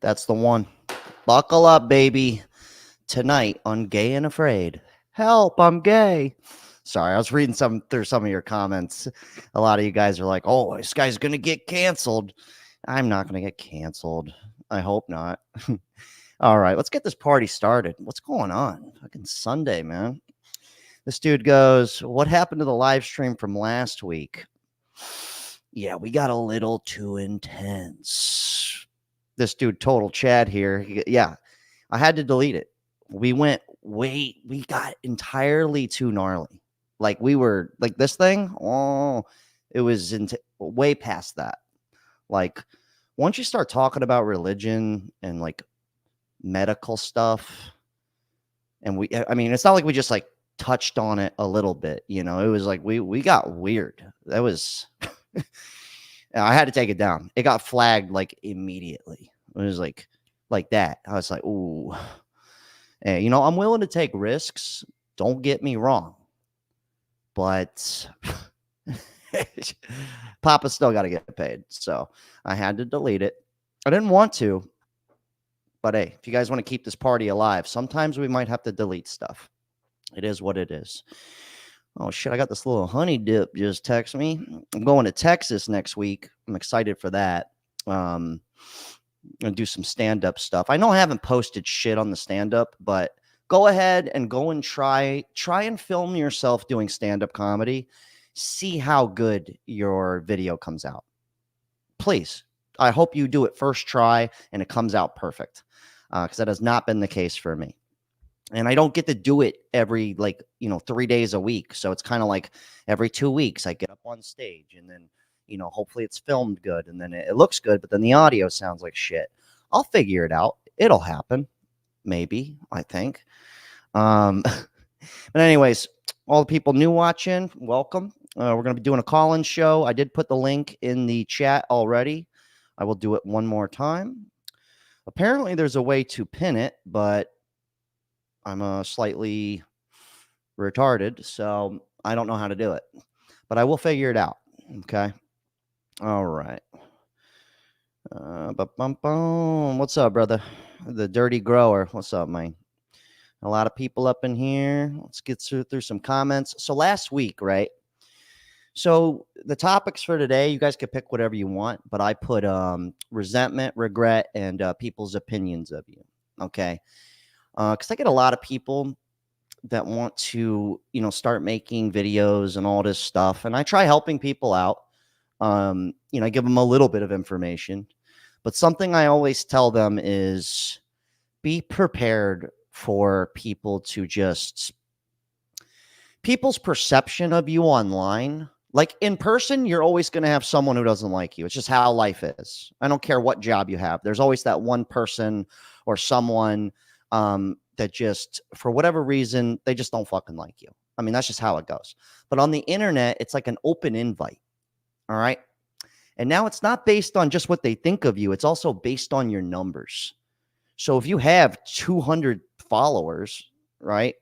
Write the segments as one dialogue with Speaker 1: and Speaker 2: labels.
Speaker 1: That's the one. Buckle up, baby. Tonight on Gay and Afraid. Help, I'm gay. Sorry, I was reading through some of your comments. A lot of you guys are like, oh, this guy's going to get canceled. I'm not going to get canceled. I hope not. All right, let's get this party started. What's going on? Fucking Sunday, man. This dude goes, what happened to the live stream from last week? Yeah, we got a little too intense. This dude, Total Chad here. Yeah, I had to delete it. We got entirely too gnarly. Like we were like this thing. Oh, it was way past that. Like once you start talking about religion and like medical stuff, and I mean, it's not like we just like touched on it a little bit, you know, it was like we got weird. That was I had to take it down. It got flagged like immediately. It was like that. I was like, ooh. And, you know, I'm willing to take risks. Don't get me wrong. But Papa still got to get paid. So I had to delete it. I didn't want to. But hey, if you guys want to keep this party alive, sometimes we might have to delete stuff. It is what it is. Oh, shit. I got this little honey dip just text me. I'm going to Texas next week. I'm excited for that. I'm going to do some stand-up stuff. I know I haven't posted shit on the stand-up, but go ahead and go and try and film yourself doing stand-up comedy. See how good your video comes out. Please. I hope you do it first try and it comes out perfect, because that has not been the case for me. And I don't get to do it every 3 days a week. So it's kind of like every 2 weeks I get up on stage and then, you know, hopefully it's filmed good and then it looks good, but then the audio sounds like shit. I'll figure it out. It'll happen. Maybe, I think. But anyways, all the people new watching, welcome. We're going to be doing a call-in show. I did put the link in the chat already. I will do it one more time. Apparently there's a way to pin it, but I'm slightly retarded, so I don't know how to do it. But I will figure it out. Okay. All right. What's up, brother? The Dirty Grower. What's up, man? A lot of people up in here. Let's get through some comments. So last week, right? So the topics for today, you guys can pick whatever you want, but I put resentment, regret, and people's opinions of you. Okay. Because I get a lot of people that want to, you know, start making videos and all this stuff. And I try helping people out. You know, I give them a little bit of information. But something I always tell them is be prepared for people's perception of you online. Like in person, you're always going to have someone who doesn't like you. It's just how life is. I don't care what job you have. There's always that one person or someone that just, for whatever reason, they just don't fucking like you. I mean, that's just how it goes. But on the internet, it's like an open invite. All right. And now it's not based on just what they think of you. It's also based on your numbers. So if you have 200 followers, right,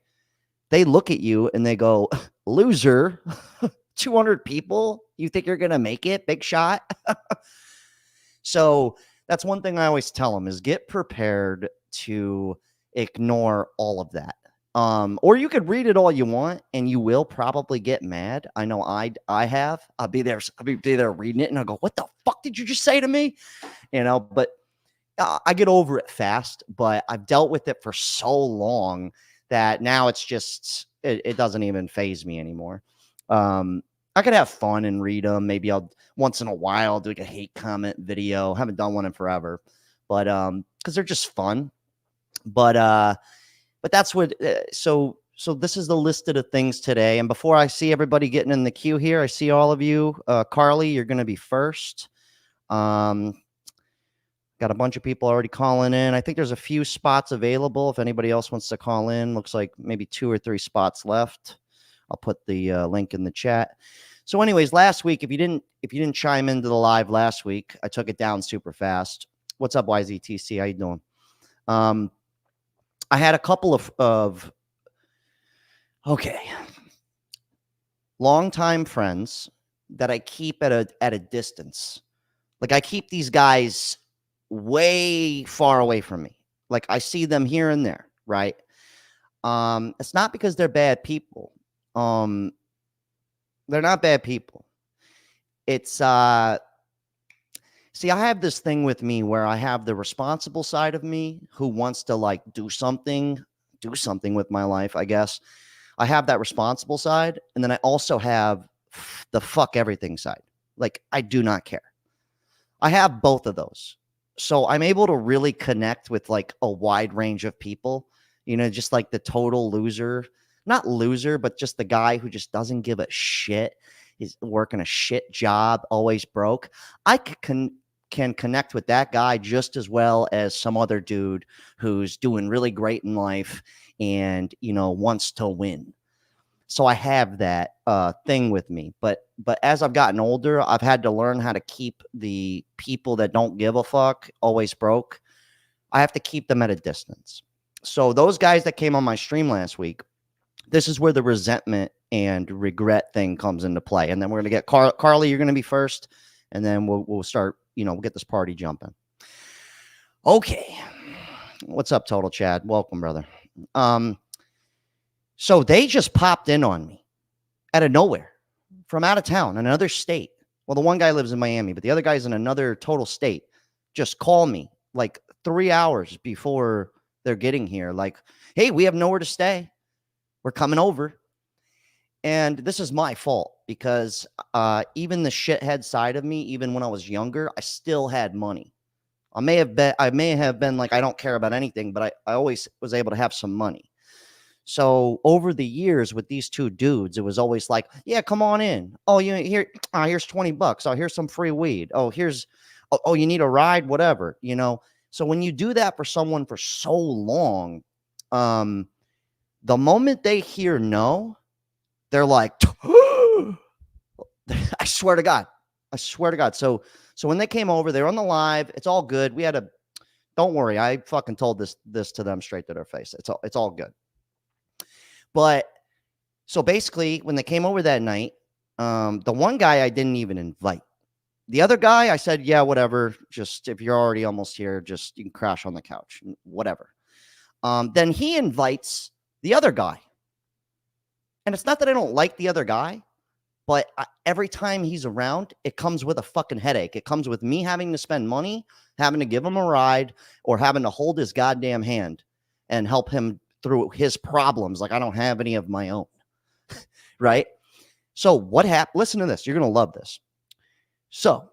Speaker 1: they look at you and they go, loser, 200 people. You think you're going to make it? Big shot. So that's one thing I always tell them is get prepared to ignore all of that. Or you could read it all you want and you will probably get mad. I know I have. I'll be there reading it and I'll go, what the fuck did you just say to me? You know, but I get over it fast, but I've dealt with it for so long that now it's just, it doesn't even faze me anymore. I could have fun and read them. Maybe I'll once in a while do like a hate comment video. Haven't done one in forever, but because they're just fun. But that's what. So this is the list of the things today. And before I see everybody getting in the queue here, I see all of you. Carly, you're going to be first. Got a bunch of people already calling in. I think there's a few spots available. If anybody else wants to call in, looks like maybe 2 or 3 spots left. I'll put the link in the chat. So anyways, last week, if you didn't chime into the live last week, I took it down super fast. What's up, YZTC? How you doing? I had a couple of longtime friends that I keep at a distance. Like I keep these guys way far away from me. Like I see them here and there, right? It's not because they're bad people. They're not bad people. It's see, I have this thing with me where I have the responsible side of me who wants to like do something with my life, I guess. I have that responsible side, and then I also have the fuck everything side. Like I do not care. I have both of those. So I'm able to really connect with like a wide range of people, you know, just like the total loser, not loser, but just the guy who just doesn't give a shit. He's working a shit job, always broke. I can connect with that guy just as well as some other dude who's doing really great in life and, you know, wants to win. So I have that thing with me. But as I've gotten older, I've had to learn how to keep the people that don't give a fuck, always broke. I have to keep them at a distance. So those guys that came on my stream last week, this is where the resentment and regret thing comes into play. And then we're going to get Carly, you're going to be first. And then we'll start, you know, we'll get this party jumping. Okay. What's up, Total Chad? Welcome, brother. So they just popped in on me out of nowhere from out of town, another state. Well, the one guy lives in Miami, but the other guy's in another total state. Just call me like 3 hours before they're getting here. Like, hey, we have nowhere to stay. We're coming over. And this is my fault because even the shithead side of me, even when I was younger, I still had money. I may have been like, I don't care about anything, but I always was able to have some money. So over the years with these two dudes, it was always like, yeah, come on in. Oh, here's $20. Oh, here's some free weed. Oh, oh, you need a ride, whatever, you know? So when you do that for someone for so long, the moment they hear no, they're like, I swear to God. So when they came over, they were on the live. It's all good. Don't worry. I fucking told this to them straight to their face. It's all good. But so basically when they came over that night, the one guy I didn't even invite. The other guy, I said, yeah, whatever. Just if you're already almost here, just you can crash on the couch, whatever. Then he invites the other guy. And it's not that I don't like the other guy, but every time he's around, it comes with a fucking headache. It comes with me having to spend money, having to give him a ride, or having to hold his goddamn hand and help him through his problems. Like I don't have any of my own. Right? So what happened? Listen to this. You're going to love this. So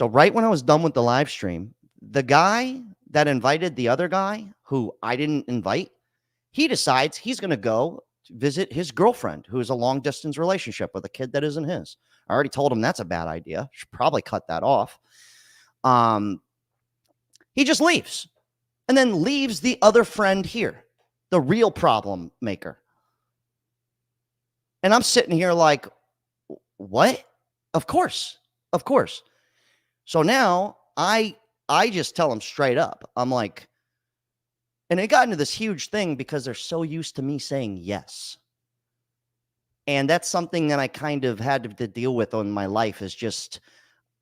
Speaker 1: right when I was done with the live stream, the guy that invited the other guy who I didn't invite, he decides he's going to go visit his girlfriend who is a long distance relationship with a kid that isn't his. I already told him that's a bad idea. Should probably cut that off. He just leaves and then leaves the other friend here, the real problem maker. And I'm sitting here like, what? Of course. So now I just tell him straight up. I'm like, and it got into this huge thing because they're so used to me saying yes. And that's something that I kind of had to deal with in my life is just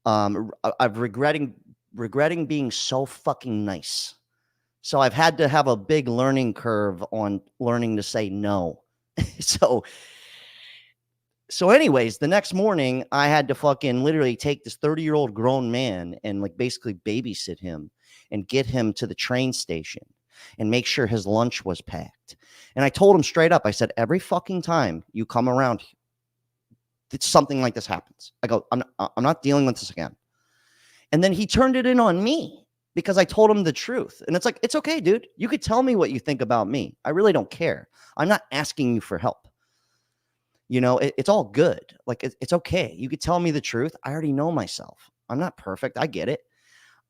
Speaker 1: I'm regretting being so fucking nice. So I've had to have a big learning curve on learning to say no. So anyways, the next morning I had to fucking literally take this 30-year-old grown man and like basically babysit him and get him to the train station and make sure his lunch was packed. And I told him straight up, I said, every fucking time you come around, something like this happens. I go, I'm not dealing with this again. And then he turned it in on me because I told him the truth. And it's like, it's okay, dude. You could tell me what you think about me. I really don't care. I'm not asking you for help. You know, it's all good. Like, it's okay. You could tell me the truth. I already know myself. I'm not perfect. I get it.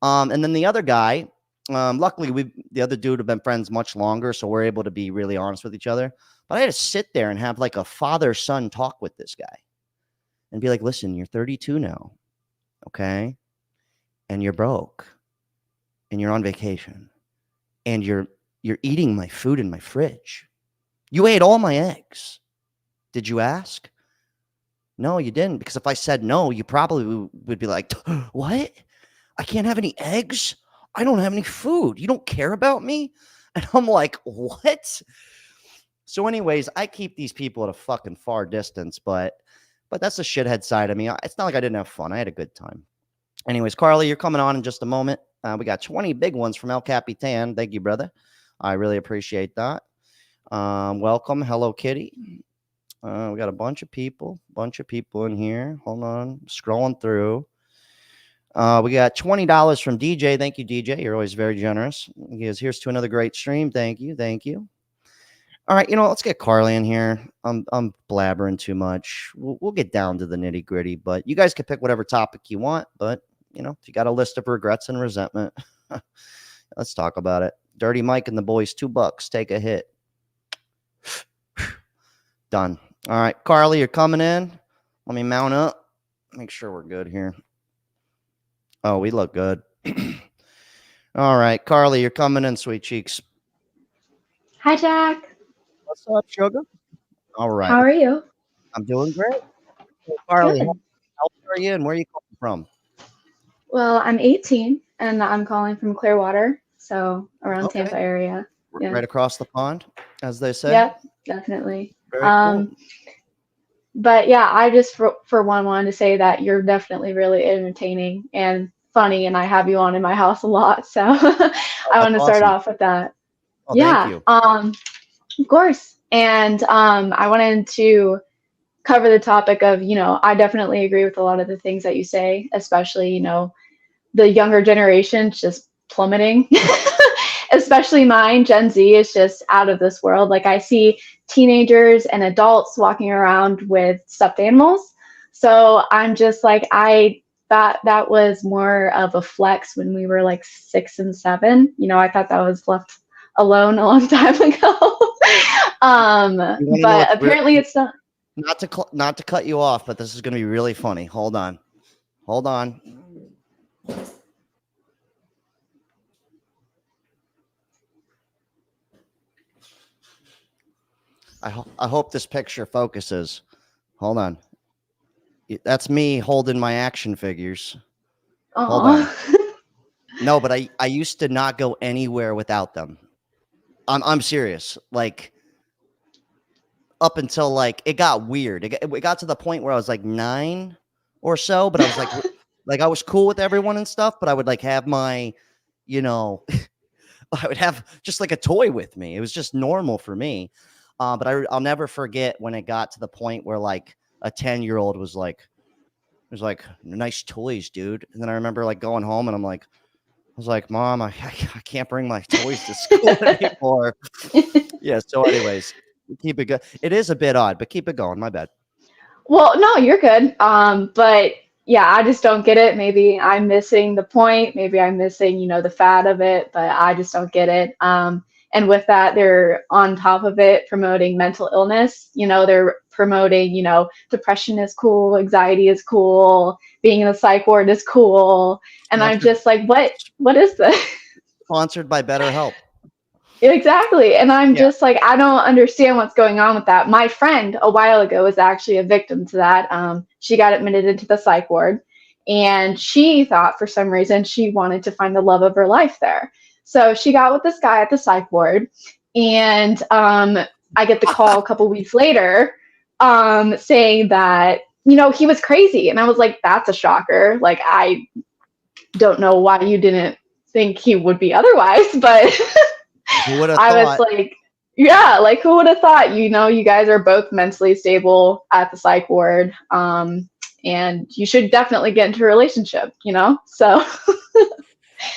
Speaker 1: And then the other guy, luckily, the other dude have been friends much longer, so we're able to be really honest with each other. But I had to sit there and have like a father-son talk with this guy and be like, listen, you're 32 now, okay? And you're broke, and you're on vacation, and you're eating my food in my fridge. You ate all my eggs. Did you ask? No, you didn't, because if I said no, you probably would be like, what? I can't have any eggs. I don't have any food. You don't care about me? And I'm like, what? So anyways, I keep these people at a fucking far distance, but that's the shithead side of me. It's not like I didn't have fun. I had a good time. Anyways, Carly, you're coming on in just a moment. We got 20 big ones from El Capitan. Thank you, brother. I really appreciate that. Welcome. Hello, Kitty. We got a bunch of people in here. Hold on. Scrolling through. We got $20 from DJ. Thank you, DJ. You're always very generous. He goes, here's to another great stream. Thank you. Thank you. All right, let's get Carly in here. I'm blabbering too much. We'll get down to the nitty gritty, but you guys can pick whatever topic you want. But if you got a list of regrets and resentment, let's talk about it. Dirty Mike and the boys, $2. Take a hit. Done. All right, Carly, you're coming in. Let me mount up. Make sure we're good here. Oh, we look good. All right, Carly, you're coming in, sweet cheeks.
Speaker 2: Hi, Jack.
Speaker 1: What's up, sugar? All right.
Speaker 2: How are you?
Speaker 1: I'm doing great. So, Carly,
Speaker 2: Good.
Speaker 1: how old are you and where are you calling from?
Speaker 2: Well, I'm 18 and I'm calling from Clearwater, so around Tampa area. Yeah.
Speaker 1: Right across the pond, as they say.
Speaker 2: Yep, definitely.
Speaker 1: Very cool.
Speaker 2: But yeah, I just for one wanted to say that you're definitely really entertaining and funny, and I have you on in my house a lot, so I want to start off with that.
Speaker 1: Oh, thank you.
Speaker 2: Of course. And I wanted to cover the topic of, I definitely agree with a lot of the things that you say, especially, the younger generation just plummeting, especially mine. Gen Z is just out of this world. Like I see teenagers and adults walking around with stuffed animals. So I'm just like, I thought that was more of a flex when we were like 6 and 7. I thought that was left alone a long time ago. But apparently it's not.
Speaker 1: Not to cut you off, but this is going to be really funny. Hold on. I hope this picture focuses. Hold on. That's me holding my action figures. Hold on. No, but I used to not go anywhere without them. I'm serious. Like up until like it got weird. It got to the point where I was like 9 or so, but I was like I was cool with everyone and stuff, but I would like have my, I would have just like a toy with me. It was just normal for me. But I'll never forget when it got to the point where like a 10-year-old was like, nice toys, dude. And then I remember like going home and I was like, Mom, I can't bring my toys to school anymore. Yeah. So anyways, keep it good. It is a bit odd, but keep it going. My bad.
Speaker 2: Well, no, you're good. But yeah, I just don't get it. Maybe I'm missing the point. Maybe I'm missing, the fad of it, but I just don't get it. And with that, they're on top of it promoting mental illness. They're promoting, depression is cool, anxiety is cool, being in a psych ward is cool. And I'm just like, what is this?
Speaker 1: Sponsored by BetterHelp.
Speaker 2: Exactly. And I'm just like, I don't understand what's going on with that. My friend a while ago was actually a victim to that. She got admitted into the psych ward and she thought for some reason she wanted to find the love of her life there. So she got with this guy at the psych ward and I get the call a couple weeks later saying that, he was crazy. And I was like, that's a shocker. Like, I don't know why you didn't think he would be otherwise, but I was like, yeah, like who would have thought, you guys are both mentally stable at the psych ward. And you should definitely get into a relationship, so.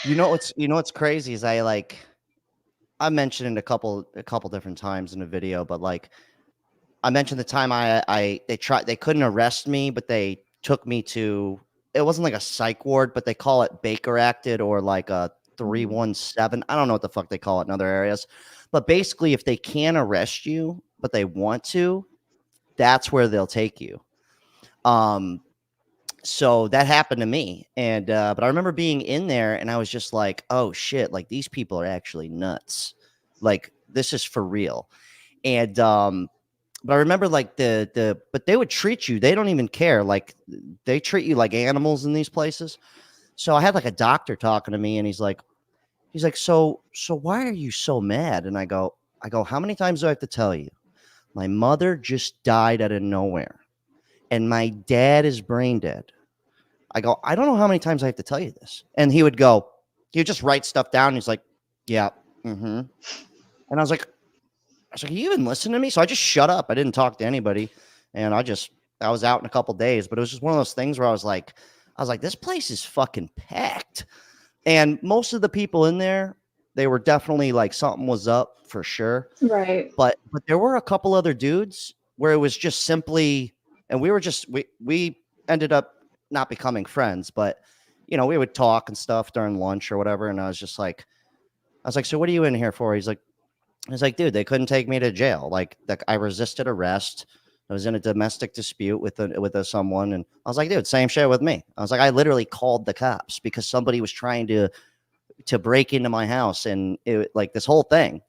Speaker 1: What's crazy is I mentioned it a couple different times in a video, but like I mentioned the time they couldn't arrest me, but they took me to, it wasn't like a psych ward, but they call it Baker Acted or like a 317. I don't know what the fuck they call it in other areas, but basically if they can't arrest you, but they want to, that's where they'll take you. So that happened to me. And, but I remember being in there and I was just like, oh shit, like these people are actually nuts. Like this is for real. And, but I remember like but they would treat you. They don't even care. Like they treat you like animals in these places. So I had like a doctor talking to me, and he's like, so why are you so mad? And I go, how many times do I have to tell you? My mother just died out of nowhere, and my dad is brain dead. I go, I don't know how many times I have to tell you this. And he would just write stuff down. And he's like, yeah, mm-hmm. And I was like, you even listen to me? So I just shut up. I didn't talk to anybody. And I was out in a couple days, but it was just one of those things where I was like, this place is fucking packed. And most of the people in there, they were definitely like something was up for sure.
Speaker 2: Right.
Speaker 1: But there were a couple other dudes where it was just simply, and we ended up not becoming friends, but we would talk and stuff during lunch or whatever. And I was like, so what are you in here for? He's like, dude, they couldn't take me to jail. Like I resisted arrest. I was in a domestic dispute with someone, and I was like, dude, same shit with me. I was like, I literally called the cops because somebody was trying to break into my house, and it like this whole thing.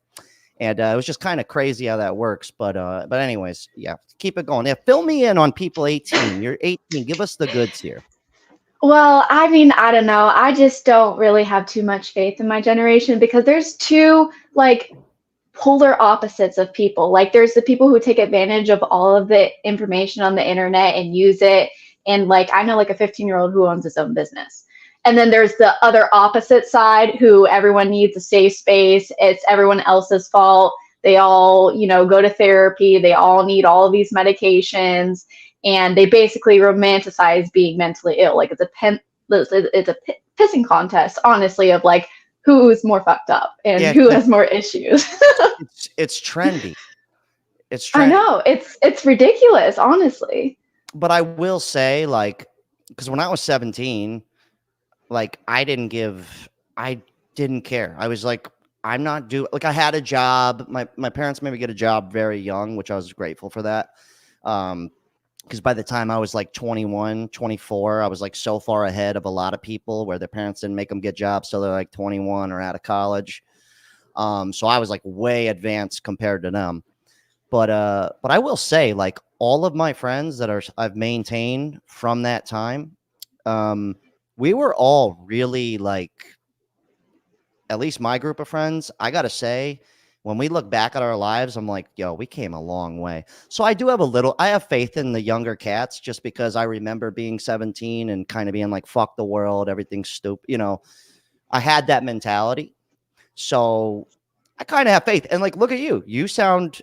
Speaker 1: And it was just kind of crazy how that works. But anyways, yeah, keep it going. Yeah, fill me in on people 18. You're 18. Give us the goods here.
Speaker 2: Well, I mean, I don't know. I just don't really have too much faith in my generation because there's two like polar opposites of people. Like there's the people who take advantage of all of the information on the internet and use it. And like I know like a 15-year-old who owns his own business. And then there's the other opposite side who everyone needs a safe space. It's everyone else's fault. They all, go to therapy. They all need all of these medications. And they basically romanticize being mentally ill. Like it's a pissing contest, honestly, of like who's more fucked up and who has more issues.
Speaker 1: it's trendy. It's trendy.
Speaker 2: I know it's ridiculous, honestly.
Speaker 1: But I will say, like, because when I was 17, like I didn't care. I was like, I'm not doing, like I had a job. My parents made me get a job very young, which I was grateful for that. Because by the time I was like 21, 24, I was like so far ahead of a lot of people where their parents didn't make them get jobs till they're like 21 or out of college. So I was like way advanced compared to them. But I will say, like all of my friends that I've maintained from that time, we were all really like, at least my group of friends, I gotta say, when we look back at our lives, I'm like, yo, we came a long way. So I have faith in the younger cats just because I remember being 17 and kind of being like, fuck the world, everything's stupid. I had that mentality. So I kind of have faith. And like, look at you. You sound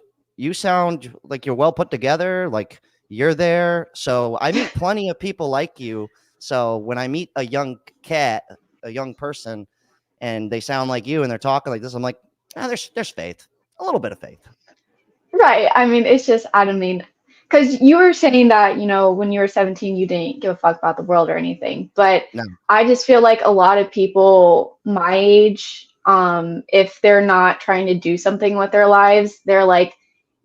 Speaker 1: like you're well put together. Like you're there. So I meet plenty of people like you. So when I meet a young cat, a young person, and they sound like you and they're talking like this, I'm like, there's faith, a little bit of faith.
Speaker 2: Right. I mean, it's just, I don't mean, because you were saying that, when you were 17, you didn't give a fuck about the world or anything. But
Speaker 1: No.
Speaker 2: I just feel like a lot of people my age, if they're not trying to do something with their lives, they're like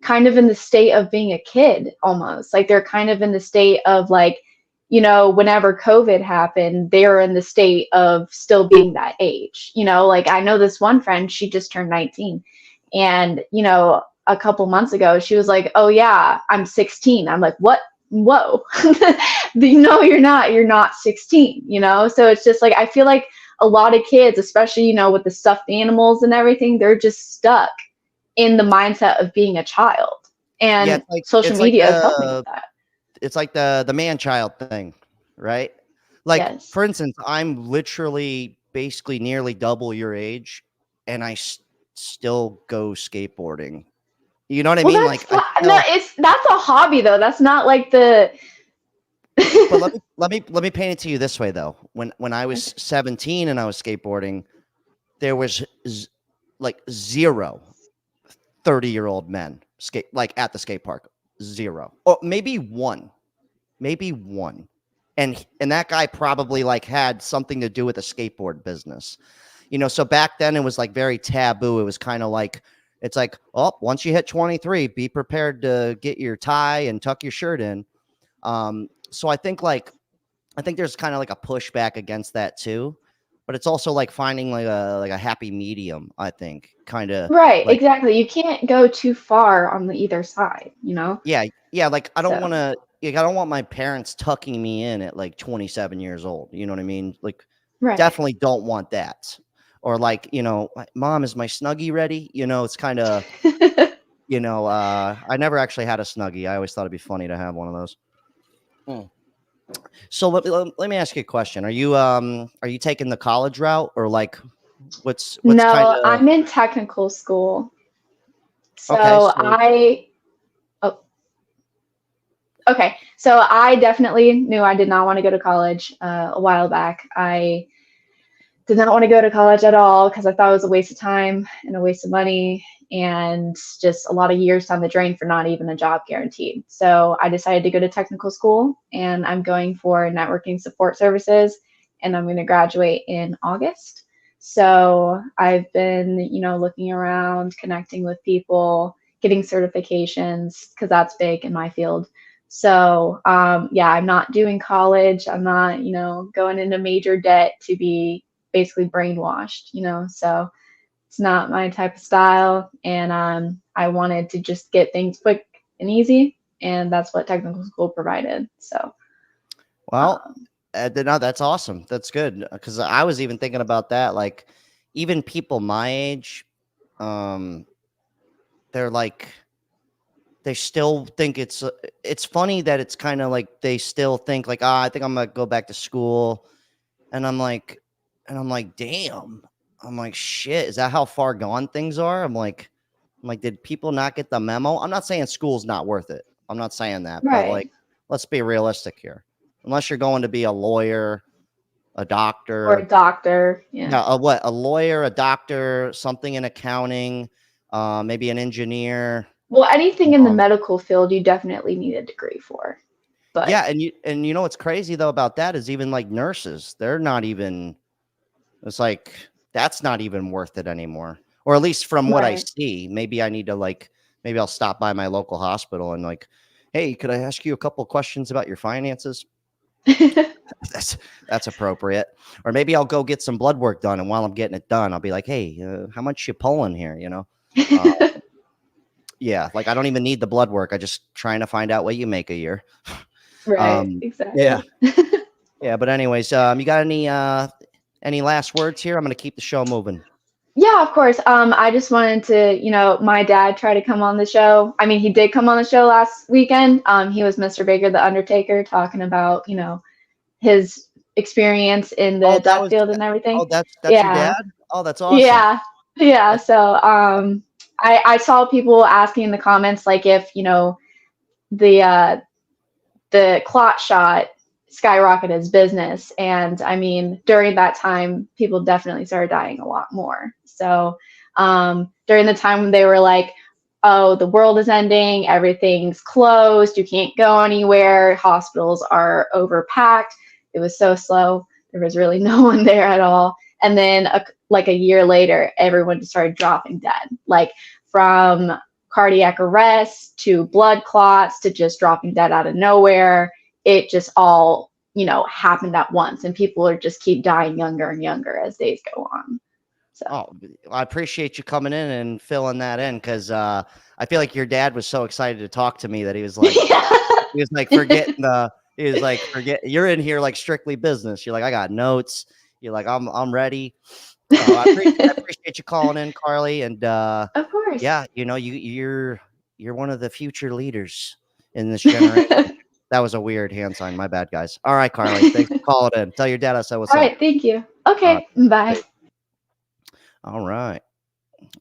Speaker 2: kind of in the state of being a kid almost. Like they're kind of in the state of like, whenever COVID happened, they were in the state of still being that age. Like I know this one friend, she just turned 19. And, a couple months ago, she was like, oh, yeah, I'm 16. I'm like, what? Whoa. No, you're not. You're not 16, So it's just like, I feel like a lot of kids, especially, with the stuffed animals and everything, they're just stuck in the mindset of being a child. And social media is helping with that.
Speaker 1: It's like the man-child thing, right? Like,
Speaker 2: yes.
Speaker 1: For instance, I'm literally basically nearly double your age, and I still go skateboarding. You know what I mean? Like,
Speaker 2: that's a hobby though. That's not like the.
Speaker 1: But let me paint it to you this way though. When I was 17 and I was skateboarding, there was like zero 30-year-old men at the skate park. Zero, or maybe one. And that guy probably like had something to do with a skateboard business. So back then it was like very taboo. It was kind of like, it's like, oh, once you hit 23, be prepared to get your tie and tuck your shirt in. So I think there's kind of like a pushback against that too, but it's also like finding like a happy medium. I think kind of
Speaker 2: right. Like, exactly. You can't go too far on either side,
Speaker 1: Yeah. Like I don't want to. I don't want my parents tucking me in at like 27 years old. You know what I mean? Like
Speaker 2: Right.
Speaker 1: definitely don't want that. Or like, mom, is my Snuggie ready? It's kind of, I never actually had a Snuggie. I always thought it'd be funny to have one of those. Mm. So let me ask you a question. Are you taking the college route, or like what's kind
Speaker 2: No,
Speaker 1: of
Speaker 2: I'm in technical school.
Speaker 1: okay?
Speaker 2: So
Speaker 1: So
Speaker 2: oh, okay. So I definitely knew I did not want to go to college a while back. I did not want to go to college at all because I thought it was a waste of time and a waste of money and just a lot of years down the drain for not even a job guaranteed. So I decided to go to technical school, and I'm going for networking support services, and I'm going to graduate in August. So I've been, looking around, connecting with people, getting certifications because that's big in my field. So yeah, I'm not doing college. I'm not, going into major debt to be basically brainwashed, so it's not my type of style. And I wanted to just get things quick and easy, and that's what technical school provided. So
Speaker 1: well,
Speaker 2: um,
Speaker 1: no, that's awesome. That's good because I was even thinking about that. Like, even people my age, um, they're like they still think it's funny that it's kind of like they still think like, I think I'm gonna go back to school, and I'm like, damn. I'm like, shit. Is that how far gone things are? I'm like, did people not get the memo? I'm not saying school's not worth it. I'm not saying that, but
Speaker 2: right.
Speaker 1: like, let's be realistic here. Unless you're going to be a lawyer, a
Speaker 2: Or a
Speaker 1: doctor,
Speaker 2: doctor. Yeah.
Speaker 1: yeah, a lawyer, a doctor, something in accounting, maybe an engineer.
Speaker 2: Well, anything in the
Speaker 1: Um,
Speaker 2: medical field you definitely need a degree for. But
Speaker 1: yeah, and what's crazy though about that is even like nurses, they're not even. It's like that's not even worth it anymore. Or at least from what I
Speaker 2: right.
Speaker 1: see. Maybe I need to maybe I'll stop by my local hospital and like, hey, could I ask you a couple questions about your finances? That's that's appropriate. Or maybe I'll go get some blood work done, and while I'm getting it done, I'll be like, hey, how much you pulling here? Uh, yeah, like I don't even need the blood work. I just trying to find out what you make a year.
Speaker 2: Right,
Speaker 1: Um, yeah,
Speaker 2: exactly.
Speaker 1: yeah. But anyways, you got any last words here? I'm gonna keep the show moving.
Speaker 2: Yeah, of course. I just wanted to, my dad tried to come on the show. I mean, he did come on the show last weekend. He was Mr. Baker, the Undertaker, talking about, his experience in
Speaker 1: Oh,
Speaker 2: the
Speaker 1: that
Speaker 2: death
Speaker 1: was
Speaker 2: field and everything.
Speaker 1: that's your
Speaker 2: Yeah,
Speaker 1: dad? Oh, that's awesome.
Speaker 2: yeah, yeah.
Speaker 1: That's
Speaker 2: So, I saw people asking in the comments, like, if, the clot shot skyrocketed his business. And I mean, during that time, people definitely started dying a lot more. So during the time when they were like, oh, the world is ending, everything's closed, you can't go anywhere, hospitals are overpacked, it was so slow. There was really no one there at all. And then like a year later, everyone just started dropping dead. Like from cardiac arrest to blood clots to just dropping dead out of nowhere. It just all, happened at once, and people are just keep dying younger and younger as days go on. So
Speaker 1: Oh, I appreciate you coming in and filling that in because I feel like your dad was so excited to talk to me that he was like, forget you're in here like strictly business. You're like, I got notes. You're like, I'm ready. So I appreciate you calling in, Carly. And
Speaker 2: of course.
Speaker 1: yeah, you're one of the future leaders in this generation. That was a weird hand sign. My bad, guys. All right, Carly. Thanks for calling in. Tell your dad I said what's
Speaker 2: All
Speaker 1: up.
Speaker 2: right, thank you.
Speaker 1: All right.
Speaker 2: Okay, bye.
Speaker 1: All right.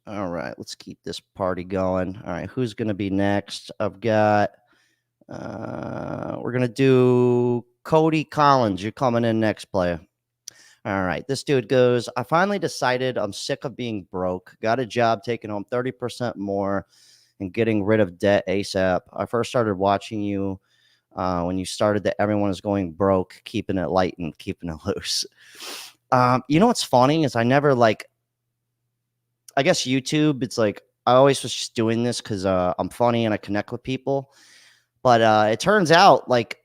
Speaker 1: All right. Let's keep this party going. All right. Who's going to be next? I've got, we're going to do Cody Collins. You're coming in next, player. All right. This dude goes, I finally decided I'm sick of being broke. Got a job taking home 30% more and getting rid of debt ASAP. I first started watching you when you started that everyone is going broke, keeping it light and keeping it loose. What's funny is I never I guess YouTube, it's like I always was just doing this because I'm funny and I connect with people. But it turns out like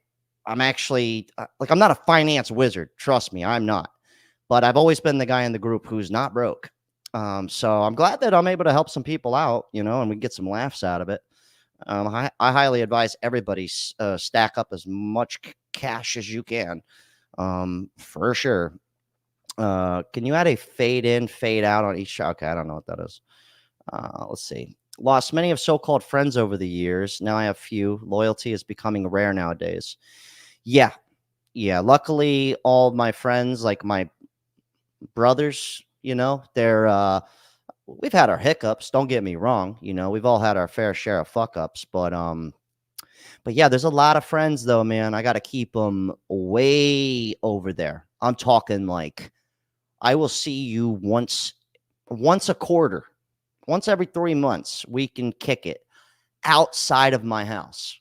Speaker 1: I'm actually I'm not a finance wizard. Trust me, I'm not. But I've always been the guy in the group who's not broke. So I'm glad that I'm able to help some people out, and we get some laughs out of it. I highly advise everybody stack up as much cash as you can, for sure. Can you add a fade in, fade out on each shot? Okay, I don't know what that is. Let's see. Lost many of so-called friends over the years. Now I have few. Loyalty is becoming rare nowadays. Yeah. Yeah. Luckily, all my friends, like my brothers, they're we've had our hiccups. Don't get me wrong. We've all had our fair share of fuck ups, but yeah, there's a lot of friends though, man. I got to keep them way over there. I'm talking like I will see you once a quarter, once every 3 months. We can kick it outside of my house.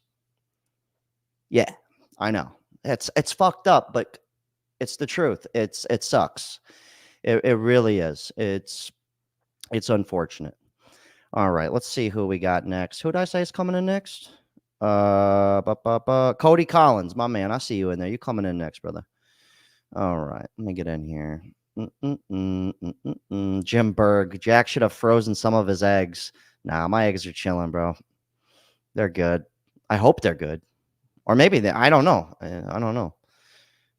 Speaker 1: Yeah, I know. It's fucked up, but it's the truth. It sucks. It really is. It's unfortunate. All right, let's see who we got next. Who did I say is coming in next? Cody Collins, my man. I see you in there. You coming in next, brother. All right, let me get in here. Jim Berg. Jack should have frozen some of his eggs. Nah, my eggs are chilling, bro. They're good. I hope they're good. Or maybe they, I don't know. I don't know.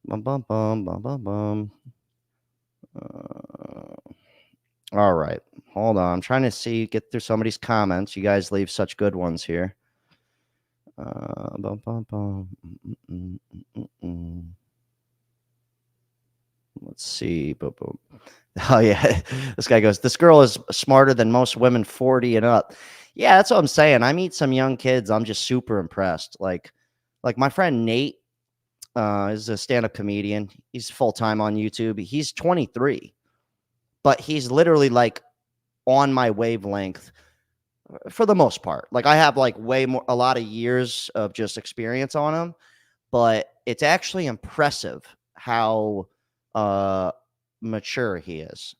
Speaker 1: Bum, bum, bum, bum, bum, bum. All right. Hold on. I'm trying to get through somebody's comments. You guys leave such good ones here. Bum, bum, bum. Let's see. Boom, boom. Oh, yeah. This guy goes, this girl is smarter than most women 40 and up. Yeah, that's what I'm saying. I meet some young kids. I'm just super impressed. Like my friend Nate is a stand-up comedian. He's full-time on YouTube. He's 23, but he's literally like on my wavelength for the most part. Like I have like a lot of years of just experience on him, but it's actually impressive how mature he is.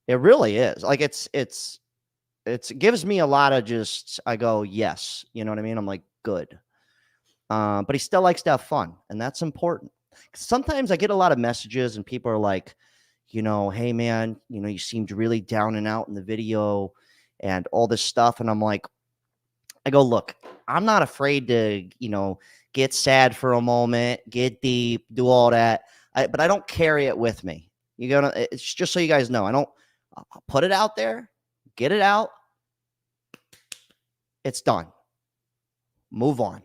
Speaker 1: It really is. Like it gives me a lot of I go, yes, you know what I mean? I'm like, good. But he still likes to have fun, and that's important. Sometimes I get a lot of messages and people are like, hey man, you seemed really down and out in the video and all this stuff. And I'm like, I go, look, I'm not afraid to, get sad for a moment, get deep, do all that. But I don't carry it with me. It's just so you guys know, I'll put it out there, get it out. It's done. Move on.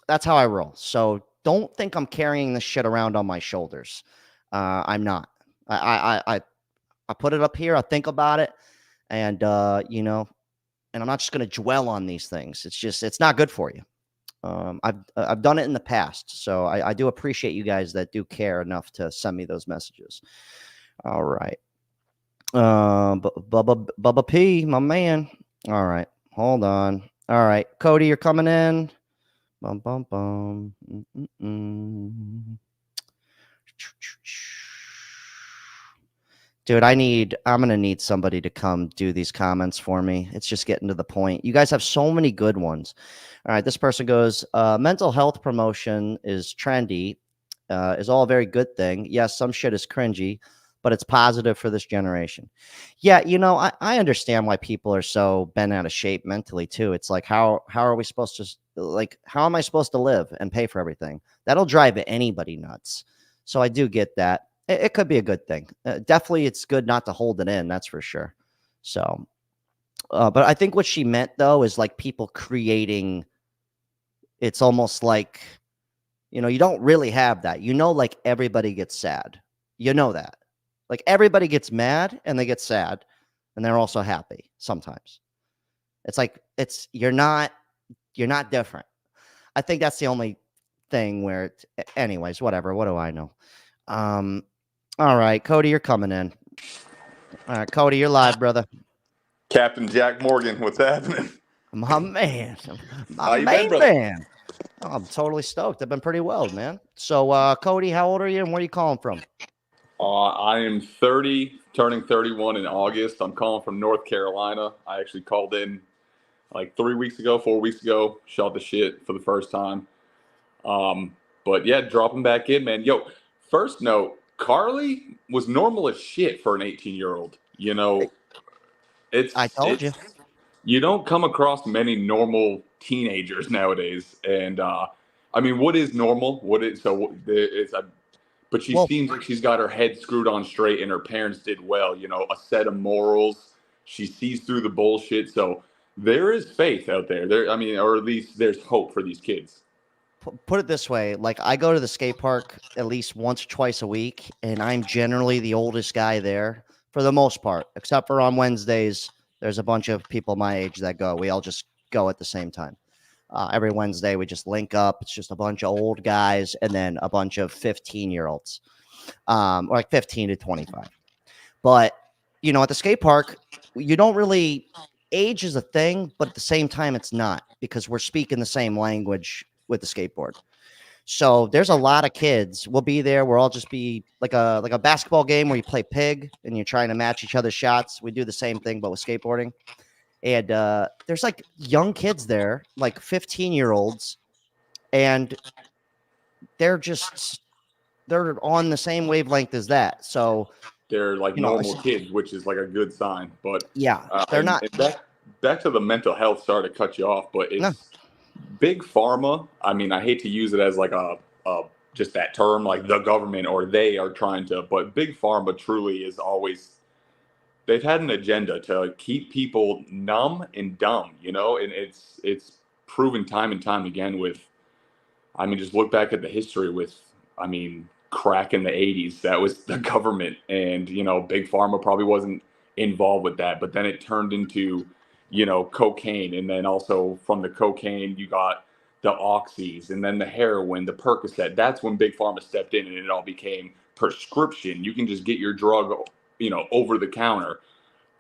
Speaker 1: That's how I roll. So don't think I'm carrying this shit around on my shoulders. I'm not. I put it up here. I think about it, and and I'm not just going to dwell on these things. It's not good for you. I've done it in the past, so I do appreciate you guys that do care enough to send me those messages. All right. Bubba P, my man. All right, hold on. All right, Cody, you're coming in. Bum bum bum. Dude, I'm gonna need somebody to come do these comments for me. It's just getting to the point. You guys have so many good ones. All right, this person goes, mental health promotion is trendy, is all a very good thing. Yes, some shit is cringy, but it's positive for this generation. Yeah, I understand why people are so bent out of shape mentally too. It's like, how are we supposed to, like, how am I supposed to live and pay for everything? That'll drive anybody nuts. So I do get that. It could be a good thing. Definitely, it's good not to hold it in. That's for sure. So, but I think what she meant though is like people creating. It's almost like, you don't really have that. Like everybody gets sad. You know that. Like everybody gets mad and they get sad, and they're also happy sometimes. It's like you're not different. I think that's the only thing where, anyways, whatever. What do I know? All right, Cody, you're coming in. All right, Cody, you're live, brother.
Speaker 3: Captain Jack Morgan, what's happening?
Speaker 1: My man,
Speaker 3: How you been, brother?
Speaker 1: Man. Oh, I'm totally stoked. I've been pretty well, man. So, Cody, how old are you, and where are you calling from?
Speaker 3: I am 30, turning 31 in August. I'm calling from North Carolina. I actually called in like 4 weeks ago, shot the shit for the first time. But yeah, dropping back in, man. Yo, first note, Carly was normal as shit for an 18-year-old.
Speaker 1: I told you.
Speaker 3: You don't come across many normal teenagers nowadays. And I mean, what is normal? It's but she
Speaker 1: Well,
Speaker 3: seems like she's got her head screwed on straight, and her parents did well. You know, a set of morals. She sees through the bullshit. So there is faith out there. I mean, or at least there's hope for these kids.
Speaker 1: put it this way, like I go to the skate park at least once or twice a week, and I'm generally the oldest guy there for the most part, except for on Wednesdays. There's a bunch of people my age that go. We all just go at the same time. Every Wednesday, we just link up. It's just a bunch of old guys and then a bunch of 15-year-olds, or like 15 to 25. But, you know, at the skate park, you don't really, age is a thing, but at the same time, it's not, because we're speaking the same language with the skateboard. So there's a lot of kids. We'll be there. We'll all just be like a basketball game where you play pig and you're trying to match each other's shots. We do the same thing, but with skateboarding. And there's like young kids there, like 15-year-olds, and they're on the same wavelength as that. So
Speaker 3: they're like
Speaker 1: you know,
Speaker 3: normal kids, which is like a good sign. But
Speaker 1: yeah, they're not.
Speaker 3: And back to the mental health. Sorry to cut you off, but it's big pharma. I mean, I hate to use it as like a just that term, like the government or they are trying to, but big pharma truly is always, they've had an agenda to keep people numb and dumb, you know, and it's proven time and time again with, I mean, just look back at the history with, I mean, crack in the 80s, that was the government, and, you know, big pharma probably wasn't involved with that, but then it turned into, you know, cocaine, and then also from the cocaine, you got the oxys, and then the heroin, the Percocet. That's when big pharma stepped in and it all became prescription. You can just get your drug, you know, over the counter.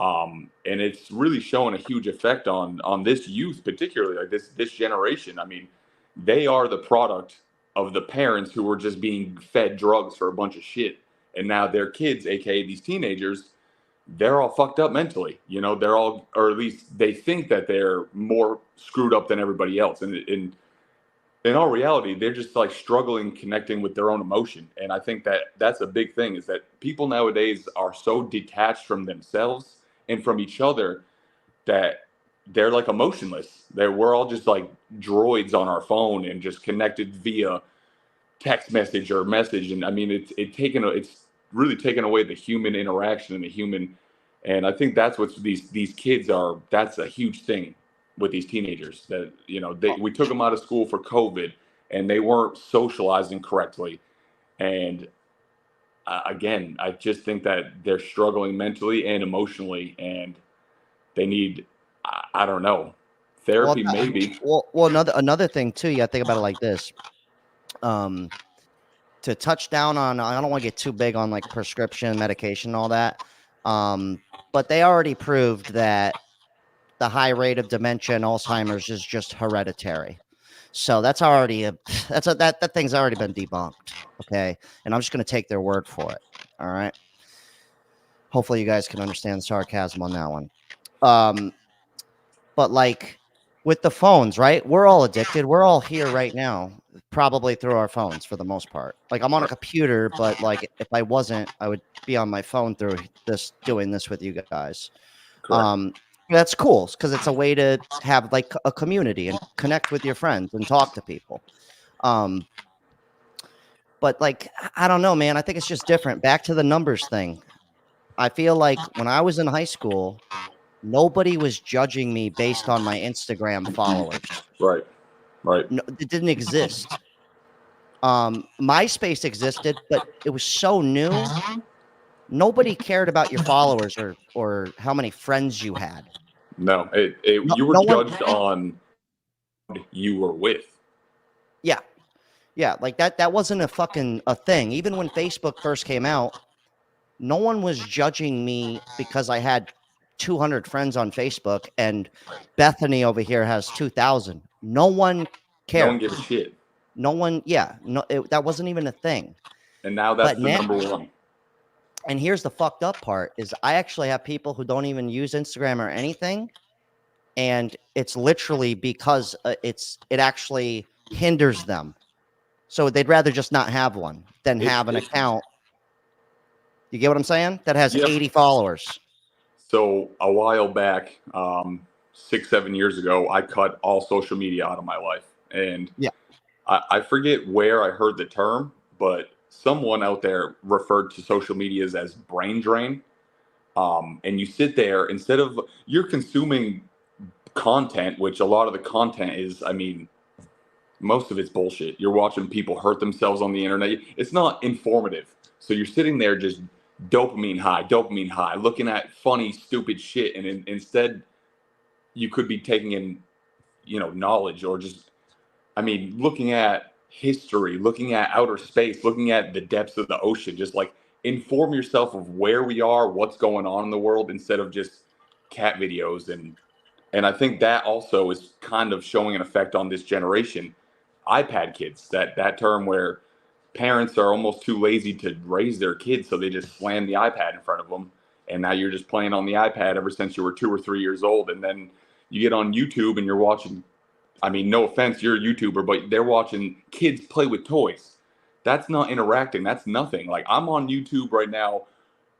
Speaker 3: And it's really showing a huge effect on this youth, particularly like this generation. I mean, they are the product of the parents who were just being fed drugs for a bunch of shit, and now their kids, aka these teenagers, they're all fucked up mentally. You know, they're all, or at least they think that they're more screwed up than everybody else, and in all reality, they're just like struggling connecting with their own emotion. And I think that that's a big thing, is that people nowadays are so detached from themselves and from each other that they're like emotionless. We're all just like droids on our phone and just connected via text message or message. And I mean, it's really taken away the human interaction and the human. And I think that's what these kids are. That's a huge thing with these teenagers, that, you know, we took them out of school for COVID and they weren't socializing correctly. And again, I just think that they're struggling mentally and emotionally, and they need, I don't know, therapy, maybe.
Speaker 1: Well, another thing too, you got to think about it like this. To touch down on, I don't want to get too big on like prescription medication and all that. But they already proved that the high rate of dementia and Alzheimer's is just hereditary. So that's already that thing's already been debunked. Okay. And I'm just going to take their word for it. All right. Hopefully you guys can understand the sarcasm on that one. But like with the phones, right? We're all addicted. We're all here right now, probably through our phones for the most part. Like I'm on a computer, but like if I wasn't, I would be on my phone through this, doing this with you guys.
Speaker 3: Correct.
Speaker 1: That's cool because it's a way to have like a community and connect with your friends and talk to people. But like, I don't know, man. I think it's just different. Back to the numbers thing. I feel like when I was in high school, nobody was judging me based on my Instagram followers.
Speaker 3: Right.
Speaker 1: No, it didn't exist. MySpace existed, but it was so new. Nobody cared about your followers or how many friends you had.
Speaker 3: No, you were judged on who you were with.
Speaker 1: Yeah. Yeah, like that wasn't a thing. Even when Facebook first came out, no one was judging me because I had 200 friends on Facebook and Bethany over here has 2,000. No one cared.
Speaker 3: No one gives a shit.
Speaker 1: No one, yeah, no, that wasn't even a thing.
Speaker 3: And now that's the number one.
Speaker 1: And here's the fucked up part is I actually have people who don't even use Instagram or anything. And it's literally because it actually hinders them. So they'd rather just not have one than have an account. You get what I'm saying? That has 80 followers.
Speaker 3: So a while back, 6-7 years ago, I cut all social media out of my life. And I forget where I heard the term, but someone out there referred to social medias as brain drain. And you sit there instead of you're consuming content, which a lot of the content is, I mean, most of it's bullshit. You're watching people hurt themselves on the internet. It's not informative. So you're sitting there just dopamine high, looking at funny, stupid shit. And instead, you could be taking in, knowledge or just, I mean, looking at history, looking at outer space, looking at the depths of the ocean, just like inform yourself of where we are, what's going on in the world instead of just cat videos. And I think that also is kind of showing an effect on this generation. iPad kids, that term where parents are almost too lazy to raise their kids, so they just slam the iPad in front of them. And now you're just playing on the iPad ever since you were 2 or 3 years old. And then you get on YouTube and you're watching, I mean, no offense, you're a YouTuber, but they're watching kids play with toys. That's not interacting. That's nothing. Like, I'm on YouTube right now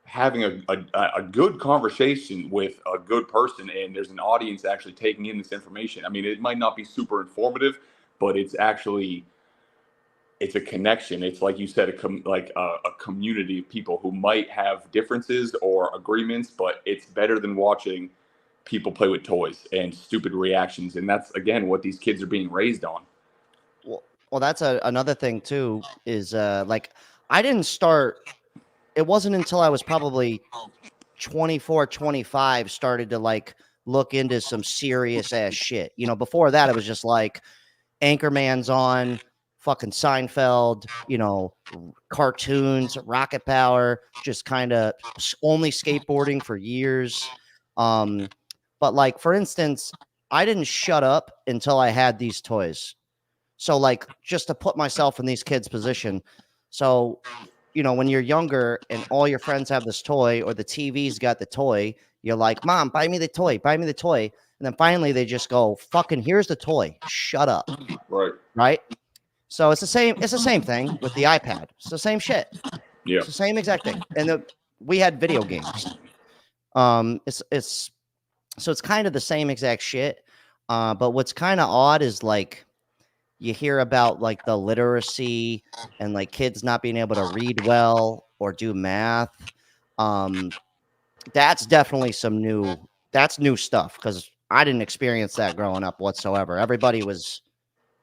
Speaker 3: having a good conversation with a good person, and there's an audience actually taking in this information. I mean, it might not be super informative, but it's actually, it's a connection. It's like you said, a community of people who might have differences or agreements, but it's better than watching people play with toys and stupid reactions. And that's, again, what these kids are being raised on.
Speaker 1: Well, that's another thing too, is like, I didn't start, it wasn't until I was probably 24, 25, started to like look into some serious ass shit. Before that, it was just like Anchorman's on, fucking Seinfeld, cartoons, Rocket Power, just kind of only skateboarding for years. But like, for instance, I didn't shut up until I had these toys. So like, just to put myself in these kids' position. So, when you're younger and all your friends have this toy, or the TV's got the toy, you're like, Mom, buy me the toy, buy me the toy. And then finally they just go, fucking, here's the toy. Shut up. Right. So it's the same thing with the iPad. It's the same shit.
Speaker 3: Yeah.
Speaker 1: It's the same exact thing. And we had video games. So it's kind of the same exact shit. But what's kind of odd is like, you hear about like the literacy and like kids not being able to read well or do math. That's definitely that's new stuff, because I didn't experience that growing up whatsoever. Everybody was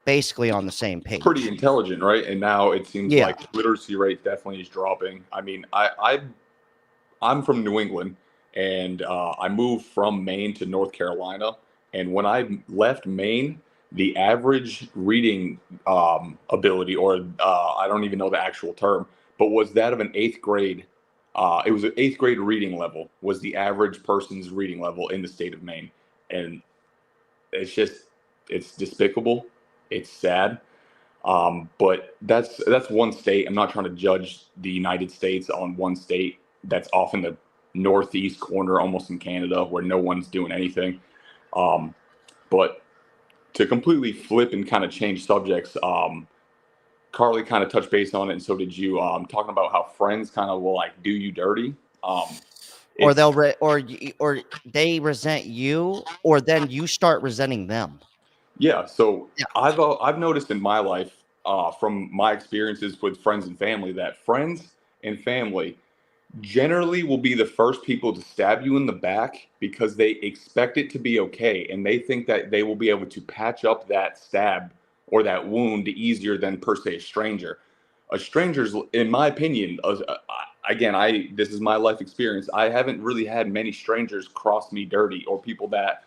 Speaker 1: basically on the same page.
Speaker 3: Pretty intelligent, right? And now it seems like literacy rate definitely is dropping. I mean, I'm from New England, and I moved from Maine to North Carolina. And when I left Maine, the average reading ability, or I don't even know the actual term, but was that of an 8th grade. It was an 8th grade reading level, was the average person's reading level in the state of Maine. And it's despicable. It's sad. But that's one state. I'm not trying to judge the United States on one state that's off in the northeast corner, almost in Canada, where no one's doing anything. But to completely flip and kind of change subjects, Carly kind of touched base on it, and so did you. Talking about how friends kind of will like do you dirty,
Speaker 1: or they'll or they resent you, or then you start resenting them.
Speaker 3: Yeah. So I've noticed in my life, from my experiences with friends and family, that friends and family generally will be the first people to stab you in the back because they expect it to be okay, and they think that they will be able to patch up that stab or that wound easier than per se a stranger. A stranger's, in my opinion, again, this is my life experience. I haven't really had many strangers cross me dirty, or people that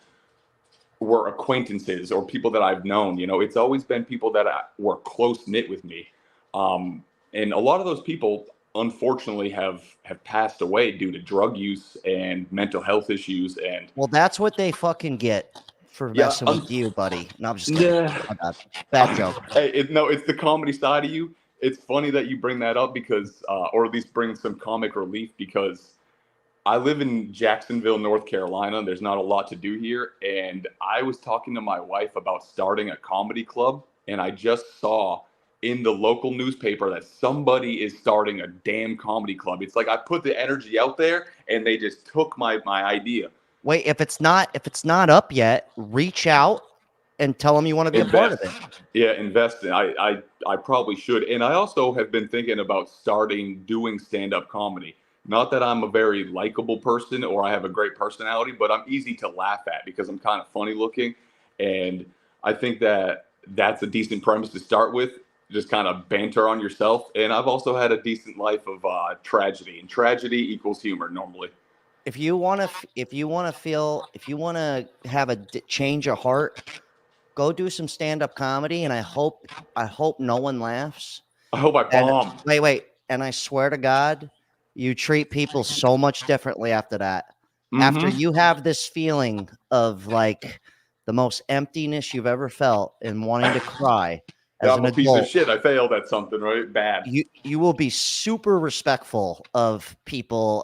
Speaker 3: were acquaintances or people that I've known. It's always been people that were close knit with me, and a lot of those people, unfortunately, have passed away due to drug use and mental health issues. And
Speaker 1: well, that's what they fucking get for messing with you, buddy. No, I'm just kidding. Bad joke.
Speaker 3: Hey, it's the comedy side of you. It's funny that you bring that up because, or at least bring some comic relief, because I live in Jacksonville, North Carolina. There's not a lot to do here. And I was talking to my wife about starting a comedy club, and I just saw in the local newspaper that somebody is starting a damn comedy club. It's like I put the energy out there and they just took my idea.
Speaker 1: Wait, if it's not up yet, reach out and tell them you want to be a part of it.
Speaker 3: Yeah, invest in. I probably should. And I also have been thinking about starting doing stand-up comedy. Not that I'm a very likable person or I have a great personality, but I'm easy to laugh at because I'm kind of funny looking. And I think that that's a decent premise to start with. Just kind of banter on yourself. And I've also had a decent life of tragedy, and tragedy equals humor normally.
Speaker 1: If you want to have a change of heart, go do some stand-up comedy, and I hope no one laughs.
Speaker 3: I hope I bomb.
Speaker 1: Wait, and I swear to God, you treat people so much differently after that. After you have this feeling of like the most emptiness you've ever felt and wanting to cry as
Speaker 3: I'm
Speaker 1: an
Speaker 3: a piece
Speaker 1: adult,
Speaker 3: of shit. I failed at something, right? Bad.
Speaker 1: you will be super respectful of people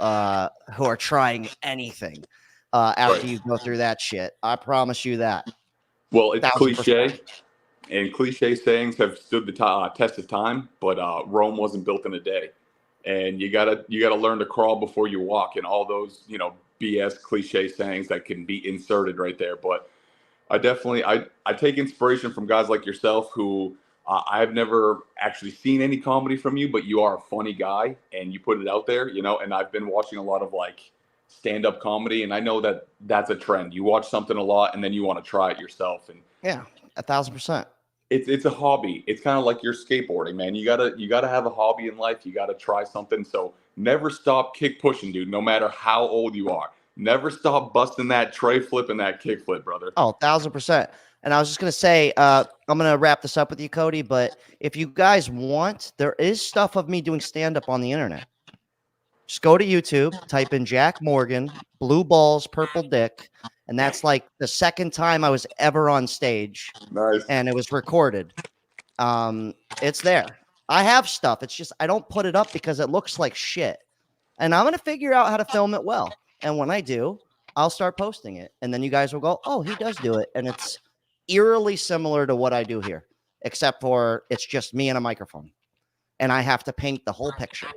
Speaker 1: who are trying anything after you go through that shit. I promise you that.
Speaker 3: Well, it's
Speaker 1: 1000%.
Speaker 3: cliche, and cliche sayings have stood the test of time, but Rome wasn't built in a day. And you gotta learn to crawl before you walk, and all those BS cliche sayings that can be inserted right there. But I definitely I take inspiration from guys like yourself who I've never actually seen any comedy from you, but you are a funny guy and you put it out there, and I've been watching a lot of like stand-up comedy, and I know that that's a trend. You watch something a lot and then you want to try it yourself. And
Speaker 1: yeah, 1000%.
Speaker 3: it's a hobby. It's kind of like your skateboarding, man. You gotta have a hobby in life. You gotta try something. So never stop kick pushing, dude, no matter how old you are. Never stop busting that tray flip and that kick flip, brother.
Speaker 1: Oh, 1000%. And I was just going to say, I'm going to wrap this up with you, Cody, but if you guys want, there is stuff of me doing stand-up on the internet. Just go to YouTube, type in Jack Morgan, blue balls, purple dick, and that's like the second time I was ever on stage.
Speaker 3: Nice.
Speaker 1: And it was recorded. It's there. I have stuff. It's just I don't put it up because it looks like shit. And I'm going to figure out how to film it well. And when I do, I'll start posting it. And then you guys will go, oh, he does do it. And it's eerily similar to what I do here, except for it's just me and a microphone. And I have to paint the whole picture.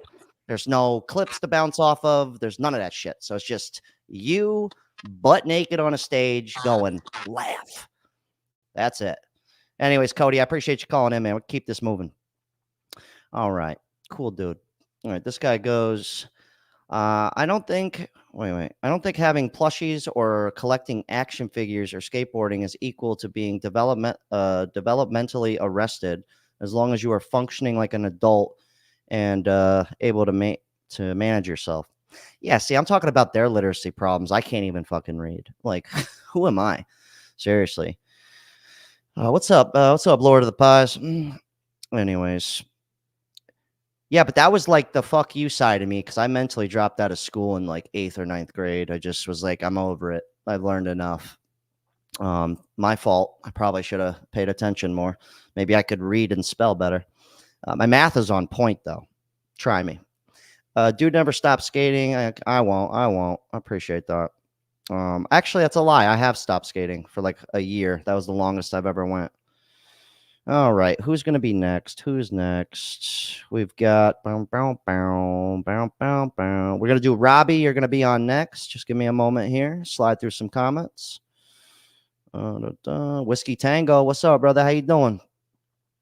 Speaker 1: There's no clips to bounce off of. There's none of that shit. So it's just you butt naked on a stage going, laugh. That's it. Anyways, Cody, I appreciate you calling in, man. We'll keep this moving. All right. Cool, dude. All right. This guy goes, I don't think having plushies or collecting action figures or skateboarding is equal to being developmentally arrested as long as you are functioning like an adult and able to manage yourself. Yeah, see, I'm talking about their literacy problems. I can't even fucking read. Like, who am I? Seriously. What's up? What's up, Lord of the Pies? Anyways. Yeah, but that was like the fuck you side of me because I mentally dropped out of school in like 8th or 9th grade. I just was like, I'm over it. I've learned enough. My fault. I probably should have paid attention more. Maybe I could read and spell better. My math is on point, though. Try me. Dude never stopped skating. I won't. I appreciate that. Actually, that's a lie. I have stopped skating for like a year. That was the longest I've ever went. All right, who's going to be next? Who's next? We've got We're going to do Robbie. You're going to be on next. Just give me a moment here. Slide through some comments. Whiskey Tango, what's up, brother? How you doing?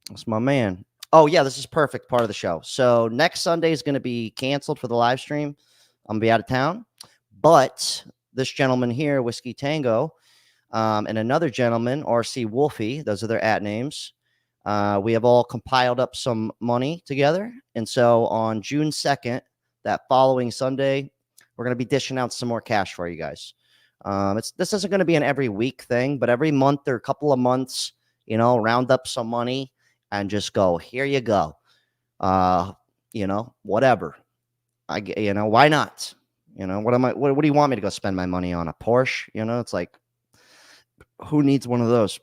Speaker 1: That's my man. Oh, yeah, this is perfect part of the show. So next Sunday is going to be canceled for the live stream. I'm going to be out of town. But this gentleman here, Whiskey Tango, and another gentleman, RC Wolfie, those are their @ names. We have all compiled up some money together. And so on June 2nd, that following Sunday, we're going to be dishing out some more cash for you guys. This isn't going to be an every week thing, but every month or a couple of months, round up some money and just go, here you go. Whatever. Why not? What do you want me to go spend my money on? A Porsche? It's like, who needs one of those?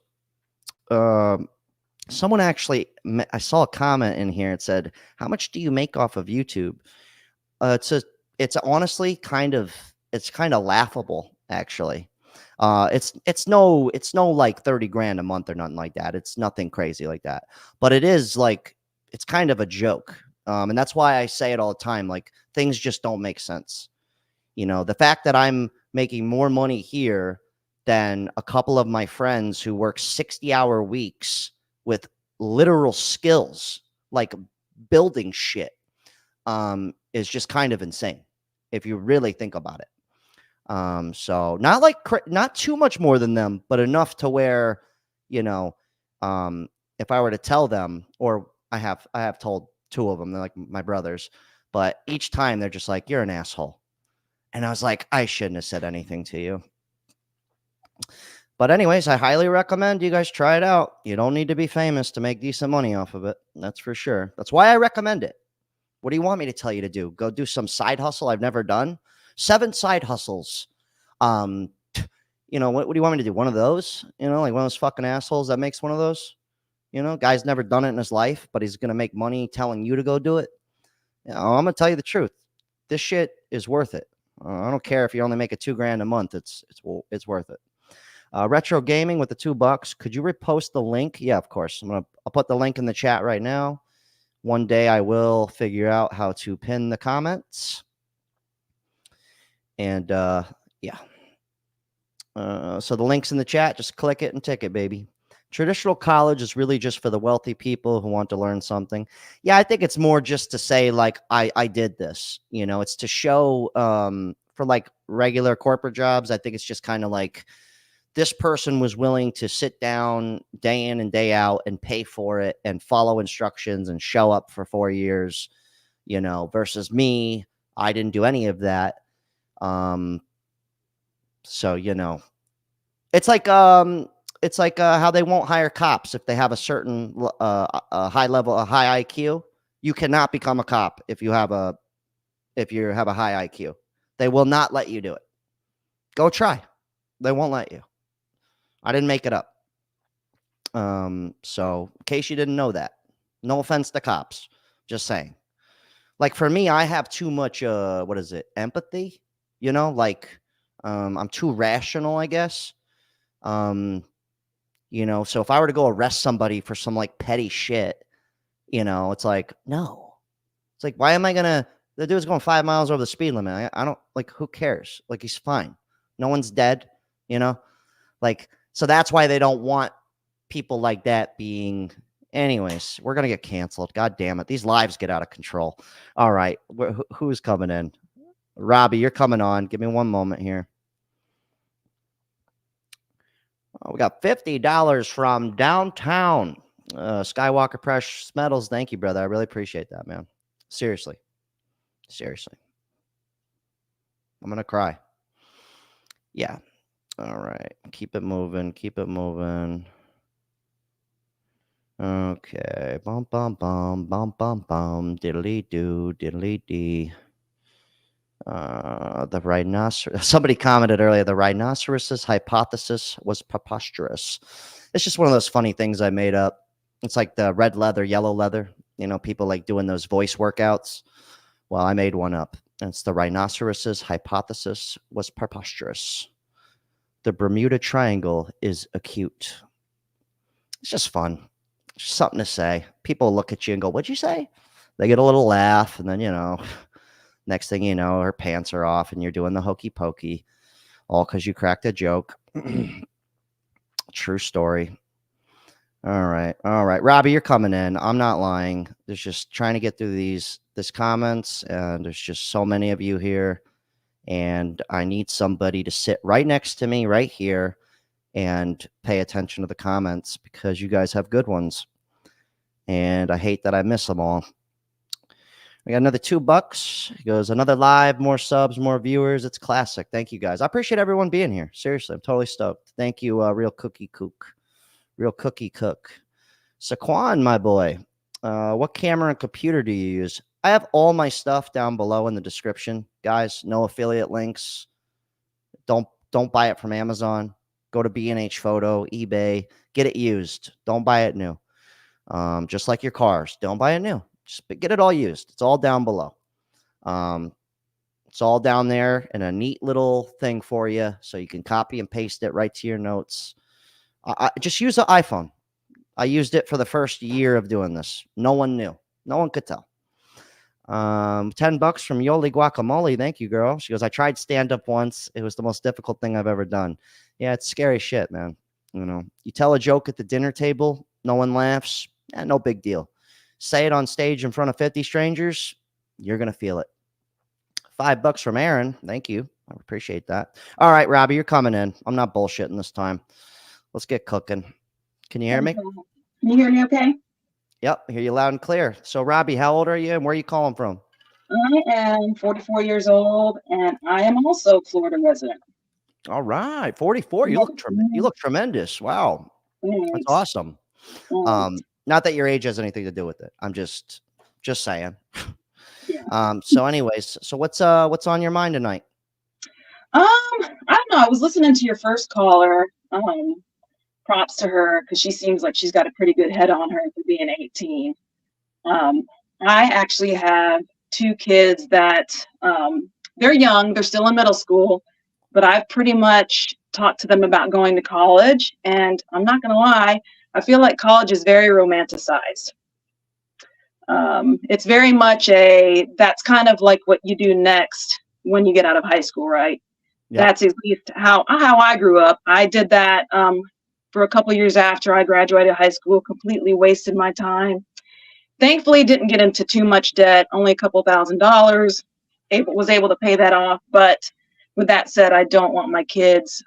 Speaker 1: Someone actually, I saw a comment in here. It said, how much do you make off of YouTube? It's honestly kind of laughable, actually. It's no like 30 grand a month or nothing like that. It's nothing crazy like that, but it is like, it's kind of a joke. And that's why I say it all the time. Like, things just don't make sense. The fact that I'm making more money here than a couple of my friends who work 60-hour weeks with literal skills like building shit, is just kind of insane if you really think about it. So not too much more than them, but enough to where, you know, if I were to tell them, or I have told two of them, they're like my brothers, but each time they're just like, you're an asshole. And I was like, I shouldn't have said anything to you. But anyways, I highly recommend you guys try it out. You don't need to be famous to make decent money off of it. That's for sure. That's why I recommend it. What do you want me to tell you to do? Go do some side hustle I've never done? 7 side hustles. You know, what do you want me to do? One of those? You know, like one of those fucking assholes that makes one of those? You know, guy's never done it in his life, but he's going to make money telling you to go do it. You know, I'm going to tell you the truth. This shit is worth it. I don't care if you only make it $2,000 a month. It's worth it. Retro Gaming with the $2. Could you repost the link? Yeah, of course. I'll put the link in the chat right now. One day I will figure out how to pin the comments. And yeah. So the link's in the chat. Just click it and take it, baby. Traditional college is really just for the wealthy people who want to learn something. Yeah, I think it's more just to say, like, I did this. You know, it's to show for like regular corporate jobs. I think it's just kind of like this person was willing to sit down day in and day out and pay for it and follow instructions and show up for 4 years, you know, versus me. I didn't do any of that. So, you know, it's like how they won't hire cops if they have a certain high level, a high IQ. You cannot become a cop if you have a high IQ. They will not let you do it. Go try. They won't let you. I didn't make it up. So in case you didn't know that, no offense to cops, just saying. Like for me, I have too much empathy, you know, like I'm too rational, I guess. You know, so if I were to go arrest somebody for some like petty shit, you know, it's like, no. It's like, why am I gonna, the dude's going 5 miles over the speed limit. I don't, like, who cares? Like, he's fine. No one's dead, you know? Like, so that's why they don't want people like that being. Anyways, we're going to get canceled. God damn it. These lives get out of control. All right. Who's coming in? Robbie, you're coming on. Give me one moment here. Oh, we got $50 from downtown. Skywalker Precious Metals. Thank you, brother. I really appreciate that, man. Seriously. I'm going to cry. Yeah. All right. Keep it moving. Okay. Bum, bum, bum, bum, bum, bum. Diddly-doo, diddly-dee. The rhinoceros. Somebody commented earlier, the rhinoceros's hypothesis was preposterous. It's just one of those funny things I made up. It's like the red leather, yellow leather. You know, people like doing those voice workouts. Well, I made one up. It's the rhinoceros's hypothesis was preposterous. The Bermuda Triangle is acute. It's just fun. Just something to say. People look at you and go, what'd you say? They get a little laugh, and then, you know, next thing you know, her pants are off and you're doing the hokey pokey, all because you cracked a joke. True story. All right. Robbie, you're coming in. I'm not lying. There's just trying to get through this comments, and there's just so many of you here, and I need somebody to sit right next to me right here and pay attention to the comments because you guys have good ones, and I hate that I miss them all. We got another $2. It goes another live, more subs, more viewers. It's classic. Thank you guys. I appreciate everyone being here. Seriously, I'm totally stoked. Thank you, Real Cookie Cook. Saquon, my boy. What camera and computer do you use? I have all my stuff down below in the description, guys. No affiliate links. Don't buy it from Amazon. Go to B&H Photo, eBay. Get it used. Don't buy it new. Just like your cars. Don't buy it new. Just get it all used. It's all down below. It's all down there in a neat little thing for you, so you can copy and paste it right to your notes. I just use the iPhone. I used it for the first year of doing this. No one knew. No one could tell. $10 from Yoli Guacamole. Thank you, girl. She goes, I tried stand up once. It was the most difficult thing I've ever done. Yeah, it's scary shit, man. You know, you tell a joke at the dinner table, no one laughs. No big deal. Say it on stage in front of 50 strangers, you're going to feel it. $5 from Aaron. Thank you. I appreciate that. All right, Robbie, you're coming in. I'm not bullshitting this time. Let's get cooking. Can you hear me?
Speaker 4: Can you hear me okay?
Speaker 1: Yep, I hear you loud and clear. So, Robbie, how old are you and where are you calling from?
Speaker 4: I am 44 years old, and I am also a Florida resident.
Speaker 1: All right, 44. You look tremendous. Wow, that's awesome. Not that your age has anything to do with it. I'm just saying.
Speaker 4: Yeah.
Speaker 1: So, anyways, so what's on your mind tonight?
Speaker 4: I don't know. I was listening to your first caller. Props to her because she seems like she's got a pretty good head on her for being 18. I actually have 2 kids that they're young, they're still in middle school, but I've pretty much talked to them about going to college. And I'm not going to lie, I feel like college is very romanticized. It's very much that's kind of like what you do next when you get out of high school, right? Yeah. That's at least how I grew up. I did that for a couple of years after I graduated high school, completely wasted my time. Thankfully, didn't get into too much debt, only a couple $1,000s. Was able to pay that off. But with that said, I don't want my kids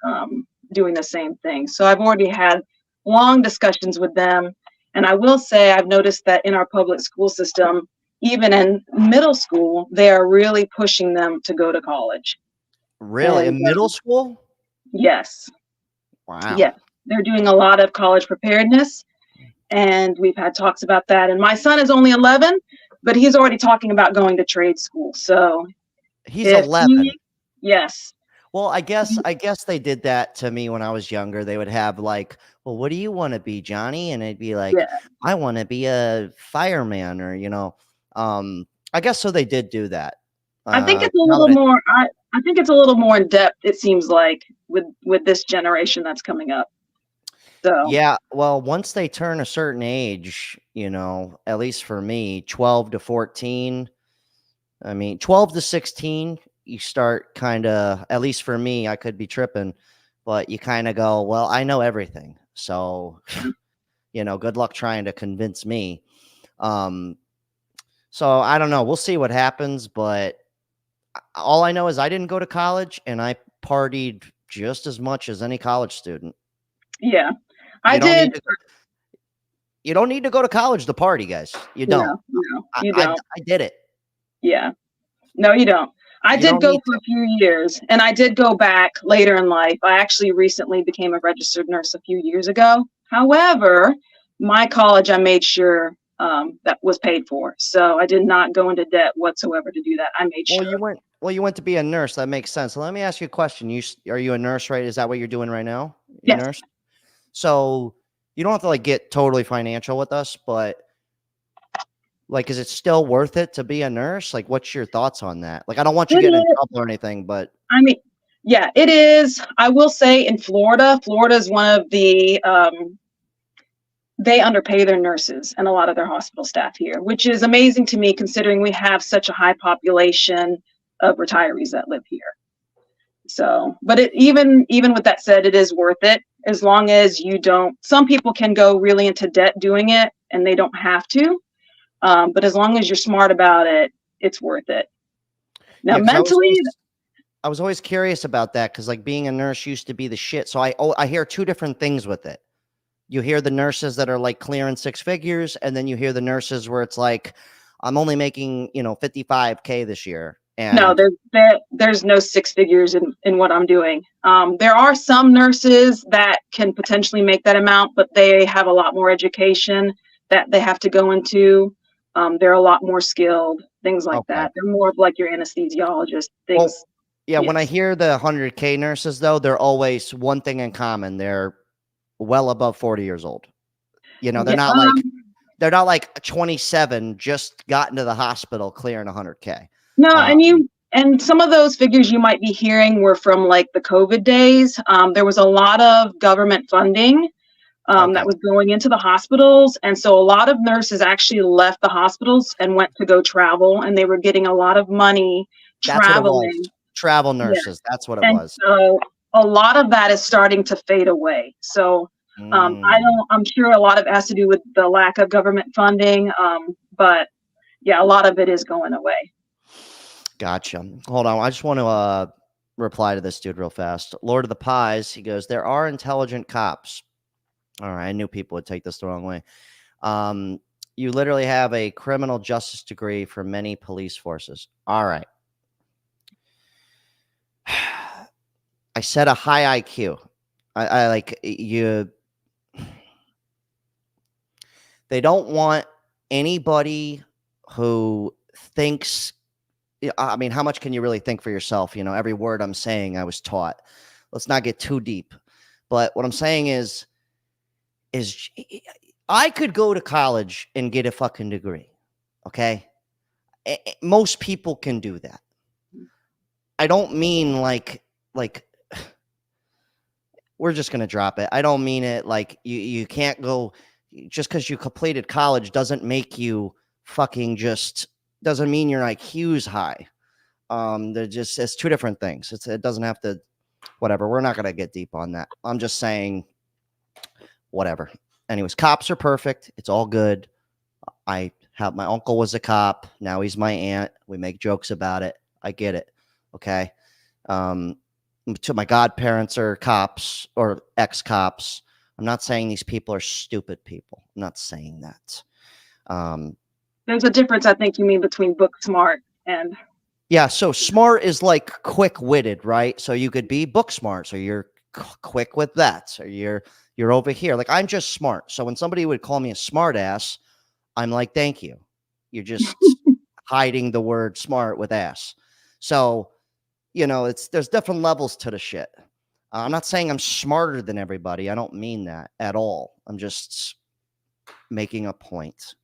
Speaker 4: doing the same thing. So I've already had long discussions with them. And I will say I've noticed that in our public school system, even in middle school, they are really pushing them to go to college.
Speaker 1: Really? In middle school?
Speaker 4: Yes.
Speaker 1: Wow.
Speaker 4: Yeah. They're doing a lot of college preparedness. And we've had talks about that. And my son is only 11, but he's already talking about going to trade school. So
Speaker 1: he's 11.
Speaker 4: Yes.
Speaker 1: Well, I guess they did that to me when I was younger. They would have like, well, what do you want to be, Johnny? And I'd be like, yeah, I want to be a fireman, or, you know, I guess so. They did do that.
Speaker 4: I think it's a little more. I think it's a little more in depth. It seems like with this generation that's coming up. So
Speaker 1: yeah, well, once they turn a certain age, you know, at least for me, 12 to 14. I mean, 12 to 16. You start kind of, at least for me, I could be tripping, but you kind of go, well, I know everything. So, you know, good luck trying to convince me. So I don't know. We'll see what happens. But all I know is I didn't go to college and I partied just as much as any college student.
Speaker 4: Yeah, I did.
Speaker 1: You don't need to go to college to party, guys. You don't.
Speaker 4: No, you don't.
Speaker 1: I did it.
Speaker 4: Yeah. No, you don't. I did go for a few years, and I did go back later in life. I actually recently became a registered nurse a few years ago. However, my college, I made sure that was paid for. So I did not go into debt whatsoever to do that. I made sure.
Speaker 1: You went to be a nurse. That makes sense. So let me ask you a question. Are you a nurse, right? Is that what you're doing right now?
Speaker 4: Yes.
Speaker 1: Nurse? So you don't have to like get totally financial with us, but like, is it still worth it to be a nurse? Like, what's your thoughts on that? Like, I don't want you getting in trouble or anything, but
Speaker 4: I mean, yeah, it is. I will say in Florida is one of the, they underpay their nurses and a lot of their hospital staff here, which is amazing to me considering we have such a high population of retirees that live here. So, but even with that said, it is worth it as long as you don't, some people can go really into debt doing it and they don't have to. But as long as you're smart about it, it's worth it. Now,
Speaker 1: yeah,
Speaker 4: mentally,
Speaker 1: I was always curious about that because like being a nurse used to be the shit. So I hear 2 different things with it. You hear the nurses that are like clearing 6 figures, and then you hear the nurses where it's like, I'm only making, you know, 55K this year. And
Speaker 4: no, there's no 6 figures in what I'm doing. There are some nurses that can potentially make that amount, but they have a lot more education that they have to go into. They're a lot more skilled, things like that. They're more of like your anesthesiologist things.
Speaker 1: Well, yeah, yes. When I hear the 100K nurses, though, they're always one thing in common. They're well above 40 years old. You know, they're not like 27, just got into the hospital clearing 100K.
Speaker 4: No, and some of those figures you might be hearing were from like the COVID days. There was a lot of government funding that was going into the hospitals. And so a lot of nurses actually left the hospitals and went to go travel, and they were getting a lot of money traveling.
Speaker 1: Travel nurses. Yeah. That's what it was.
Speaker 4: So a lot of that is starting to fade away. So I'm sure a lot of it has to do with the lack of government funding. But yeah, a lot of it is going away.
Speaker 1: Gotcha. Hold on. I just want to reply to this dude real fast. Lord of the Pies, he goes, there are intelligent cops. All right. I knew people would take this the wrong way. You literally have a criminal justice degree for many police forces. All right. I said a high IQ. I like you. They don't want anybody who thinks, I mean, how much can you really think for yourself? You know, every word I'm saying, I was taught. Let's not get too deep. But what I'm saying is I could go to college and get a fucking degree. Okay. Most people can do that. I don't mean like we're just going to drop it. I don't mean it like you can't go just because you completed college doesn't make you fucking doesn't mean your IQ's high. It's two different things. It doesn't have to, whatever. We're not going to get deep on that. I'm just saying whatever. Anyways, cops are perfect. It's all good. My uncle was a cop. Now he's my aunt. We make jokes about it. I get it. Okay. To my godparents are cops or ex-cops. I'm not saying these people are stupid people. I'm not saying that.
Speaker 4: There's a difference, I think you mean, between book smart and.
Speaker 1: Yeah. So smart is like quick-witted, right? So you could be book smart. So you're quick with that. So you're over here. Like I'm just smart. So when somebody would call me a smart ass, I'm like, thank you. You're just hiding the word smart with ass. So, you know, there's different levels to the shit. I'm not saying I'm smarter than everybody. I don't mean that at all. I'm just making a point.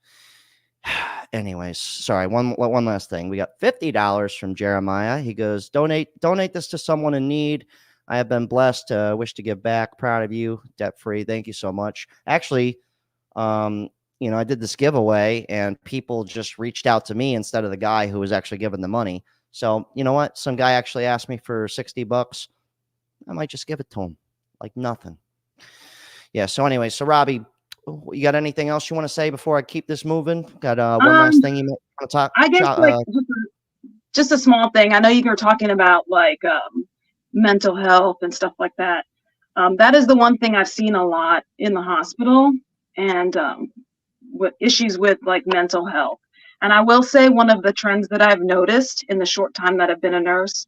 Speaker 1: Anyways, sorry. One last thing. We got $50 from Jeremiah. He goes, donate this to someone in need. I have been blessed. Wish to give back. Proud of you. Debt free. Thank you so much. Actually, you know, I did this giveaway and people just reached out to me instead of the guy who was actually giving the money. So you know what? Some guy actually asked me for $60. I might just give it to him like nothing. Yeah. So anyway, so Robbie, you got anything else you want to say before I keep this moving? Got one last thing you want to talk?
Speaker 4: I guess just a small thing. I know you were talking about like mental health and stuff like that. That is the one thing I've seen a lot in the hospital, and with issues with like mental health. And I will say one of the trends that I've noticed in the short time that I've been a nurse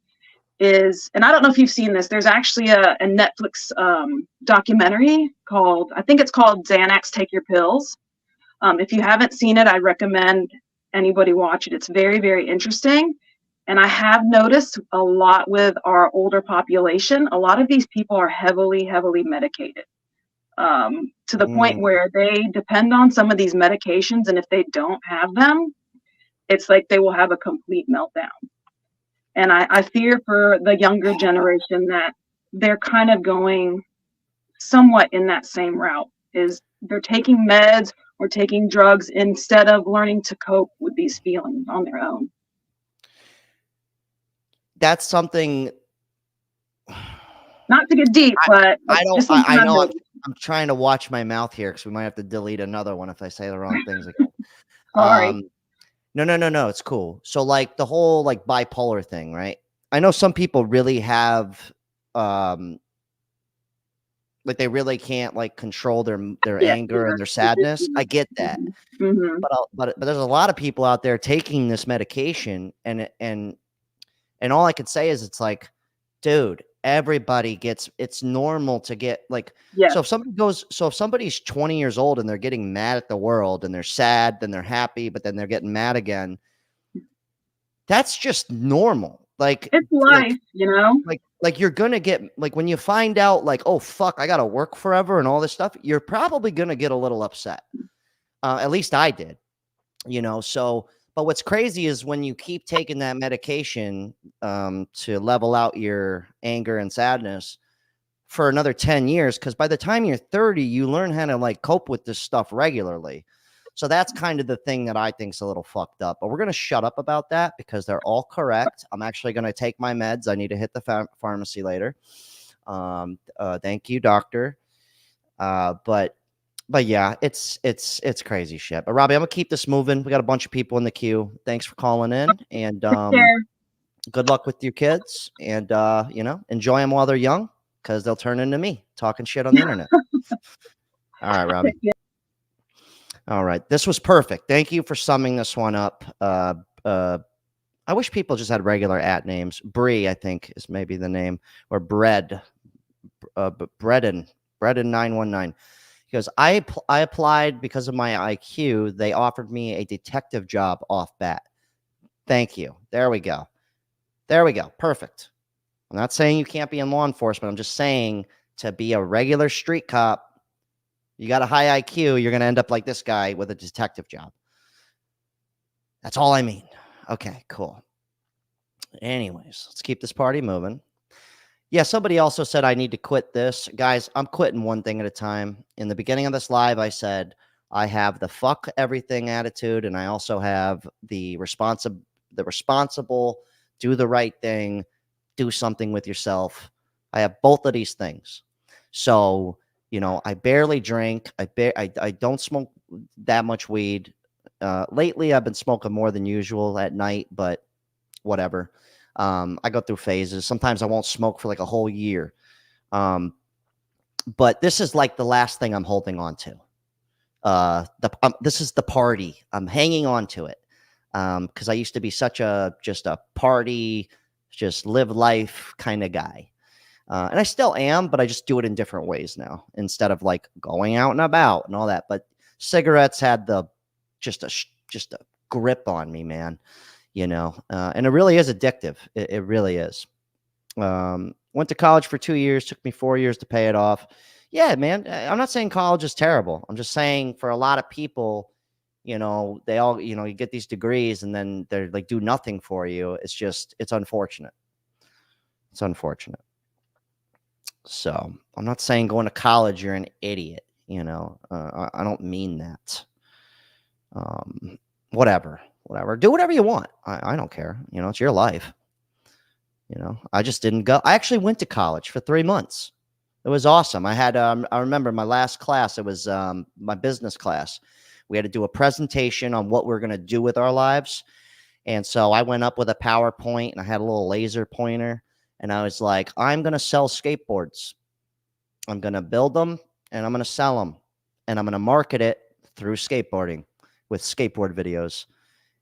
Speaker 4: is, and I don't know if you've seen this, there's actually a Netflix documentary called, I think it's called Xanax Take Your Pills. If you haven't seen it, I recommend anybody watch it. It's very, very interesting. And I have noticed a lot with our older population, a lot of these people are heavily, heavily medicated to the point where they depend on some of these medications. And if they don't have them, it's like they will have a complete meltdown. And I fear for the younger generation that they're kind of going somewhat in that same route, is they're taking meds or taking drugs instead of learning to cope with these feelings on their own.
Speaker 1: That's something.
Speaker 4: Not to get deep, but
Speaker 1: I know I'm trying to watch my mouth here because we might have to delete another one if I say the wrong things again.
Speaker 4: Sorry.
Speaker 1: No, it's cool. So like the whole like bipolar thing, right? I know some people really have like they really can't like control their anger and their sadness. I get that.
Speaker 4: Mm-hmm.
Speaker 1: But there's a lot of people out there taking this medication and all I could say is it's like, dude, everybody it's normal to get like, so if somebody's 20 years old and they're getting mad at the world and they're sad, then they're happy, but then they're getting mad again. That's just normal. Like
Speaker 4: it's life, you know,
Speaker 1: like you're going to get like, when you find out like, oh fuck, I got to work forever and all this stuff, you're probably going to get a little upset. At least I did, you know? So, but what's crazy is when you keep taking that medication to level out your anger and sadness for another 10 years. Cause by the time you're 30, you learn how to like cope with this stuff regularly. So that's kind of the thing that I think is a little fucked up, but we're going to shut up about that because they're all correct. I'm actually going to take my meds. I need to hit the pharmacy later. Thank you, doctor. But yeah, it's crazy shit. But Robbie, I'm gonna keep this moving. We got a bunch of people in the queue. Thanks for calling in, and good luck with your kids. And you know, enjoy them while they're young, because they'll turn into me talking shit on the internet. All right, Robbie. All right, this was perfect. Thank you for summing this one up. I wish people just had regular names. Bree, I think, is maybe the name, or Bread. Breadin 919. Because I applied because of my IQ. They offered me a detective job off bat. Thank you. There we go. There we go. Perfect. I'm not saying you can't be in law enforcement. I'm just saying to be a regular street cop, you got a high IQ, you're going to end up like this guy with a detective job. That's all I mean. Okay, cool. Anyways, let's keep this party moving. Yeah, somebody also said I need to quit this. Guys, I'm quitting one thing at a time. In the beginning of this live, I said I have the fuck everything attitude, and I also have the responsible, do the right thing, do something with yourself. I have both of these things. So, you know, I barely drink. I don't smoke that much weed. Lately, I've been smoking more than usual at night, but whatever. I go through phases. Sometimes I won't smoke for like a whole year. But this is like the last thing I'm holding on to. This is the party. I'm hanging on to it. Because I used to be such just a party, just live life kind of guy. And I still am, but I just do it in different ways now instead of like going out and about and all that. But cigarettes had just a grip on me, man. You know, and it really is addictive. It really is. Went to college for 2 years, took me 4 years to pay it off. Yeah, man, I'm not saying college is terrible. I'm just saying for a lot of people, you know, they all, you know, you get these degrees and then they're like do nothing for you. It's unfortunate. It's unfortunate. So I'm not saying going to college, you're an idiot. You know, I don't mean that. Whatever. Do whatever you want. I don't care. You know, it's your life. You know, I just didn't go. I actually went to college for 3 months. It was awesome. I had, I remember my last class, it was my business class. We had to do a presentation on what we're going to do with our lives. And so I went up with a PowerPoint and I had a little laser pointer. And I was like, I'm going to sell skateboards. I'm going to build them and I'm going to sell them. And I'm going to market it through skateboarding with skateboard videos.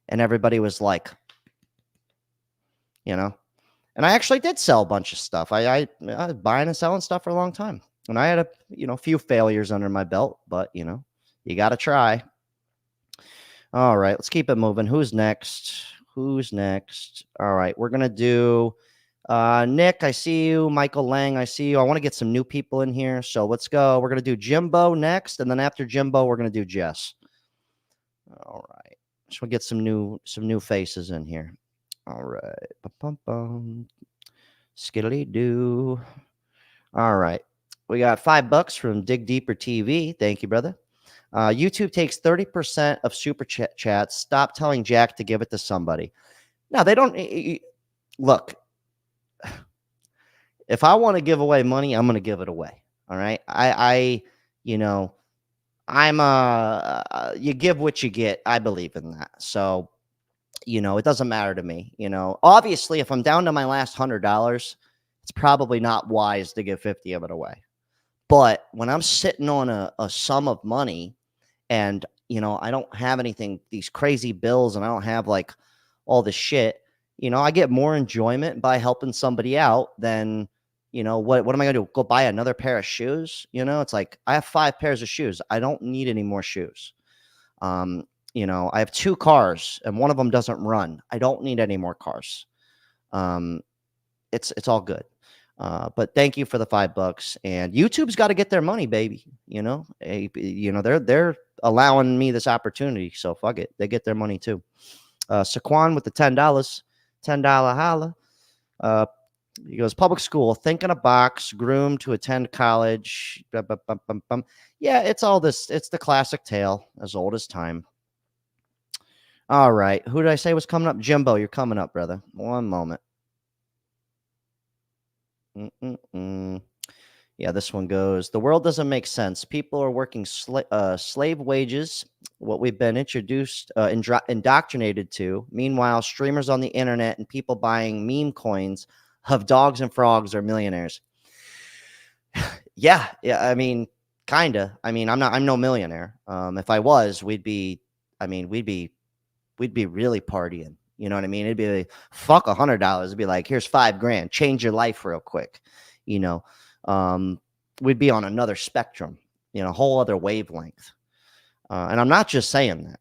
Speaker 1: And everybody was like, you know, and I actually did sell a bunch of stuff. I was buying and selling stuff for a long time. And I had a few failures under my belt, but you know, you got to try. All right, let's keep it moving. Who's next? All right, we're going to do Nick, I see you. Michael Lang, I see you. I want to get some new people in here. So let's go. We're going to do Jimbo next. And then after Jimbo, we're going to do Jess. All right. Just want to get some new faces in here. All right. Bum. Skiddly doo. All right. We got $5 from Dig Deeper TV. Thank you, brother. YouTube takes 30% of super chats. Stop telling Jack to give it to somebody. No, they don't. Look, if I want to give away money, I'm going to give it away. All right. You give what you get. I believe in that. So, you know, it doesn't matter to me. You know, obviously, if I'm down to my last $100, it's probably not wise to give 50 of it away. But when I'm sitting on a sum of money and, you know, I don't have anything, these crazy bills, and I don't have like all this shit, you know, I get more enjoyment by helping somebody out than, you know, what am I going to do? Go buy another pair of shoes? You know, it's like I have 5 pairs of shoes. I don't need any more shoes. You know, I have 2 cars and one of them doesn't run. I don't need any more cars. It's all good. But thank you for the $5. And YouTube's got to get their money, baby. You know, they're allowing me this opportunity. So fuck it. They get their money too. Saquon with the $10 holla. He goes, public school, think in a box, groomed to attend college. Yeah, it's all this. It's the classic tale, as old as time. All right. Who did I say was coming up? Jimbo, you're coming up, brother. One moment. Yeah, this one goes, the world doesn't make sense. People are working slave wages, what we've been indoctrinated to. Meanwhile, streamers on the internet and people buying meme coins of dogs and frogs are millionaires. Yeah, I mean, kind of. I mean, I'm no millionaire. If I was, we'd be really partying. You know what I mean? It'd be like, fuck $100. It'd be like, here's $5,000, change your life real quick. You know, we'd be on another spectrum, you know, a whole other wavelength. And I'm not just saying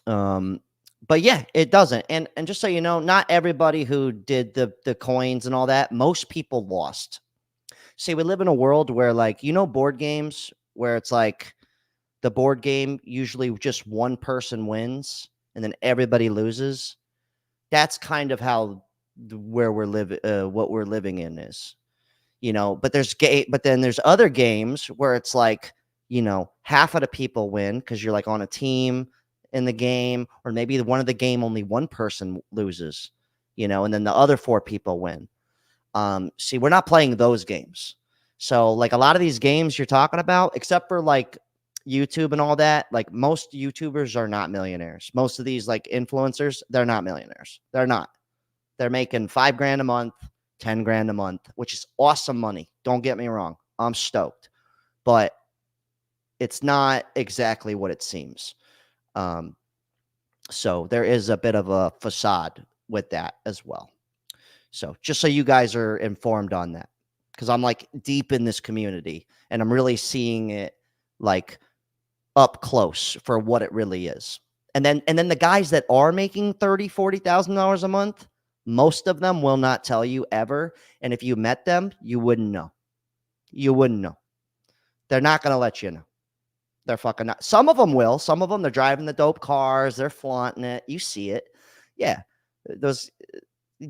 Speaker 1: that. But yeah, it doesn't. And just so you know, not everybody who did the coins and all that, most people lost. See, we live in a world where, like, you know, board games where it's like the board game, usually just one person wins and then everybody loses. That's kind of how what we're living in is, you know, but then there's other games where it's like, you know, half of the people win because you're like on a team in the game, or maybe one of the game only one person loses, you know, and then the other 4 people win. See, we're not playing those games. So like a lot of these games you're talking about, except for like YouTube and all that, like most YouTubers are not millionaires. Most of these like influencers, they're not millionaires. They're not. They're making $5,000 a month, $10,000 a month, which is awesome money. Don't get me wrong. I'm stoked, but it's not exactly what it seems. So there is a bit of a facade with that as well. So just so you guys are informed on that, because I'm like deep in this community and I'm really seeing it like up close for what it really is. And then the guys that are making $30,000-$40,000 a month, most of them will not tell you ever. And if you met them, you wouldn't know. You wouldn't know. They're not going to let you know. They're fucking not. Some of them will. Some of them, they're driving the dope cars. They're flaunting it. You see it. Yeah. Those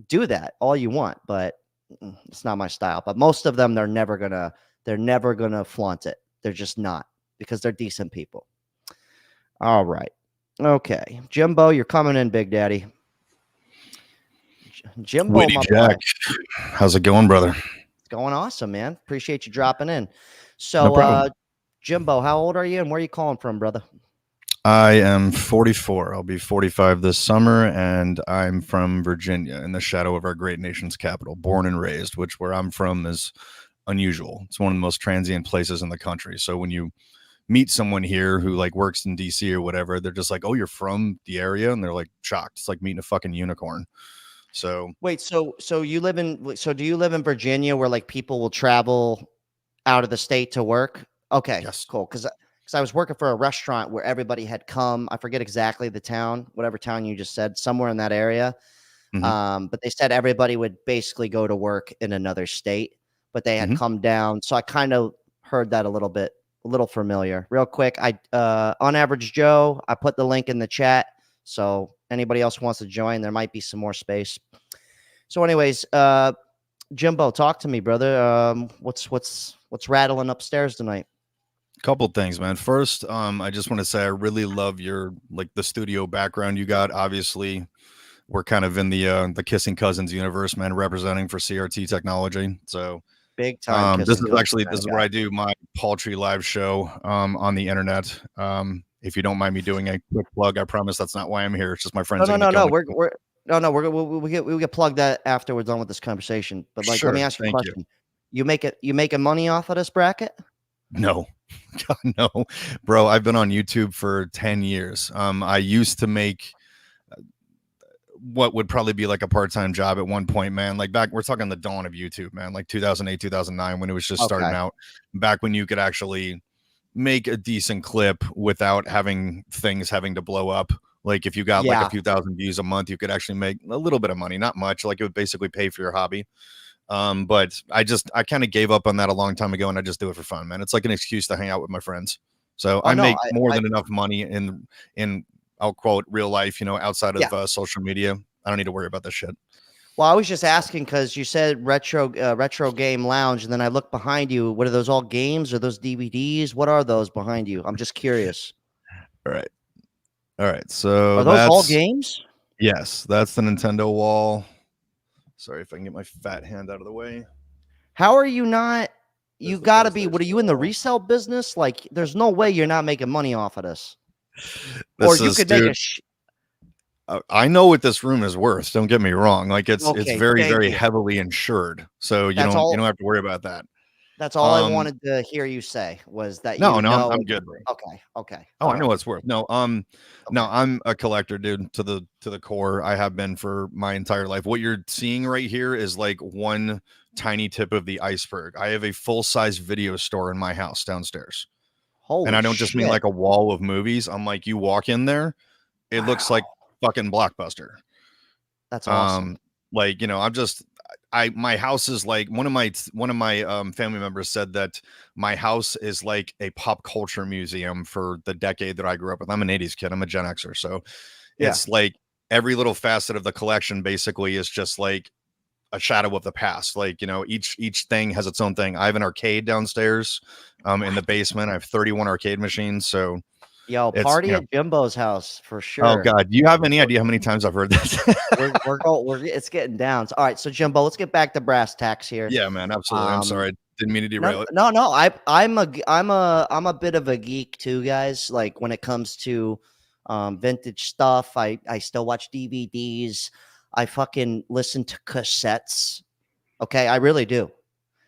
Speaker 1: do that all you want, but it's not my style. But most of them, they're never gonna flaunt it. They're just not, because they're decent people. All right. Okay. Jimbo, you're coming in, Big Daddy. Jimbo,
Speaker 5: Witty Jack. How's it going, brother?
Speaker 1: It's going awesome, man. Appreciate you dropping in. So,
Speaker 5: no problem.
Speaker 1: Jimbo, how old are you and where are you calling from, brother?
Speaker 5: I am 44. I'll be 45 this summer, and I'm from Virginia, in the shadow of our great nation's capital, born and raised, which where I'm from is unusual. It's one of the most transient places in the country. So when you meet someone here who like works in DC or whatever, they're just like, oh, you're from the area? And they're like shocked. It's like meeting a fucking unicorn. So
Speaker 1: wait, so do you live in Virginia where like people will travel out of the state to work? Okay,
Speaker 5: yes.
Speaker 1: Cool. Because I was working for a restaurant where everybody had come. I forget exactly the town, whatever town you just said, somewhere in that area.
Speaker 5: Mm-hmm.
Speaker 1: But they said everybody would basically go to work in another state, but they had come down. So I kind of heard that a little familiar. Real quick, on Average Joe, I put the link in the chat. So anybody else wants to join, there might be some more space. So anyways, Jimbo, talk to me, brother. What's rattling upstairs tonight?
Speaker 5: Couple things, man. First, I just want to say I really love your the studio background you got. Obviously, we're kind of in the Kissing Cousins universe, man, representing for CRT technology. So
Speaker 1: big time.
Speaker 5: This is where I do my paltry live show on the internet. If you don't mind me doing a quick plug, I promise that's not why I'm here. It's just my friends.
Speaker 1: No. We'll get plugged that after we're done with this conversation. But like, let me ask you a question. You making money off of this bracket?
Speaker 5: No. No, bro. I've been on YouTube for 10 years. I used to make what would probably be like a part-time job at one point, man. Like back, we're talking the dawn of YouTube, man, like 2008, 2009, when it was just starting out, back when you could actually make a decent clip without having things having to blow up. Like if you got like a few thousand views a month, you could actually make a little bit of money, not much. Like it would basically pay for your hobby. But I kind of gave up on that a long time ago, and I just do it for fun, man. It's like an excuse to hang out with my friends. So I make more than enough money in I'll quote real life, outside of social media. I don't need to worry about this shit.
Speaker 1: Well, I was just asking because you said retro game lounge, and then I look behind you. What are those, all games? Or those DVDs? What are those behind you? I'm just curious.
Speaker 5: All right. All right. So
Speaker 1: Are those all
Speaker 5: that's
Speaker 1: games?
Speaker 5: yes, that's the Nintendo wall. Sorry if I can get my fat hand out of the way.
Speaker 1: How are you not? You
Speaker 5: There's the
Speaker 1: got to be. What are
Speaker 5: PlayStation
Speaker 1: you in the
Speaker 5: wall.
Speaker 1: resale business? Like, there's no way you're not making money off of this. Or
Speaker 5: This
Speaker 1: you
Speaker 5: is,
Speaker 1: could make
Speaker 5: dude, I know what this room is worth. Don't get me wrong. Like it's
Speaker 1: Okay,
Speaker 5: very,
Speaker 1: thank
Speaker 5: very
Speaker 1: you.
Speaker 5: heavily insured. So you
Speaker 1: That's
Speaker 5: don't
Speaker 1: all.
Speaker 5: have to worry about that.
Speaker 1: That's all I
Speaker 5: Um
Speaker 1: wanted to hear you say was that
Speaker 5: no,
Speaker 1: you
Speaker 5: no,
Speaker 1: know.
Speaker 5: I'm good, bro.
Speaker 1: Okay. Okay.
Speaker 5: Oh,
Speaker 1: All
Speaker 5: I know
Speaker 1: right.
Speaker 5: what it's worth. No, no,
Speaker 1: Okay.
Speaker 5: I'm a collector, dude, to the core. I have been for my entire life. What you're seeing right here is like one tiny tip of the iceberg. I have a full-size video store in my house downstairs.
Speaker 1: Holy
Speaker 5: And I don't just mean
Speaker 1: shit.
Speaker 5: like a wall of movies. I'm like, you walk in there, it looks like fucking Blockbuster.
Speaker 1: That's awesome.
Speaker 5: Like, my house is like one of my family members said that my house is like a pop culture museum for the decade that I grew up with. I'm an 80s kid. I'm a Gen Xer. So it's like every little facet of the collection basically is just like a shadow of the past. Like, each thing has its own thing. I have an arcade downstairs in the basement. I have 31 arcade machines. So
Speaker 1: Yo,
Speaker 5: it's,
Speaker 1: party at Jimbo's house for sure.
Speaker 5: oh God, do you have any idea how many times I've heard that?
Speaker 1: It's getting down. All right, so Jimbo, let's get back to brass tacks here.
Speaker 5: Yeah, man, absolutely. I'm sorry, I didn't mean to derail it.
Speaker 1: No. I'm a bit of a geek too, guys. Like when it comes to vintage stuff, I still watch DVDs. I fucking listen to cassettes. Okay, I really do.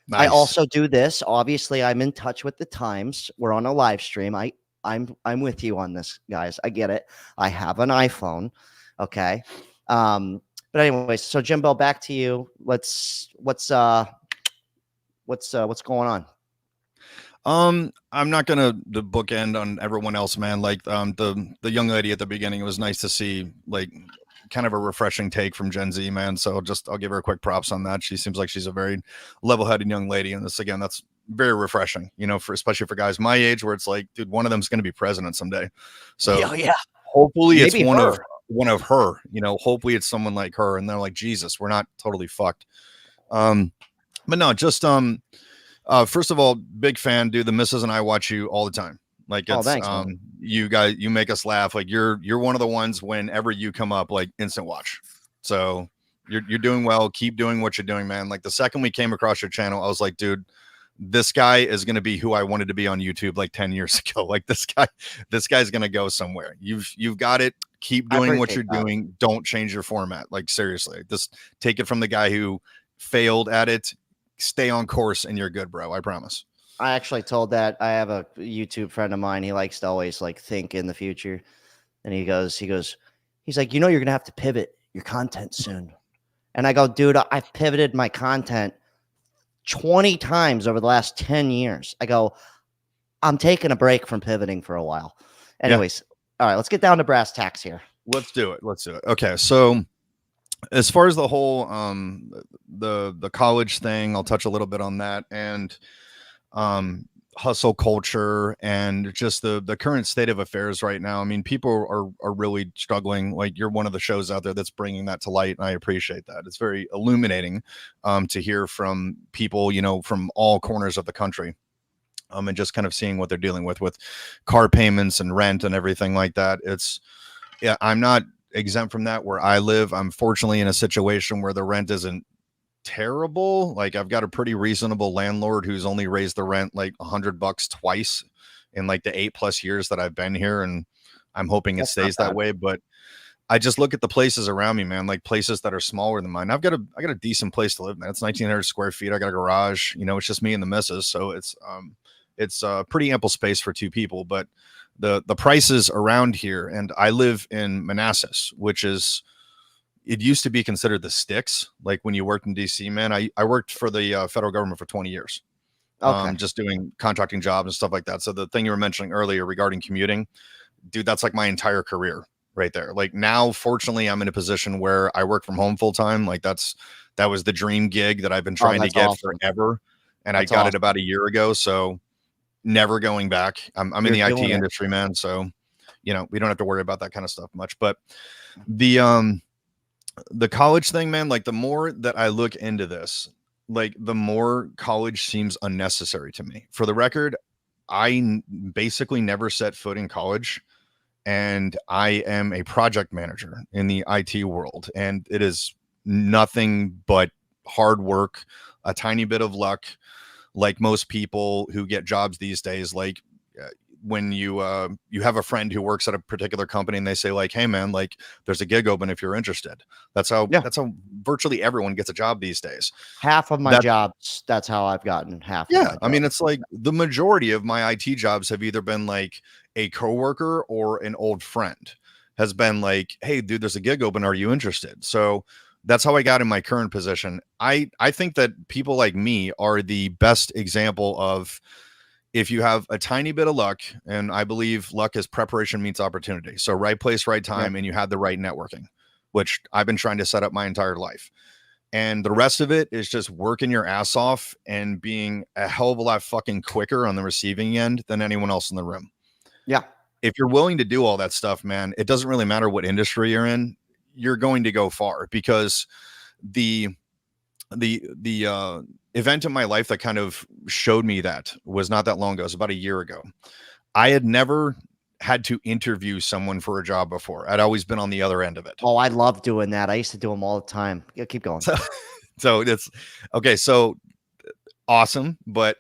Speaker 5: Nice.
Speaker 1: I also do this. Obviously, I'm in touch with the times. We're on a live stream. I'm with you on this, guys. I get it. I have an iPhone. Okay. But anyways, so Jimbo, back to you. What's going on?
Speaker 5: I'm not gonna the bookend on everyone else, man. Like the young lady at the beginning, it was nice to see like kind of a refreshing take from Gen Z, man. So I'll give her a quick props on that. She seems like she's a very level-headed young lady, and that's very refreshing, especially for guys my age, where it's like, dude, one of them's going to be president someday. So
Speaker 1: yeah,
Speaker 5: hopefully
Speaker 1: maybe
Speaker 5: it's
Speaker 1: her.
Speaker 5: one of her, hopefully it's someone like her, and they're like, Jesus, we're not totally fucked. But no, just first of all, big fan, dude. The missus and I watch you all the time. Like it's
Speaker 1: thanks,
Speaker 5: you guys, you make us laugh. Like you're one of the ones whenever you come up, like instant watch. So you're doing well. Keep doing what you're doing, man. Like the second we came across your channel, I was like, dude, this guy is going to be who I wanted to be on YouTube like 10 years ago. Like this guy's going to go somewhere. You've got it. Keep doing what you're doing. Don't change your format. Like seriously, just take it from the guy who failed at it. Stay on course and you're good, bro. I promise.
Speaker 1: I actually told that. I have a YouTube friend of mine. He likes to always like think in the future. And he's like, you're going to have to pivot your content soon. And I go, dude, I've pivoted my content 20 times over the last 10 years. I go, I'm taking a break from pivoting for a while. Anyways, All right, let's get down to brass tacks here.
Speaker 5: Let's do it. Okay. So as far as the whole the college thing, I'll touch a little bit on that, and hustle culture and just the current state of affairs right now. I mean, people are really struggling. Like you're one of the shows out there that's bringing that to light, and I appreciate that. It's very illuminating to hear from people, from all corners of the country. And just kind of seeing what they're dealing with car payments and rent and everything like that. I'm not exempt from that where I live. I'm fortunately in a situation where the rent isn't terrible. Like I've got a pretty reasonable landlord who's only raised the rent like $100 twice in like the 8+ years that I've been here. And I'm hoping it stays that way. But I just look at the places around me, man, like places that are smaller than mine. I got a decent place to live, man. It's 1,900 square feet. I got a garage, it's just me and the missus. So it's pretty ample space for two people, but the prices around here, and I live in Manassas, which it used to be considered the sticks. Like when you worked in DC, man, I worked for the federal government for 20 years. Okay. Just doing contracting jobs and stuff like that. So the thing you were mentioning earlier regarding commuting, dude, that's like my entire career right there. Like now, fortunately, I'm in a position where I work from home full time. Like that was the dream gig that I've been trying to get forever. And I got it about a year ago. So never going back. I'm in the IT industry, man. So, we don't have to worry about that kind of stuff much, but the the college thing, man, like the more that I look into this, like the more college seems unnecessary to me. For the record, basically never set foot in college, and I am a project manager in the IT world, and it is nothing but hard work, a tiny bit of luck, like most people who get jobs these days. Like when you have a friend who works at a particular company and they say like, hey man, like there's a gig open if you're interested. That's how virtually everyone gets a job these days.
Speaker 1: Half of my jobs, that's how I've gotten half.
Speaker 5: Yeah. I mean, it's like the majority of my IT jobs have either been like a coworker or an old friend has been like, hey dude, there's a gig open. Are you interested? So that's how I got in my current position. I think that people like me are the best example of, if you have a tiny bit of luck, and I believe luck is preparation meets opportunity. So right place, right time, and you had the right networking, which I've been trying to set up my entire life. And the rest of it is just working your ass off and being a hell of a lot fucking quicker on the receiving end than anyone else in the room.
Speaker 1: Yeah.
Speaker 5: If you're willing to do all that stuff, man, it doesn't really matter what industry you're in, you're going to go far, because the event in my life that kind of showed me that was not that long ago. It was about a year ago. I had never had to interview someone for a job before. I'd always been on the other end of it.
Speaker 1: Oh, I love doing that. I used to do them all the time. Yeah, keep going.
Speaker 5: So it's okay. So awesome. But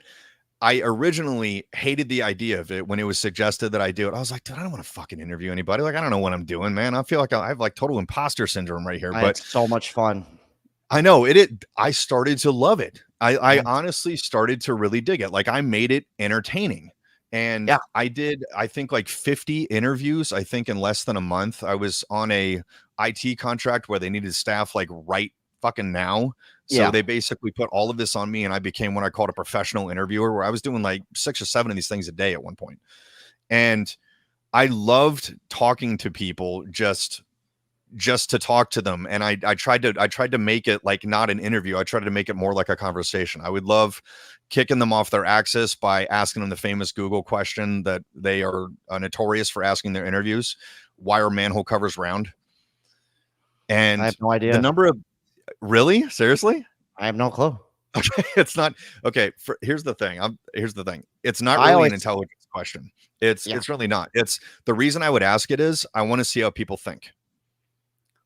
Speaker 5: I originally hated the idea of it when it was suggested that I do it. I was like, dude, I don't want to fucking interview anybody. Like, I don't know what I'm doing, man. I feel like I have like total imposter syndrome right here. But
Speaker 1: it's so much fun.
Speaker 5: I know it. I started to love it. I honestly started to really dig it. Like I made it entertaining. And I did, I think like 50 interviews, I think in less than a month. I was on a IT contract where they needed staff like right fucking now. So they basically put all of this on me, and I became what I called a professional interviewer, where I was doing like 6 or 7 of these things a day at one point. And I loved talking to people just to talk to them. And I tried to make it like not an interview. I tried to make it more like a conversation. I would love kicking them off their axis by asking them the famous Google question that they are notorious for asking their interviews. Why are manhole covers round? And
Speaker 1: I have no idea.
Speaker 5: The number of really, seriously,
Speaker 1: I have no clue.
Speaker 5: Okay, it's not okay. Here's the thing. It's not really an intelligence question. It's really not. It's the reason I would ask it is I want to see how people think.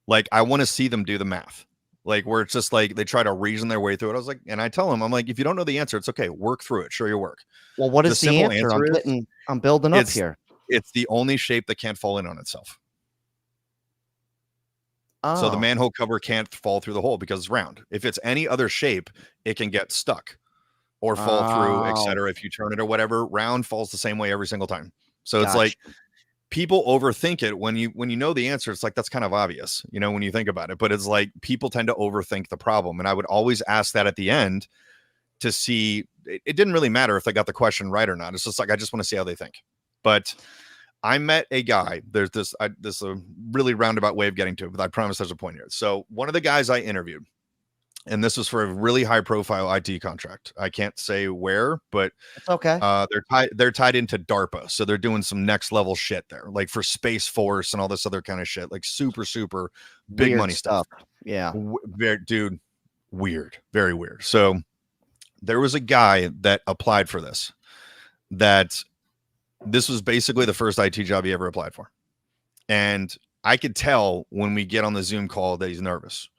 Speaker 5: Like, I want to see them do the math, like where it's just like they try to reason their way through it. I was like, and I tell them, I'm like, if you don't know the answer, it's okay. Work through it. Show your work.
Speaker 1: Well, what is the answer? I'm building up here.
Speaker 5: It's the only shape that can't fall in on itself.
Speaker 1: Oh.
Speaker 5: So the manhole cover can't fall through the hole because it's round. If it's any other shape, it can get stuck or fall through, etc. If you turn it or whatever, round falls the same way every single time. So it's like, people overthink it when you know the answer. It's like, that's kind of obvious, you know, when you think about it, but it's like people tend to overthink the problem. And I would always ask that at the end to see, it didn't really matter if they got the question right or not. It's just like, I just want to see how they think. But I met a guy, there's this a really roundabout way of getting to it, but I promise there's a point here. So one of the guys I interviewed, and this was for a really high profile IT contract. I can't say where, but
Speaker 1: it's okay.
Speaker 5: They're tied into DARPA. So they're doing some next level shit there, like for Space Force and all this other kind of shit, like super big
Speaker 1: weird
Speaker 5: money stuff.
Speaker 1: Yeah.
Speaker 5: Dude, weird, very weird. So there was a guy that applied for this was basically the first IT job he ever applied for. And I could tell when we get on the Zoom call that he's nervous.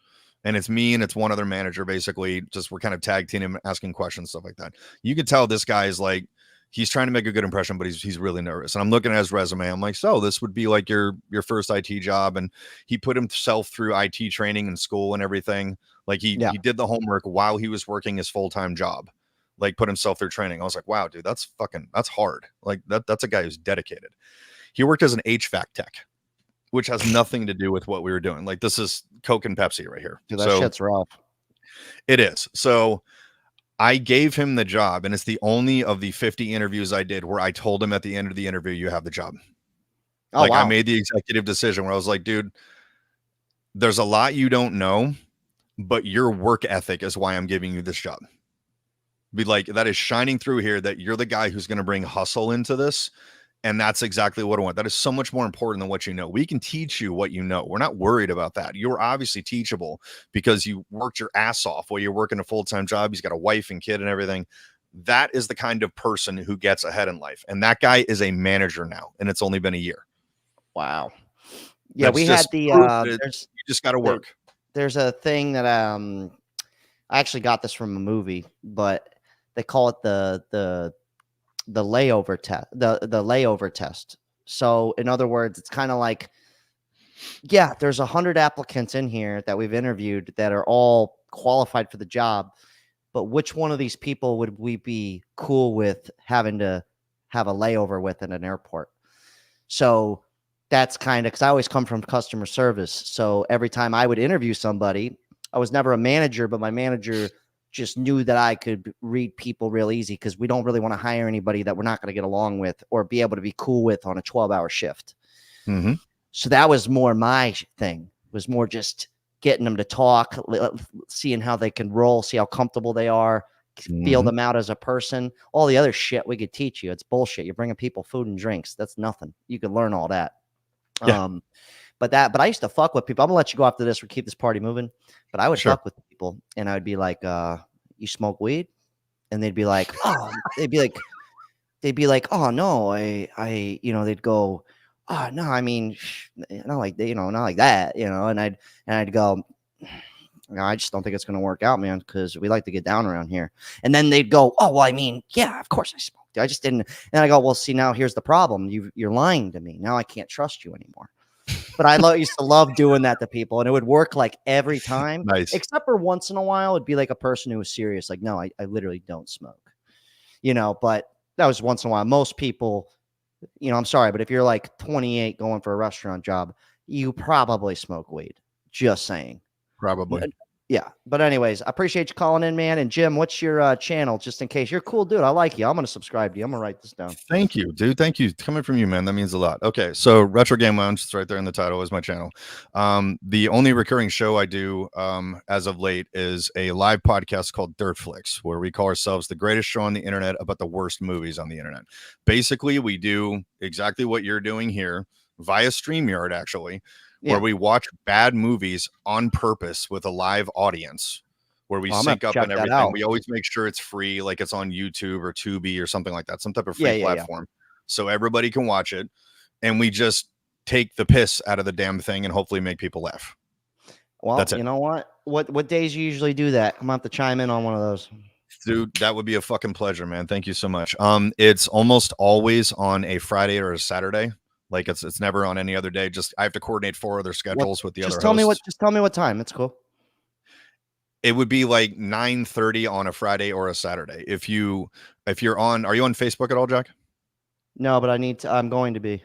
Speaker 5: And it's me and it's one other manager, basically. Just we're kind of tag teaming him, asking questions, stuff like that. You can tell this guy is like, he's trying to make a good impression, but he's really nervous. And I'm looking at his resume. I'm like, so this would be like your first IT job. And he put himself through IT training and school and everything. Like he did the homework while he was working his full-time job, like put himself through training. I was like, wow, dude, that's hard. Like that's a guy who's dedicated. He worked as an HVAC tech, which has nothing to do with what we were doing. Like this is Coke and Pepsi right here.
Speaker 1: Dude, that shit's rough.
Speaker 5: It is. So I gave him the job, and it's the only of the 50 interviews I did where I told him at the end of the interview, you have the job.
Speaker 1: Oh,
Speaker 5: like
Speaker 1: wow.
Speaker 5: I made the executive decision where I was like, dude, there's a lot you don't know, but your work ethic is why I'm giving you this job. Be like, that is shining through here, that you're the guy who's going to bring hustle into this. And that's exactly what I want. That is so much more important than what you know. We can teach you what you know. We're not worried about that. You're obviously teachable because you worked your ass off while you're working a full-time job. He's got a wife and kid and everything. That is the kind of person who gets ahead in life. And that guy is a manager now, and it's only been a year.
Speaker 1: Wow. Yeah,
Speaker 5: That's
Speaker 1: we had the
Speaker 5: you just got to work.
Speaker 1: There's a thing that I actually got this from a movie, but they call it the layover test, the layover test. So in other words, it's kind of like, yeah, there's 100 applicants in here that we've interviewed that are all qualified for the job, but which one of these people would we be cool with having to have a layover with in an airport? So that's kind of, because I always come from customer service. So every time I would interview somebody, I was never a manager, but my manager just knew that I could read people real easy, because we don't really want to hire anybody that we're not going to get along with or be able to be cool with on a 12-hour shift.
Speaker 5: Mm-hmm.
Speaker 1: So that was more my thing, was more just getting them to talk, seeing how they can roll, see how comfortable they are, feel them out as a person. All the other shit we could teach you, it's bullshit. You're bringing people food and drinks. That's nothing. You could learn all that.
Speaker 5: Yeah.
Speaker 1: But I used to fuck with people. I'm gonna let you go after this. We keep this party moving. But I would fuck with people, and I would be like, "You smoke weed?" And they'd be like, "Oh," they'd be like, "Oh no, I, they'd go, "Oh no, I mean, not like not like that, And I'd go, "No, I just don't think it's gonna work out, man, because we like to get down around here." And then they'd go, "Oh well, I mean, yeah, of course I smoked. I just didn't." And I go, "Well, see, now here's the problem. You're lying to me. Now I can't trust you anymore." But I used to love doing that to people, and it would work like every time.
Speaker 5: Nice.
Speaker 1: Except for once in a while, it'd be like a person who was serious, like, "No, I literally don't smoke," But that was once in a while. Most people, I'm sorry, but if you're like 28 going for a restaurant job, you probably smoke weed. Just saying.
Speaker 5: Probably.
Speaker 1: Yeah. But anyways, I appreciate you calling in, man. And Jim, what's your channel? Just in case. You're a cool dude. I like you. I'm going to subscribe to you. I'm going to write this down.
Speaker 5: Thank you, dude. Thank you. Coming from you, man. That means a lot. Okay. So Retro Game Lounge, it's right there in the title, is my channel. The only recurring show I do as of late is a live podcast called Dirt Flicks, where we call ourselves the greatest show on the internet about the worst movies on the internet. Basically, we do exactly what you're doing here via StreamYard, actually. Where we watch bad movies on purpose with a live audience, where we sync up and everything. We always make sure it's free, like it's on YouTube or Tubi or something like that, some type of free platform, so everybody can watch it. And we just take the piss out of the damn thing and hopefully make people laugh.
Speaker 1: Well, that's it. You know what? What days you usually do that? I'm gonna have to chime in on one of those.
Speaker 5: Dude, that would be a fucking pleasure, man. Thank you so much. It's almost always on a Friday or a Saturday. Like it's never on any other day. Just I have to coordinate 4 other schedules with the other hosts.
Speaker 1: Just tell me what time. It's cool.
Speaker 5: It would be like 9:30 on a Friday or a Saturday. If you're on, are you on Facebook at all, Jack?
Speaker 1: No, but I'm going to be.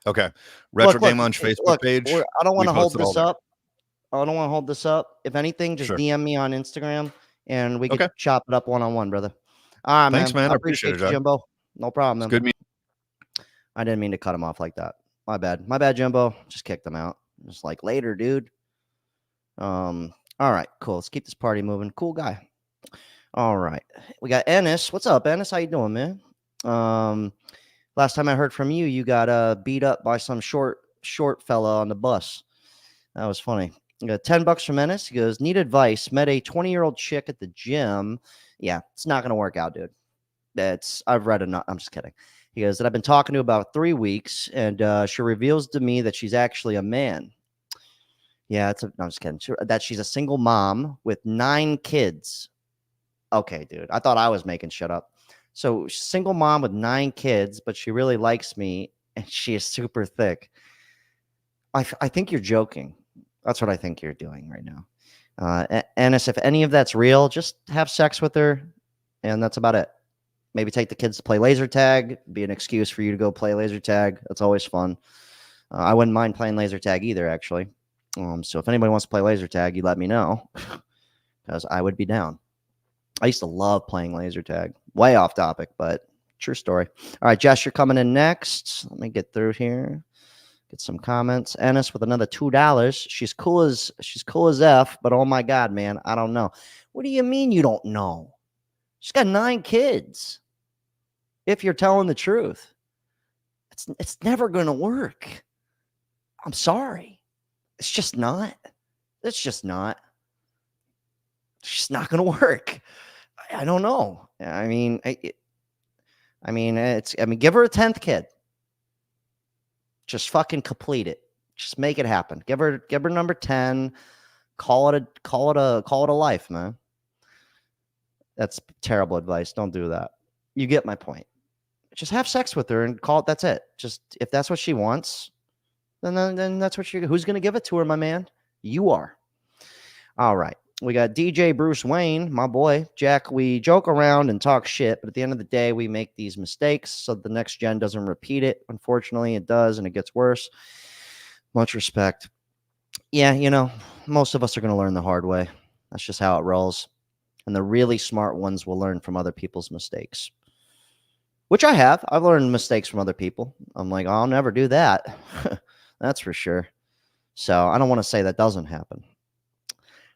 Speaker 5: Okay. Retro Game Lounge Facebook page.
Speaker 1: I don't want to hold this up. I don't want to hold this up. If anything, just DM me on Instagram and we can chop it up one-on-one, brother. All right,
Speaker 5: thanks, man.
Speaker 1: I appreciate
Speaker 5: it,
Speaker 1: Jimbo. No problem, man.
Speaker 5: It's good.
Speaker 1: I didn't mean to cut him off like that. My bad, Jimbo. Just kicked him out. Just like later, dude. All right, cool. Let's keep this party moving. Cool guy. All right, we got Ennis. What's up, Ennis? How you doing, man? Last time I heard from you, you got beat up by some short fella on the bus. That was funny. You got $10 from Ennis. He goes, need advice. Met a 20-year-old chick at the gym. Yeah, it's not gonna work out, dude. I've read enough. I'm just kidding. He goes, that I've been talking to about 3 weeks, and she reveals to me that she's actually a man. Yeah, no, I'm just kidding. That she's a single mom with 9 kids. Okay, dude. I thought I was making shit up. So single mom with 9 kids, but she really likes me, and she is super thick. I think you're joking. That's what I think you're doing right now. Ennis, if any of that's real, just have sex with her, and that's about it. Maybe take the kids to play laser tag, be an excuse for you to go play laser tag. That's always fun. I wouldn't mind playing laser tag either, actually. So if anybody wants to play laser tag, you let me know, because I would be down. I used to love playing laser tag. Way off topic, but true story. All right, Jess, you're coming in next. Let me get through here. Get some comments. Ennis with another $2. She's cool as F, but oh my God, man, I don't know. What do you mean you don't know? She's got 9 kids. If you're telling the truth. It's never going to work. I'm sorry. It's just not. It's just not. It's just not going to work. I don't know. I mean, give her a 10th kid. Just fucking complete it. Just make it happen. Give her number 10. Call it a life, man. That's terrible advice. Don't do that. You get my point. Just have sex with her and call it. That's it. Just if that's what she wants, then that's what who's going to give it to her, my man? You are. All right. We got DJ Bruce Wayne, my boy. Jack, we joke around and talk shit, but at the end of the day, we make these mistakes so the next gen doesn't repeat it. Unfortunately, it does, and it gets worse. Much respect. Yeah, most of us are going to learn the hard way. That's just how it rolls. And the really smart ones will learn from other people's mistakes, which I have. I've learned mistakes from other people. I'm like, I'll never do that. That's for sure. So I don't want to say that doesn't happen.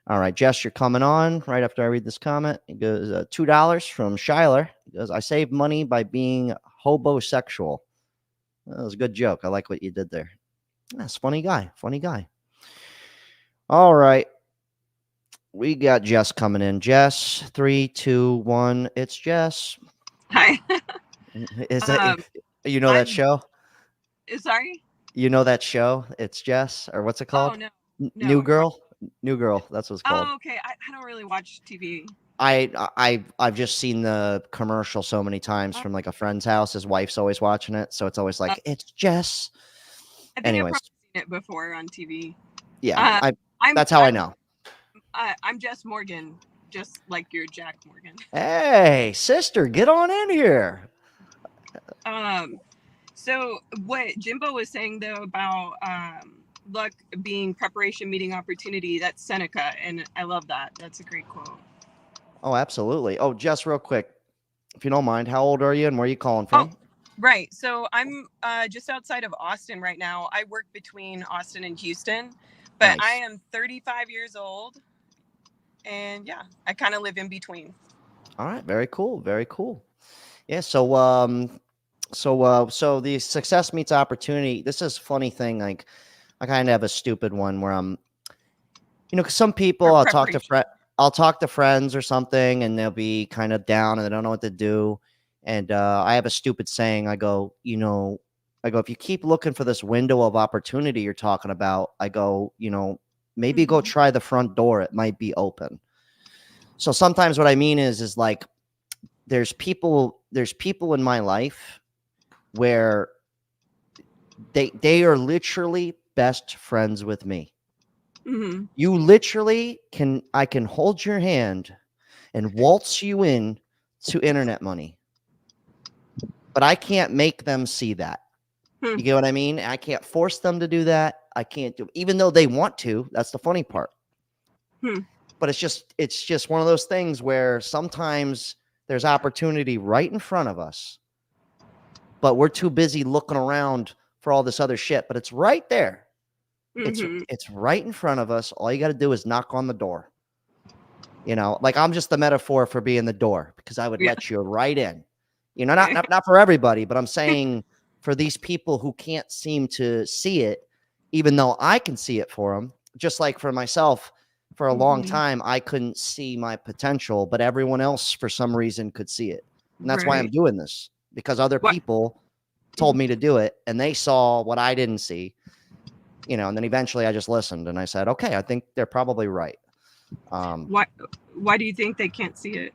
Speaker 1: All right, Jess, you're coming on right after I read this comment. It goes $2 from Shyler. It goes, I save money by being hobosexual. That was a good joke. I like what you did there. That's funny guy. Funny guy. All right. We got Jess coming in. Jess, 3, 2, 1. It's Jess.
Speaker 6: Hi.
Speaker 1: Is that that show?
Speaker 6: Sorry?
Speaker 1: You know that show? It's Jess, or what's it called?
Speaker 6: Oh, no.
Speaker 1: New Girl. New Girl. That's what it's called.
Speaker 6: Oh, okay. I don't really watch TV.
Speaker 1: I've just seen the commercial so many times from like a friend's house. His wife's always watching it, so it's always like it's Jess.
Speaker 6: I think
Speaker 1: Anyways,
Speaker 6: I've probably seen it before on TV.
Speaker 1: Yeah, that's how I know.
Speaker 6: I'm Jess Morgan, just like your Jack Morgan.
Speaker 1: Hey, sister, get on in here.
Speaker 6: So what Jimbo was saying though about luck being preparation meeting opportunity, that's Seneca, and I love that. That's a great quote.
Speaker 1: Oh, absolutely. Oh, Jess, real quick, if you don't mind, how old are you and where are you calling from?
Speaker 6: Oh, right. So I'm just outside of Austin right now. I work between Austin and Houston, but
Speaker 1: Nice.
Speaker 6: I am 35 years old. And yeah, I kind of live in between.
Speaker 1: All right. Very cool. Very cool. Yeah. So the success meets opportunity. This is a funny thing. Like I kind of have a stupid one where I'm, cause some people I'll talk to friends or something and they'll be kind of down and they don't know what to do. And I have a stupid saying. I go, if you keep looking for this window of opportunity you're talking about, I go, maybe go try the front door. It might be open. So sometimes what I mean is like, there's people in my life where they are literally best friends with me.
Speaker 6: Mm-hmm.
Speaker 1: You literally I can hold your hand and waltz you in to internet money, but I can't make them see that. You get what I mean? I can't force them to do that. I can't do, even though they want to. That's the funny part. But it's just one of those things where sometimes there's opportunity right in front of us, but we're too busy looking around for all this other shit. But it's right there. It's right in front of us. All you got to do is knock on the door. Like I'm just the metaphor for being the door because I would let you right in. Not for everybody, but I'm saying for these people who can't seem to see it, even though I can see it for them. Just like for myself, for a long time, I couldn't see my potential, but everyone else for some reason could see it. And that's why I'm doing this, because other people told me to do it and they saw what I didn't see. And then eventually I just listened and I said, okay, I think they're probably right.
Speaker 6: Why do you think they can't see it?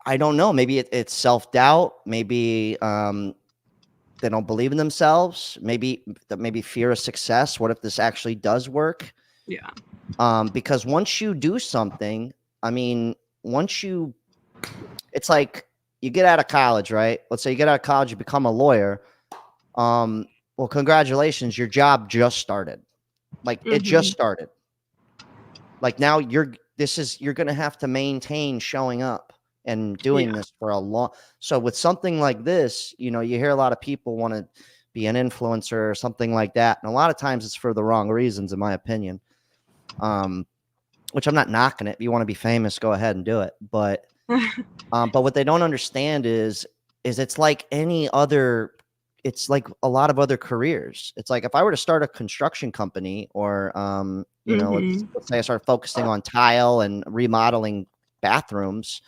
Speaker 1: I don't know. Maybe it's self-doubt. Maybe they don't believe in themselves. Maybe fear of success. What if this actually does work?
Speaker 6: Yeah.
Speaker 1: Because once you do something, it's like you get out of college, right? Let's say you get out of college, you become a lawyer. Well, congratulations, your job just started. Like it just started. Like now you're going to have to maintain showing up and doing this for a long. So with something like this, you hear a lot of people want to be an influencer or something like that. And a lot of times it's for the wrong reasons, in my opinion. Which I'm not knocking it. If you want to be famous, go ahead and do it. But what they don't understand is is it's like any other, it's like a lot of other careers. It's like if I were to start a construction company or, you know, let's say I start focusing on tile and remodeling bathrooms,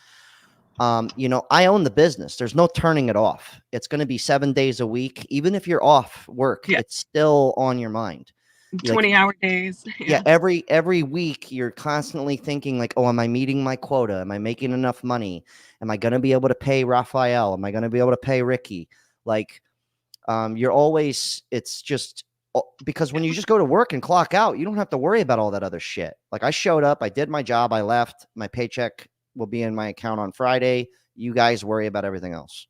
Speaker 1: you know, I own the business. There's no turning it off. It's going to be 7 days a week. Even if you're off work,
Speaker 6: Yeah.
Speaker 1: it's still on your mind.
Speaker 6: 20-hour days.
Speaker 1: Yeah, every week you're constantly thinking like, oh, am I meeting my quota? Am I making enough money? Am I going to be able to pay Raphael? Am I going to be able to pay Ricky? Like, you're always, it's just because when you just go to work and clock out, you don't have to worry about all that other shit. Like I showed up, I did my job, I left, my paycheck will be in my account on Friday. You guys worry about everything else.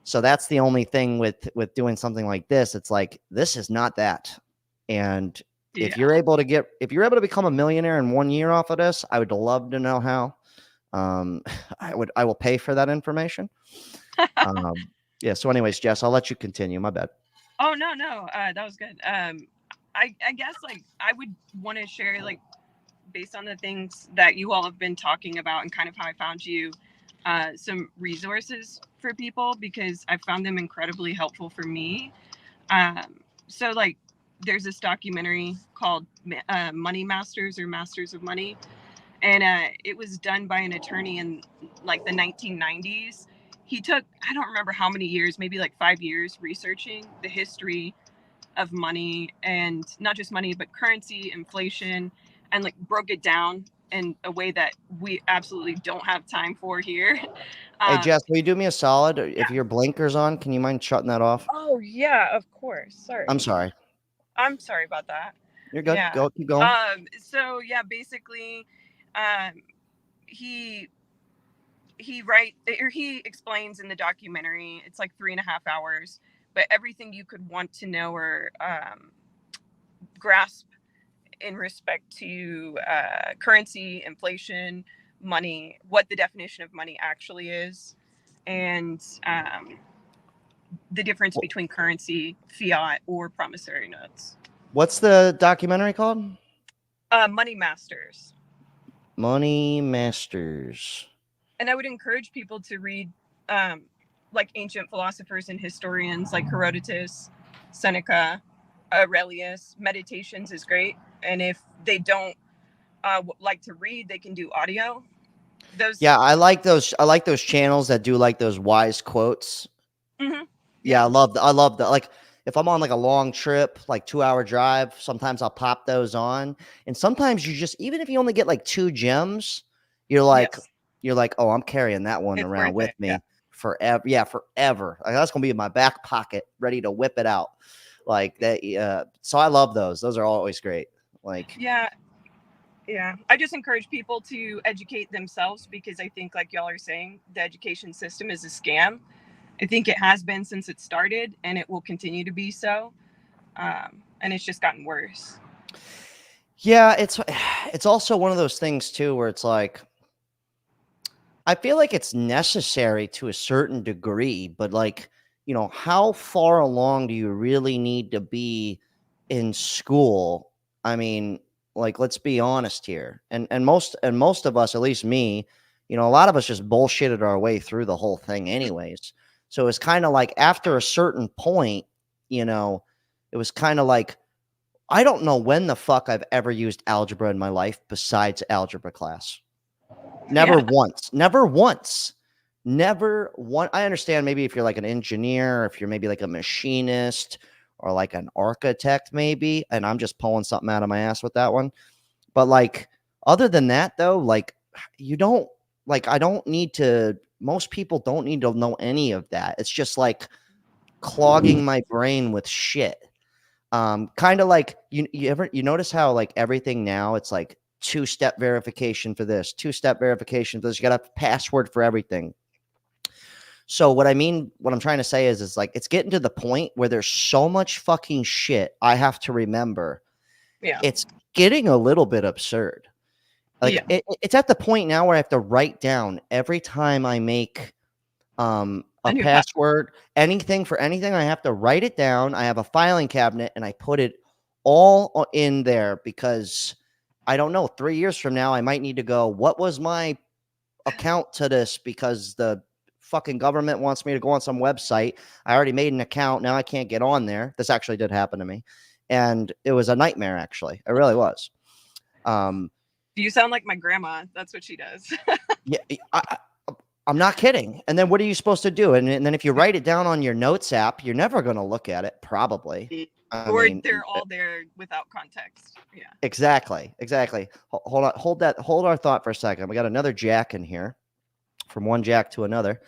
Speaker 1: So that's the only thing with doing something like this. It's like, this is not that. And if you're able to become a millionaire in 1 year off of this, I would love to know how. I will pay for that information. Yeah. So anyways, Jess, I'll let you continue. My bad.
Speaker 6: Oh, no. That was good. I guess like I would want to share like based on the things that you all have been talking about and kind of how I found you, some resources for people because I found them incredibly helpful for me. So like there's this documentary called Money Masters or Masters of Money. And it was done by an attorney in like the 1990s. He took, I don't remember how many years, maybe like 5 years researching the history of money and not just money, but currency, inflation, and like broke it down in a way that we absolutely don't have time for here.
Speaker 1: Hey, Jess, will you do me a solid? If your blinker's on, can you mind shutting that off?
Speaker 6: Oh, yeah, of course. Sorry.
Speaker 1: I'm sorry.
Speaker 6: I'm sorry about that.
Speaker 1: You're good.
Speaker 6: Yeah.
Speaker 1: Go, keep going.
Speaker 6: So yeah, basically, he explains in the documentary, it's like 3.5 hours, but everything you could want to know or grasp in respect to currency, inflation, money, what the definition of money actually is, and the difference between currency, fiat, or promissory notes.
Speaker 1: What's the documentary called?
Speaker 6: Money Masters.
Speaker 1: Money Masters.
Speaker 6: And I would encourage people to read like ancient philosophers and historians like Herodotus, Seneca, Aurelius. Meditations is great. And if they don't like to read, they can do audio.
Speaker 1: Yeah, I like those channels that do like those wise quotes.
Speaker 6: Mm-hmm.
Speaker 1: Yeah, I love that. Like if I'm on like a long trip, like 2-hour drive, sometimes I'll pop those on. And sometimes you just, even if you only get like 2 gems, you're like, oh, I'm carrying that one around with me forever. Yeah, forever. Like, that's gonna be in my back pocket, ready to whip it out. Like that. So I love those. Those are always great. Like
Speaker 6: yeah. I just encourage people to educate themselves because I think, like y'all are saying, the education system is a scam. I think it has been since it started, and it will continue to be so. And it's just gotten worse.
Speaker 1: Yeah, it's also one of those things too, where it's like, I feel like it's necessary to a certain degree, but like, you know, how far along do you really need to be in school? I mean, like, let's be honest here. And most of us, at least me, you know, a lot of us just bullshitted our way through the whole thing anyways. So it's kind of like after a certain point, you know, it was kind of like, I don't know when the fuck I've ever used algebra in my life besides algebra class. Never once. I understand maybe if you're like an engineer, or if you're maybe like a machinist or like an architect, maybe, and I'm just pulling something out of my ass with that one. But like, other than that though, like most people don't need to know any of that. It's just like clogging my brain with shit. Kind of like you notice how like everything now it's like 2-step verification for this, 2-step verification for this. You got a password for everything. So what I'm trying to say is like, it's getting to the point where there's so much fucking shit I have to remember.
Speaker 6: Yeah.
Speaker 1: It's getting a little bit absurd. Like it's at the point now where I have to write down every time I make a password, anything for anything, I have to write it down. I have a filing cabinet and I put it all in there because I don't know, 3 years from now, I might need to go, what was my account to this? Because the fucking government wants me to go on some website. I already made an account. Now I can't get on there. This actually did happen to me. And it was a nightmare, actually. It really was.
Speaker 6: You sound like my grandma. That's what she does.
Speaker 1: Yeah, I'm not kidding. And then what are you supposed to do? And then if you write it down on your notes app, you're never going to look at it, probably.
Speaker 6: Or they're all there without context. Yeah.
Speaker 1: Exactly. Hold on. Hold our thought for a second. We got another Jack in here, from one Jack to another.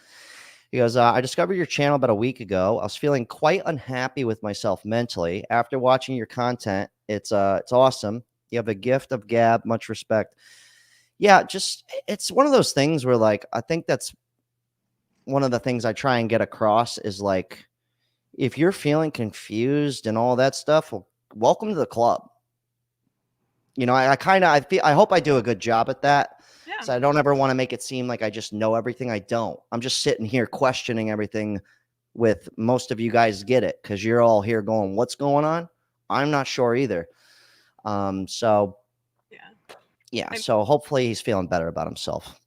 Speaker 1: He goes, I discovered your channel about a week ago. I was feeling quite unhappy with myself mentally after watching your content. It's awesome. You have a gift of gab. Much respect. Yeah, just it's one of those things where, like, I think that's one of the things I try and get across is, like, if you're feeling confused and all that stuff, well, welcome to the club. You know, I hope I do a good job at that.
Speaker 6: Yeah.
Speaker 1: So I don't ever want to make it seem like I just know everything. I don't. I'm just sitting here questioning everything with most of you guys get it because you're all here going, what's going on? I'm not sure either. So so hopefully he's feeling better about himself.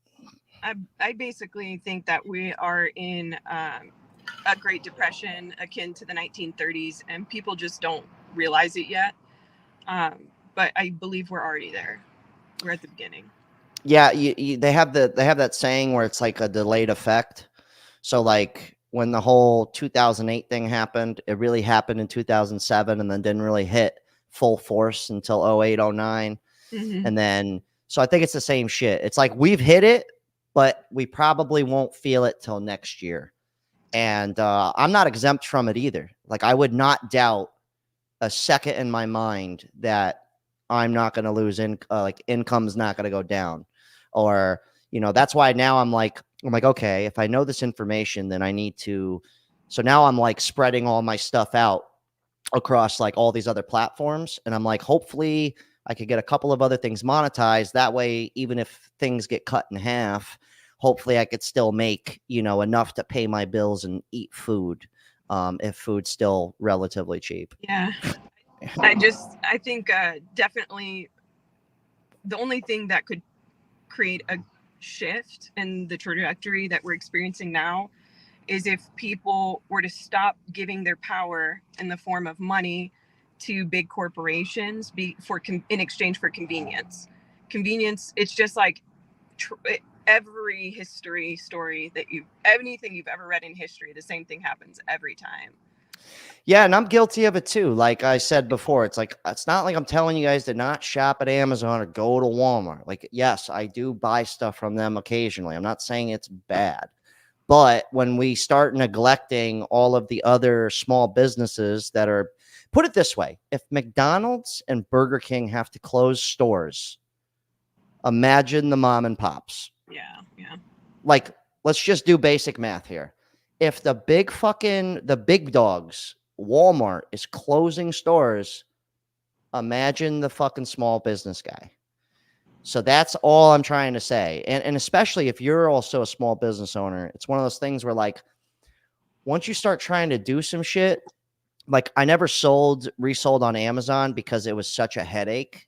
Speaker 6: I basically think that we are in a Great Depression akin to the 1930s, and people just don't realize it yet. But I believe we're already there. We're at the beginning.
Speaker 1: Yeah, they have that saying where it's like a delayed effect. So like when the whole 2008 thing happened, it really happened in 2007 and then didn't really hit full force until 08, 09.
Speaker 6: Mm-hmm.
Speaker 1: And then, so I think it's the same shit. It's like we've hit it, but we probably won't feel it till next year. And I'm not exempt from it either. Like I would not doubt a second in my mind that I'm not going to lose income's not going to go down, or, you know, that's why now I'm like, okay, if I know this information, then I need to. So now I'm like spreading all my stuff out across like all these other platforms. And I'm like, hopefully I could get a couple of other things monetized. That way, even if things get cut in half, hopefully I could still make, you know, enough to pay my bills and eat food. If food's still relatively cheap.
Speaker 6: Yeah. I think definitely the only thing that could create a shift in the trajectory that we're experiencing now is if people were to stop giving their power in the form of money to big corporations in exchange for convenience. Convenience, it's just like every history story anything you've ever read in history, the same thing happens every time.
Speaker 1: Yeah, and I'm guilty of it too. Like I said before, it's not like I'm telling you guys to not shop at Amazon or go to Walmart. Like, yes, I do buy stuff from them occasionally. I'm not saying it's bad. But when we start neglecting all of the other small businesses that are, put it this way, if McDonald's and Burger King have to close stores, imagine the mom and pops.
Speaker 6: Yeah.
Speaker 1: Like, let's just do basic math here. If the big dogs, Walmart, is closing stores, imagine the fucking small business guy. So that's all I'm trying to say. And especially if you're also a small business owner, it's one of those things where, like, once you start trying to do some shit, like I never resold on Amazon because it was such a headache.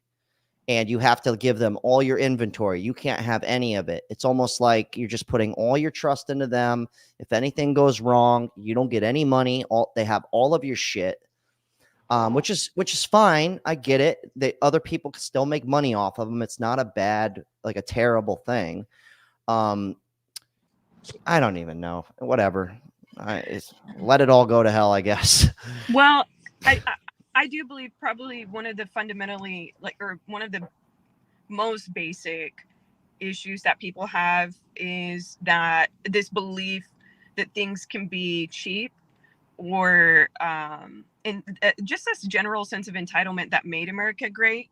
Speaker 1: And you have to give them all your inventory. You can't have any of it. It's almost like you're just putting all your trust into them. If anything goes wrong, you don't get any money. They have all of your shit, which is fine. I get it. Other people can still make money off of them. It's not a terrible thing. I don't even know. Whatever. Let it all go to hell, I guess.
Speaker 6: Well, I do believe probably one of the one of the most basic issues that people have is that this belief that things can be cheap, or and just this general sense of entitlement that made America great,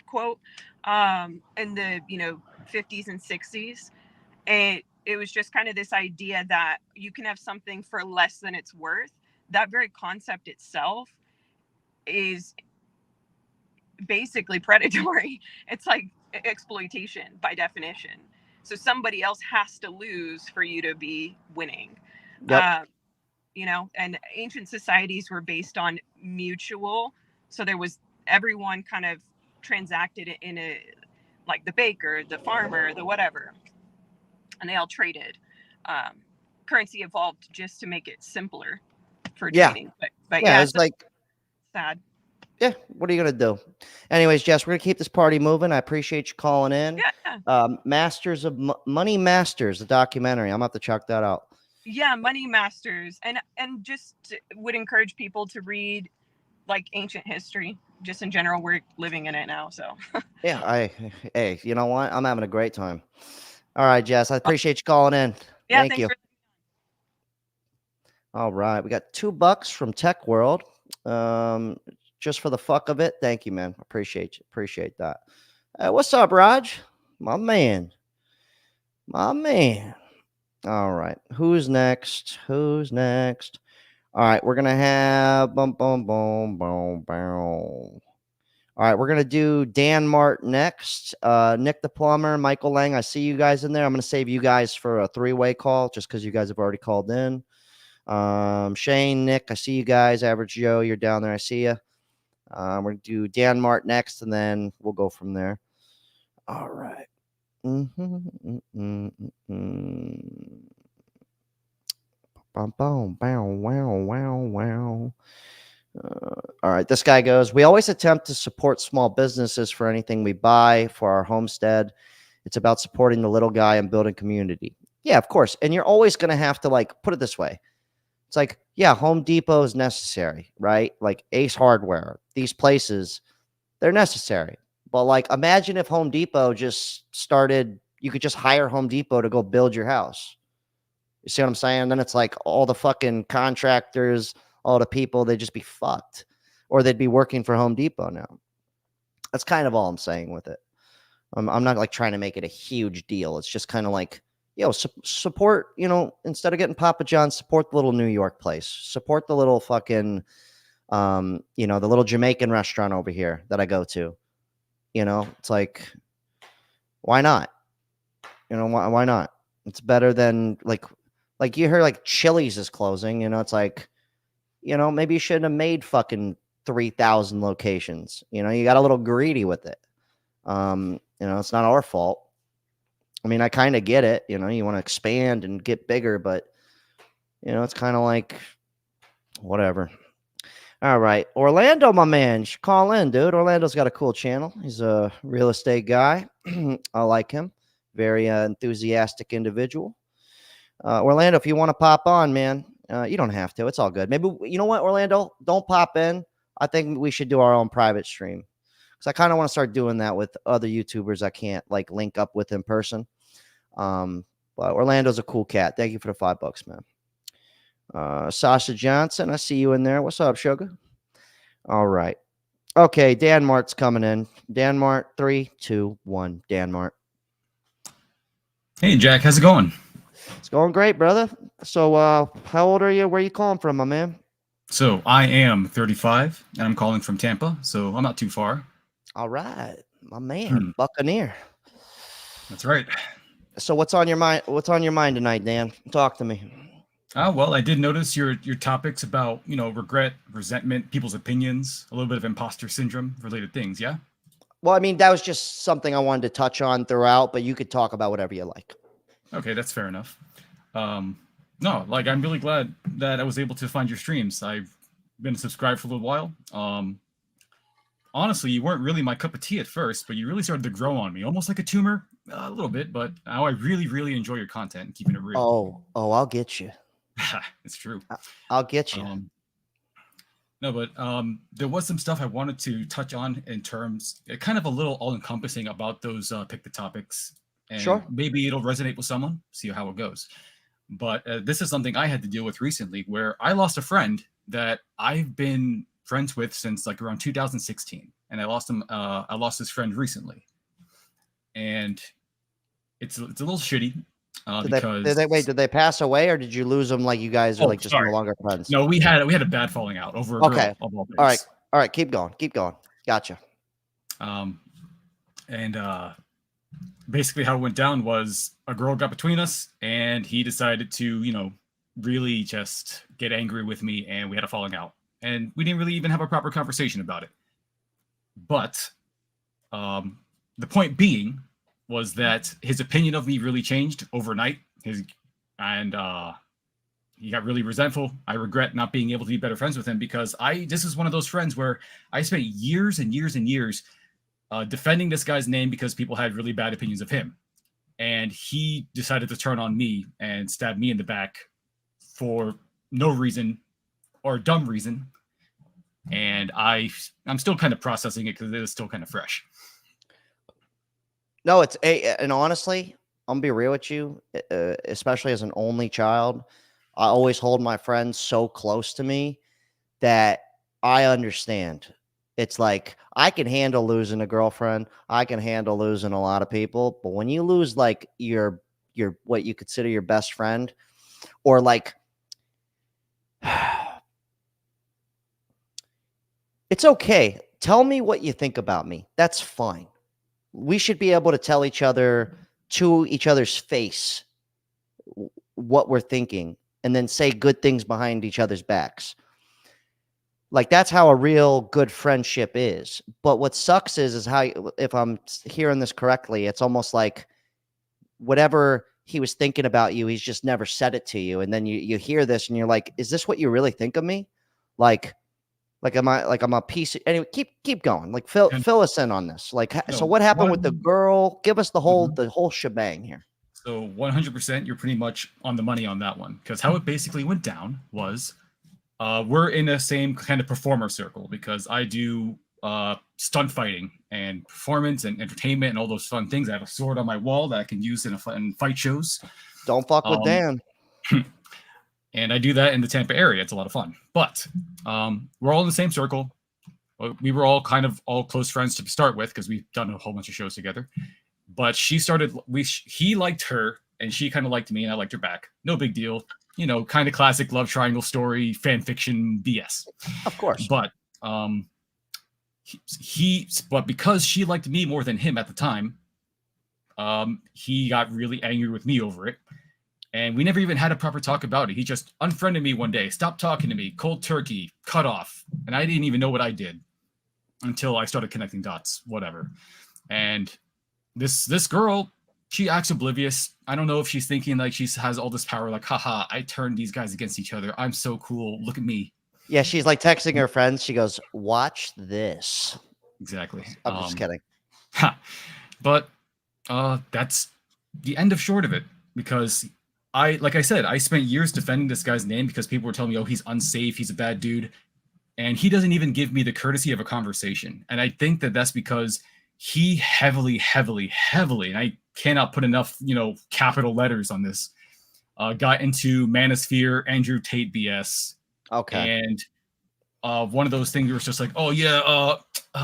Speaker 6: quote, in the 50s and 60s. And it was just kind of this idea that you can have something for less than it's worth. That very concept itself is basically predatory. It's like exploitation by definition. So somebody else has to lose for you to be winning.
Speaker 1: Yep.
Speaker 6: And ancient societies were based on mutual. So everyone kind of transacted in like the baker, the farmer, the whatever, and they all traded. currency evolved just to make it simpler for
Speaker 1: Yeah.
Speaker 6: trading. But
Speaker 1: Yeah,
Speaker 6: yeah,
Speaker 1: it's like,
Speaker 6: sad.
Speaker 1: yeah, what are you gonna do? Anyways, Jess, we're gonna keep this party moving. I appreciate you calling in.
Speaker 6: Yeah.
Speaker 1: Masters of Money Masters, the documentary. I'm gonna have to check that out.
Speaker 6: Yeah, Money Masters, and just would encourage people to read like ancient history, just in general. We're living in it now, so
Speaker 1: Yeah, hey, you know what? I'm having a great time. All right, Jess, I appreciate you calling in.
Speaker 6: yeah,
Speaker 1: Thank
Speaker 6: thanks
Speaker 1: you.
Speaker 6: for
Speaker 1: All right, we got $2 from Tech World. Just for the fuck of it. Thank you, man. Appreciate you. Appreciate that. What's up, Raj? My man. My man. All right. Who's next? Who's next? All right, we're gonna have boom, boom, boom, boom, boom. All right, we're gonna do Dan Mart next. Nick the plumber, Michael Lang. I see you guys in there. I'm gonna save you guys for a three-way call just because you guys have already called in. Shane, Nick, I see you guys. Average Joe, you're down there. I see you. We're gonna do Dan Mart next, and then we'll go from there. All right. Wow. All right. This guy goes, we always attempt to support small businesses for anything we buy for our homestead. It's about supporting the little guy and building community. Yeah, of course. And you're always going to have to, like, put it this way. It's like, yeah, Home Depot is necessary, right? Like Ace Hardware, these places, they're necessary. But like, imagine if Home Depot just started, you could just hire Home Depot to go build your house. You see what I'm saying? Then it's like all the fucking contractors, all the people, they'd just be fucked. Or they'd be working for Home Depot now. That's kind of all I'm saying with it. I'm not like trying to make it a huge deal. It's just kind of like, support, instead of getting Papa John's, support the little New York place. Support the little fucking, the little Jamaican restaurant over here that I go to. It's like, why not? Why not? It's better than like you heard like Chili's is closing. It's like, maybe you shouldn't have made fucking 3,000 locations. You got a little greedy with it. It's not our fault. I mean, I kind of get it. You want to expand and get bigger, but it's kind of like whatever. All right. Orlando, my man, you should call in, dude. Orlando's got a cool channel. He's a real estate guy. I like him. Very enthusiastic individual. Orlando, if you want to pop on, man, you don't have to. It's all good. Maybe, you know what, Orlando? Don't pop in. I think we should do our own private stream. Because I kind of want to start doing that with other YouTubers I can't like link up with in person. But Orlando's a cool cat. Thank you for the $5, man. Sasha Johnson, I see you in there. What's up, sugar? All right. Okay, Dan Mart's coming in. Dan Mart, 3, 2, 1. Dan Mart.
Speaker 7: Hey, Jack. How's it going?
Speaker 1: It's going great, brother. So, how old are you? Where are you calling from, my man?
Speaker 7: So I am 35, and I'm calling from Tampa, so I'm not too far.
Speaker 1: All right, my man, Buccaneer.
Speaker 7: That's right.
Speaker 1: So what's on your mind? What's on your mind tonight, Dan? Talk to me.
Speaker 7: Well, I did notice your topics about, regret, resentment, people's opinions, a little bit of imposter syndrome related things. Yeah.
Speaker 1: Well, I mean, that was just something I wanted to touch on throughout, but you could talk about whatever you like.
Speaker 7: Okay, that's fair enough. No, like I'm really glad that I was able to find your streams. I've been subscribed for a little while. Honestly, you weren't really my cup of tea at first, but you really started to grow on me, almost like a tumor, a little bit. But now I really, really enjoy your content and keeping it real.
Speaker 1: Oh, I'll get you.
Speaker 7: It's true.
Speaker 1: I'll get you.
Speaker 7: No, but there was some stuff I wanted to touch on in terms, kind of a little all-encompassing about those pick the topics. And
Speaker 1: sure.
Speaker 7: Maybe it'll resonate with someone, see how it goes. But this is something I had to deal with recently where I lost a friend that I've been friends with since like around 2016. And I lost him. I lost his friend recently. And it's a little shitty.
Speaker 1: Did they pass away, or did you lose them? Like you guys are like just no longer friends?
Speaker 7: No, we had a bad falling out over.
Speaker 1: Okay. All right. Keep going. Gotcha.
Speaker 7: Basically how it went down was a girl got between us, and he decided to, really just get angry with me, and we had a falling out, and we didn't really even have a proper conversation about it. But the point being was that his opinion of me really changed overnight. he got really resentful. I regret not being able to be better friends with him because this is one of those friends where I spent years and years and years defending this guy's name because people had really bad opinions of him. And he decided to turn on me and stab me in the back for no reason or dumb reason. And I'm still kind of processing it because it is still kind of fresh.
Speaker 1: No, and honestly, I'm gonna be real with you, especially as an only child. I always hold my friends so close to me that I understand. It's like I can handle losing a girlfriend. I can handle losing a lot of people, but when you lose like your what you consider your best friend, or like it's okay. Tell me what you think about me. That's fine. We should be able to tell each other to each other's face what we're thinking and then say good things behind each other's backs. Like that's how a real good friendship is. But what sucks is how, if I'm hearing this correctly, it's almost like whatever he was thinking about you, he's just never said it to you. And then you hear this and you're like, is this what you really think of me? Like I'm a piece of, anyway, keep going. Like fill us in on this. Like, so what happened with the girl? Give us the whole shebang here.
Speaker 7: So 100%, you're pretty much on the money on that one. Because how it basically went down was we're in the same kind of performer circle because I do stunt fighting and performance and entertainment and all those fun things. I have a sword on my wall that I can use in fight shows.
Speaker 1: Don't fuck with Dan.
Speaker 7: And I do that in the Tampa area. It's a lot of fun. But we're all in the same circle. We were all kind of all close friends to start with because we've done a whole bunch of shows together. But he liked her and she kind of liked me and I liked her back. No big deal. You know, kind of classic love triangle story, fan fiction BS.
Speaker 1: Of course.
Speaker 7: But but because she liked me more than him at the time, he got really angry with me over it. And we never even had a proper talk about it. He just unfriended me one day, stopped talking to me, cold turkey, cut off. And I didn't even know what I did until I started connecting dots, whatever. And this girl, she acts oblivious. I don't know if she's thinking like she has all this power, like, haha, I turned these guys against each other. I'm so cool. Look at me.
Speaker 1: Yeah, she's like texting her friends. She goes, watch this.
Speaker 7: Exactly.
Speaker 1: I'm just kidding.
Speaker 7: But that's the end of short of it because like I said, I spent years defending this guy's name because people were telling me, oh, he's unsafe. He's a bad dude. And he doesn't even give me the courtesy of a conversation. And I think that that's because he heavily, and I cannot put enough, capital letters on this, got into Manosphere, Andrew Tate BS.
Speaker 1: Okay.
Speaker 7: And one of those things where it's just like, oh, yeah,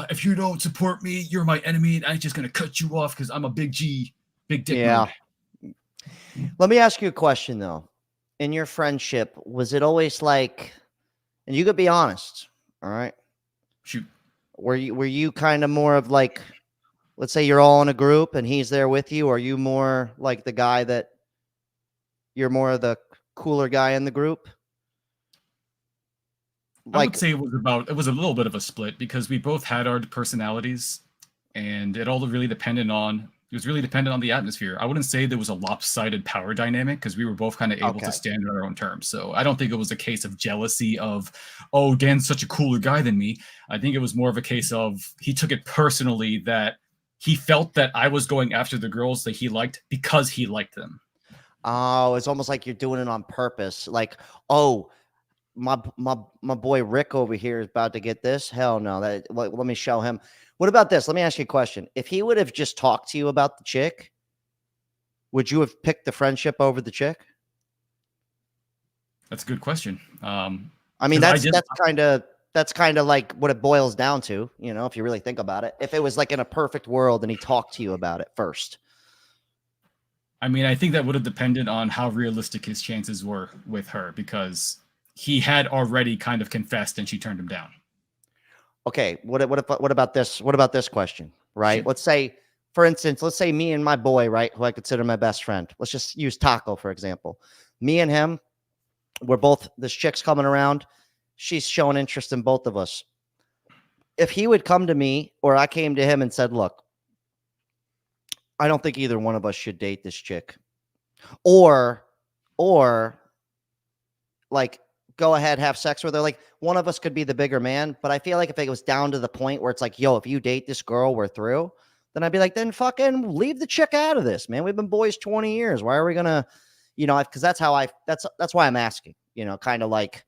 Speaker 7: if you don't support me, you're my enemy. And I'm just going to cut you off because I'm a big dick.
Speaker 1: Yeah.
Speaker 7: Mode.
Speaker 1: Let me ask you a question, though. In your friendship, was it always like, and you could be honest, all right?
Speaker 7: Shoot.
Speaker 1: Were you kind of more of like, let's say you're all in a group and he's there with you, or are you more like the guy that you're more of the cooler guy in the group?
Speaker 7: I would say it was a little bit of a split because we both had our personalities and it all really depended on the atmosphere. I wouldn't say there was a lopsided power dynamic because we were both kind of able to stand on our own terms. So I don't think it was a case of jealousy of, oh, Dan's such a cooler guy than me. I think it was more of a case of he took it personally that he felt that I was going after the girls that he liked because he liked them.
Speaker 1: Oh, it's almost like you're doing it on purpose. Like, oh, my boy Rick over here is about to get this. Hell no. Let me show him. What about this? Let me ask you a question. If he would have just talked to you about the chick, would you have picked the friendship over the chick?
Speaker 7: That's a good question.
Speaker 1: I mean, that's kind of like what it boils down to, if you really think about it. If it was like in a perfect world and he talked to you about it first.
Speaker 7: I mean, I think that would have depended on how realistic his chances were with her because he had already kind of confessed and she turned him down.
Speaker 1: Okay, what about this? What about this question, right? Sure. Let's say, for instance, me and my boy, right, who I consider my best friend. Let's just use Taco, for example. Me and him, this chick's coming around. She's showing interest in both of us. If he would come to me or I came to him and said, look, I don't think either one of us should date this chick. Or like go ahead, have sex with her. Like one of us could be the bigger man, but I feel like if it was down to the point where it's like, yo, if you date this girl, we're through, then I'd be like, then fucking leave the chick out of this, man. We've been boys 20 years. Why are we gonna, because that's why I'm asking, kind of like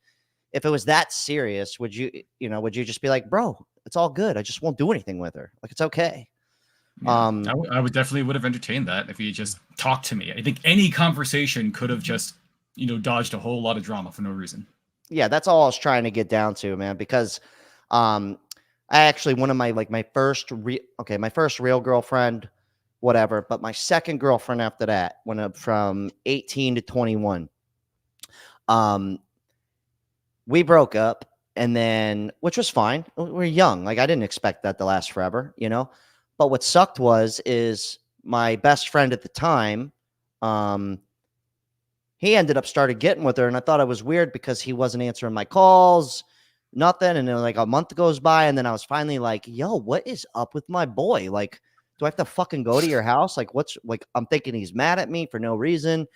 Speaker 1: if it was that serious, would you just be like, bro, it's all good. I just won't do anything with her. Like, it's okay.
Speaker 7: Yeah, I would definitely would have entertained that if he just talked to me. I think any conversation could have just, dodged a whole lot of drama for no reason.
Speaker 1: Yeah, that's all I was trying to get down to, man, because I actually, one of my first real girlfriend, whatever, but my second girlfriend after that went up from 18 to 21. We broke up, and then, which was fine. We're young. Like, I didn't expect that to last forever, but what sucked is my best friend at the time, he ended up started getting with her, and I thought it was weird because he wasn't answering my calls, nothing. And then like a month goes by, and then I was finally like, yo, what is up with my boy? Like, do I have to fucking go to your house? Like, I'm thinking he's mad at me for no reason.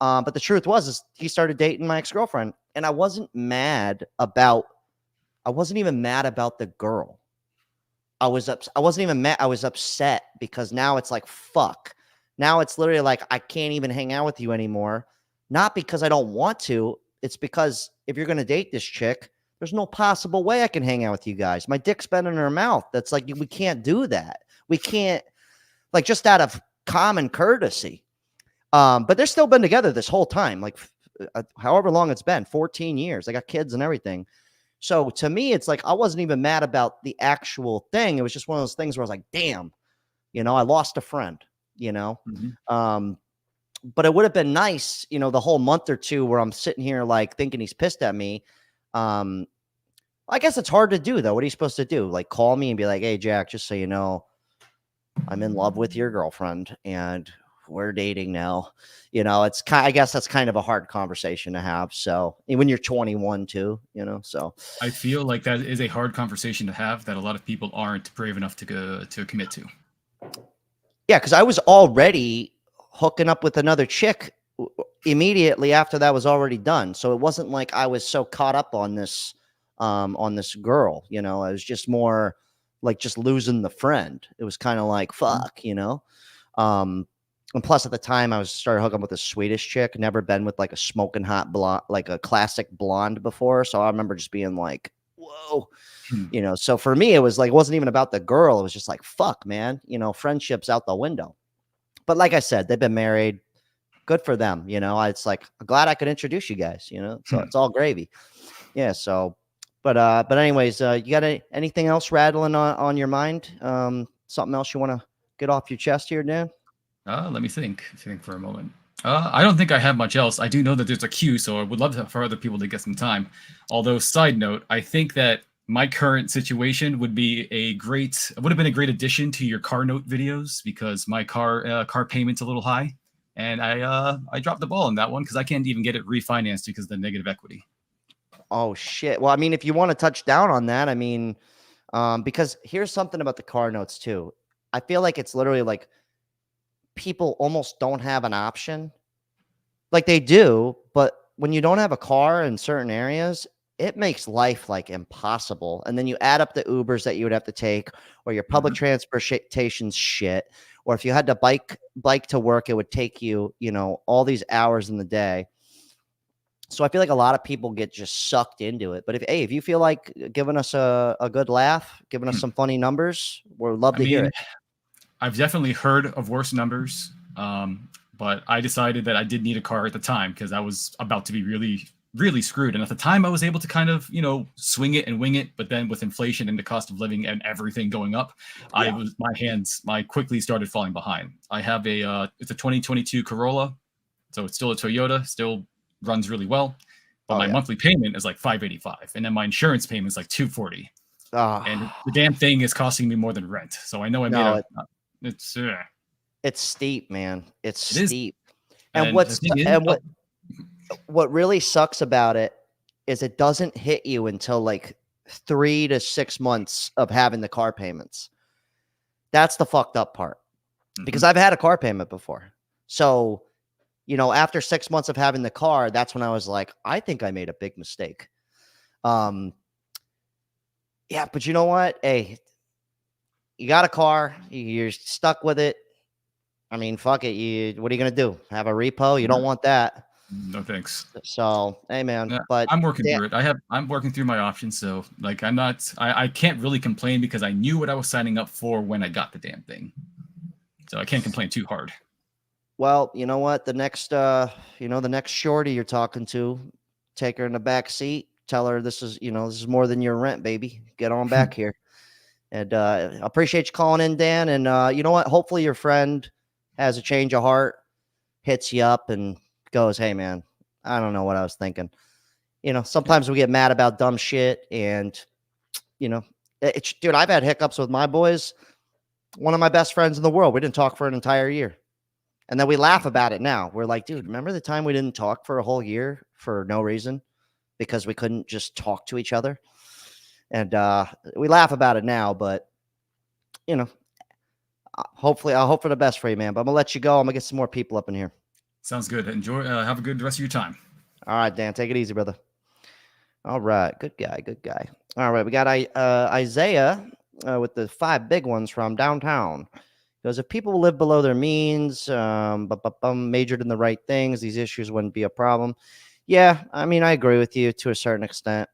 Speaker 1: But the truth is he started dating my ex-girlfriend, and I wasn't even mad about the girl. I wasn't even mad. I was upset because now it's like, fuck. Now it's literally like, I can't even hang out with you anymore. Not because I don't want to. It's because if you're going to date this chick, there's no possible way I can hang out with you guys. My dick's been in her mouth. That's like, we can't do that. We can't, like, just out of common courtesy. But they're still been together this whole time. Like, however long it's been, 14 years. They got kids and everything. So to me, it's like, I wasn't even mad about the actual thing. It was just one of those things where I was like, damn, I lost a friend,
Speaker 7: Mm-hmm.
Speaker 1: But it would have been nice, the whole month or two where I'm sitting here like thinking he's pissed at me. I guess it's hard to do though. What are you supposed to do? Like call me and be like, hey, Jack, just so you know, I'm in love with your girlfriend and we're dating now. I guess that's kind of a hard conversation to have. So when you're 21 too, so
Speaker 7: I feel like that is a hard conversation to have that a lot of people aren't brave enough to commit to.
Speaker 1: Yeah. Cause I was already hooking up with another chick immediately after that was already done. So it wasn't like I was so caught up on this girl, it was just more like just losing the friend. It was kind of like, fuck, and plus at the time I was started hooking up with a Swedish chick, never been with like a smoking hot blonde, like a classic blonde before. So I remember just being like, whoa, so for me, it was like, it wasn't even about the girl. It was just like, fuck, man, friendship's out the window. But like I said, they've been married. Good for them. It's like, I'm glad I could introduce you guys, so it's all gravy. Yeah. So, but anyways, you got anything else rattling on your mind? Something else you want to get off your chest here, Dan?
Speaker 7: Let me think for a moment. I don't think I have much else. I do know that there's a queue, so I would love for other people to get some time. Although, side note, I think that my current situation would have been a great addition to your car note videos because my car payment's a little high, and I dropped the ball on that one because I can't even get it refinanced because of the negative equity.
Speaker 1: Oh shit. Well, I mean, if you want to touch down on that, I mean, because here's something about the car notes too. I feel like it's literally like people almost don't have an option. Like they do, but when you don't have a car in certain areas, it makes life like impossible. And then you add up the Ubers that you would have to take, or your public transportation's shit. Or if you had to bike to work, it would take you, all these hours in the day. So I feel like a lot of people get just sucked into it. But if you feel like giving us a good laugh, giving us some funny numbers, we'd love to hear it.
Speaker 7: I've definitely heard of worse numbers, but I decided that I did need a car at the time because I was about to be really, really screwed. And at the time, I was able to kind of, swing it and wing it. But then with inflation and the cost of living and everything going up, my quickly started falling behind. I have it's a 2022 Corolla, so it's still a Toyota, still runs really well. But my monthly payment is like $585, and then my insurance payment is like $240. And the damn thing is costing me more than rent. So I know it's
Speaker 1: steep, man. It's steep.
Speaker 7: And
Speaker 1: what really sucks about it is it doesn't hit you until like 3 to 6 months of having the car payments. That's the fucked up part. Because I've had a car payment before. So after 6 months of having the car, that's when I was like, I think I made a big mistake. Yeah, but you know what? Hey, you got a car, you're stuck with it. I mean, fuck it. What are you going to do? Have a repo? You don't want that.
Speaker 7: No thanks.
Speaker 1: So, hey man,
Speaker 7: Yeah,
Speaker 1: but
Speaker 7: I'm working through it. I'm working through my options. So like, I can't really complain because I knew what I was signing up for when I got the damn thing. So I can't complain too hard.
Speaker 1: Well, you know what? The next shorty you're talking to, take her in the back seat. Tell her this is more than your rent, baby. Get on back here. And I appreciate you calling in, Dan. And you know what? Hopefully your friend has a change of heart, hits you up and goes, hey, man, I don't know what I was thinking. Sometimes we get mad about dumb shit. And, dude, I've had hiccups with my boys. One of my best friends in the world. We didn't talk for an entire year. And then we laugh about it now. We're like, dude, remember the time we didn't talk for a whole year for no reason because we couldn't just talk to each other? And we laugh about it now, but, hopefully I'll hope for the best for you, man. But I'm going to let you go. I'm going to get some more people up in here.
Speaker 7: Sounds good. Enjoy. Have a good rest of your time.
Speaker 1: All right, Dan. Take it easy, brother. All right. Good guy. Good guy. All right. We got Isaiah with the 5 big ones from downtown. Because if people live below their means, majored in the right things, these issues wouldn't be a problem. Yeah, I mean, I agree with you to a certain extent.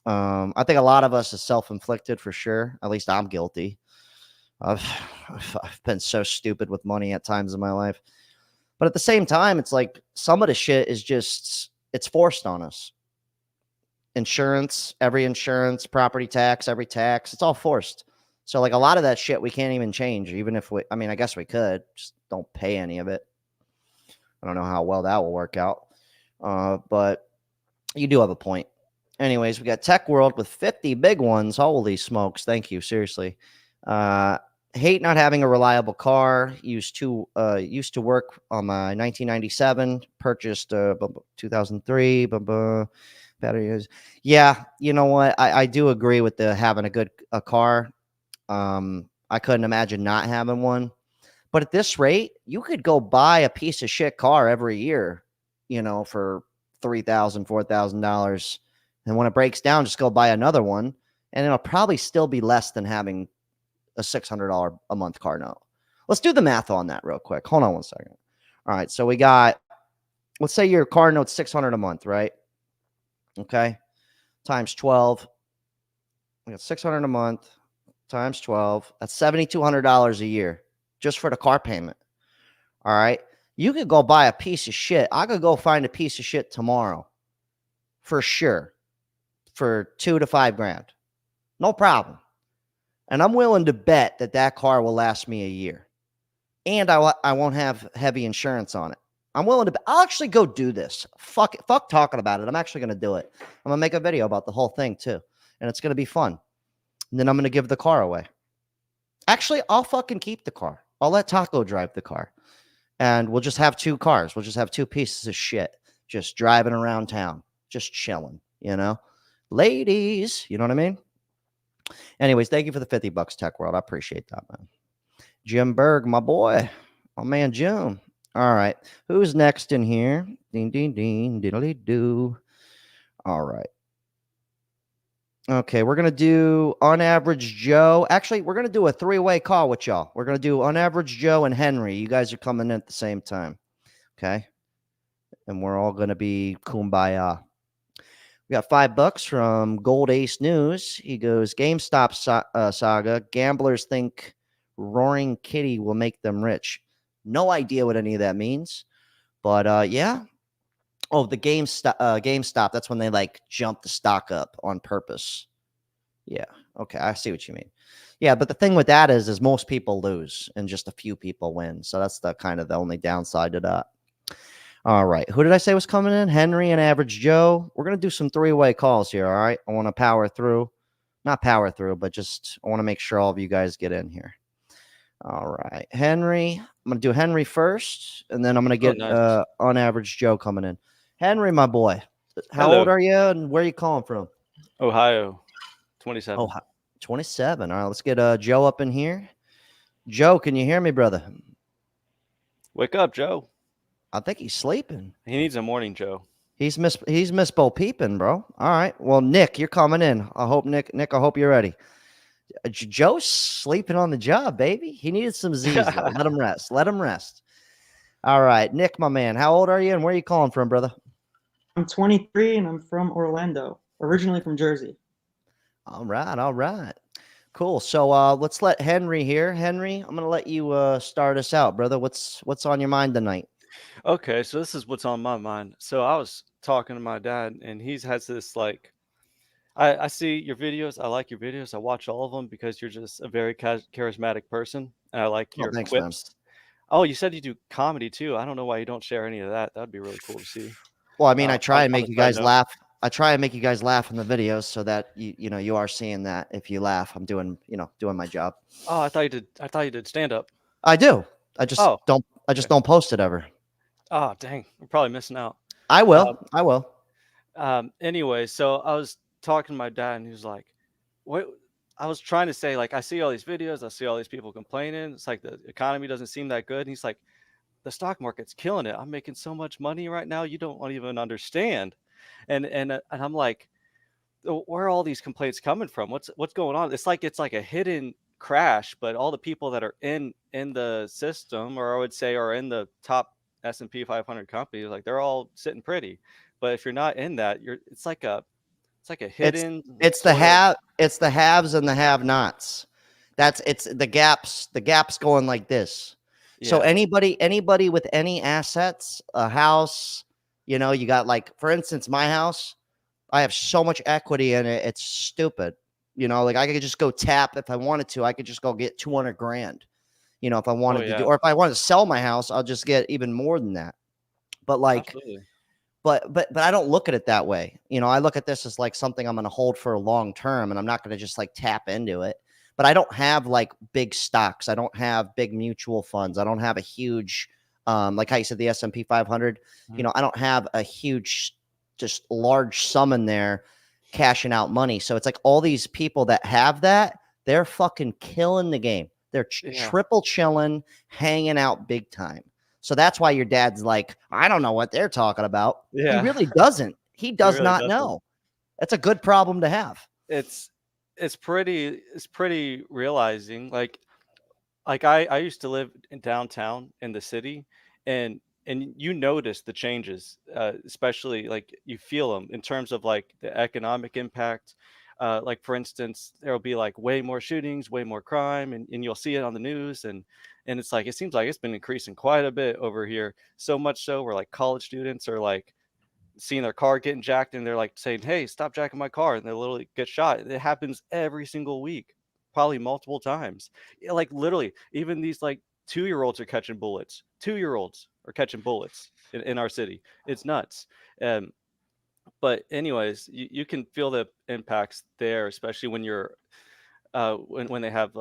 Speaker 1: I think a lot of us is self-inflicted for sure. At least I'm guilty. I've been so stupid with money at times in my life. But at the same time, it's like some of the shit is just, it's forced on us. Insurance, property tax, every tax, it's all forced. So like a lot of that shit we can't even change, even if I guess we could, just don't pay any of it. I don't know how well that will work out. But you do have a point. Anyways, we got Tech World with 50 big ones. Holy smokes. Thank you. Seriously. Hate not having a reliable car. Used to work on my 1997, purchased 2003, batteries. Yeah, you know what? I do agree with the having a car. I couldn't imagine not having one. But at this rate, you could go buy a piece of shit car every year, for $3,000, $4,000. And when it breaks down, just go buy another one. And it'll probably still be less than having a $600 a month car note. Let's do the math on that real quick. Hold on one second. All right. So we got, let's say your car note's $600 a month, right? Okay. Times 12. We got $600 a month times 12. That's $7,200 a year just for the car payment. All right. You could go buy a piece of shit. I could go find a piece of shit tomorrow for sure for $2,000 to $5,000. No problem. And I'm willing to bet that car will last me a year. And I won't have heavy insurance on it. I'm willing to, I'll actually go do this. Fuck talking about it. I'm actually going to do it. I'm going to make a video about the whole thing too. And it's going to be fun. And then I'm going to give the car away. Actually, I'll fucking keep the car. I'll let Taco drive the car. And we'll just have 2 cars. We'll just have 2 pieces of shit. Just driving around town. Just chilling, Ladies, you know what I mean? Anyways, thank you for the $50, Tech World. I appreciate that, man. Jim Berg, my boy. My man, Jim. All right. Who's next in here? Ding, ding, ding. Diddly-doo. All right. Okay, we're going to do Unaverage Joe. Actually, we're going to do a 3-way call with y'all. We're going to do Unaverage Joe and Henry. You guys are coming in at the same time. Okay? And we're all going to be kumbaya. We got $5 from Gold Ace News. He goes, GameStop saga. Gamblers think Roaring Kitty will make them rich. No idea what any of that means. But, yeah. Oh, the GameStop. That's when they, jump the stock up on purpose. Yeah. Okay, I see what you mean. Yeah, but the thing with that is most people lose and just a few people win. So that's the only downside to that. All right. Who did I say was coming in? Henry and Average Joe. We're going to do some 3-way calls here. All right. I want to power through. Not power through, but just I want to make sure all of you guys get in here. All right. Henry. I'm going to do Henry first, and then I'm going to get Unaverage Joe coming in. Henry, my boy. How old are you, and where are you calling from?
Speaker 8: Ohio. 27.
Speaker 1: Oh, 27. All right. Let's get Joe up in here. Joe, can you hear me, brother?
Speaker 8: Wake up, Joe.
Speaker 1: I think he's sleeping.
Speaker 8: He needs a morning Joe.
Speaker 1: He's Miss Bo peeping, bro. All right. Well, Nick, you're coming in. I hope Nick, I hope you're ready. Joe's sleeping on the job, baby. He needed some Z's though. Let him rest. Let him rest. All right, Nick, my man. How old are you and where are you calling from, brother?
Speaker 9: I'm 23 and I'm from Orlando, originally from Jersey.
Speaker 1: All right, all right. Cool. So let's let Henry here. Henry, I'm gonna let you start us out, brother. What's on your mind tonight?
Speaker 8: Okay, so this is what's on my mind. So I was talking to my dad, and he has this like, I see your videos. I like your videos. I watch all of them because you're just a very charismatic person, and I like
Speaker 1: Oh,
Speaker 8: your
Speaker 1: thanks, man.
Speaker 8: quips. Oh, you said you do comedy too. I don't know why you don't share any of that. That'd be really cool to see.
Speaker 1: Well, I mean, I try and
Speaker 8: on
Speaker 1: make
Speaker 8: a
Speaker 1: you
Speaker 8: side
Speaker 1: guys
Speaker 8: note.
Speaker 1: laugh. I try and make you guys laugh in the videos so that you know you are seeing that. If you laugh, I'm doing my job.
Speaker 8: Oh, I thought you did stand up.
Speaker 1: I do. I just
Speaker 8: Oh,
Speaker 1: don't. I just don't post it ever.
Speaker 8: Oh, dang. I'm probably missing out.
Speaker 1: I will. I will.
Speaker 8: Anyway, so I was talking to my dad, and he was like, "What?" I was trying to say, like, I see all these videos, I see all these people complaining. It's like the economy doesn't seem that good. And he's like, the stock market's killing it. I'm making so much money right now. You don't even understand. And I'm like, where are all these complaints coming from? What's going on? It's like a hidden crash, but all the people that are in the system, or I would say are in the top S&P 500 companies, like they're all sitting pretty. But if you're not in that, it's like a hidden.
Speaker 1: It's the haves and the have-nots. It's the gaps. The gaps going like this. So
Speaker 8: Yeah.
Speaker 1: anybody with any assets, a house, you got, like, for instance, my house, I have so much equity in it. It's stupid. Like I could just go tap if I wanted to. I could just go get 200 grand, if I wanted to do, or if I wanted to sell my house, I'll just get even more than that. But like,
Speaker 8: Absolutely.
Speaker 1: but I don't look at it that way. I look at this as like something I'm going to hold for a long term, and I'm not going to just like tap into it. But I don't have like big stocks. I don't have big mutual funds. I don't have a huge, like how you said, the S&P 500. I don't have a huge, just large sum in there cashing out money. So it's like all these people that have that, they're fucking killing the game. They're triple chilling, hanging out big time. So that's why your dad's like, I don't know what they're talking about.
Speaker 8: Yeah.
Speaker 1: He really doesn't. He does
Speaker 8: really
Speaker 1: not
Speaker 8: doesn't.
Speaker 1: know. That's a good problem to have.
Speaker 8: It's pretty realizing, like I used to live in downtown in the city, and you notice the changes, especially like you feel them in terms of like the economic impact. Like for instance, there'll be like way more shootings, way more crime, and you'll see it on the news, and it's like it seems like it's been increasing quite a bit over here. So much so where like college students are like seeing their car getting jacked, and they're like saying, "Hey, stop jacking my car," and they literally get shot. It happens every single week, probably multiple times. Yeah, like literally, even these like 2-year-olds are catching bullets. 2-year-olds are catching bullets in our city. It's nuts. But anyways, you can feel the impacts there, especially when you're when they have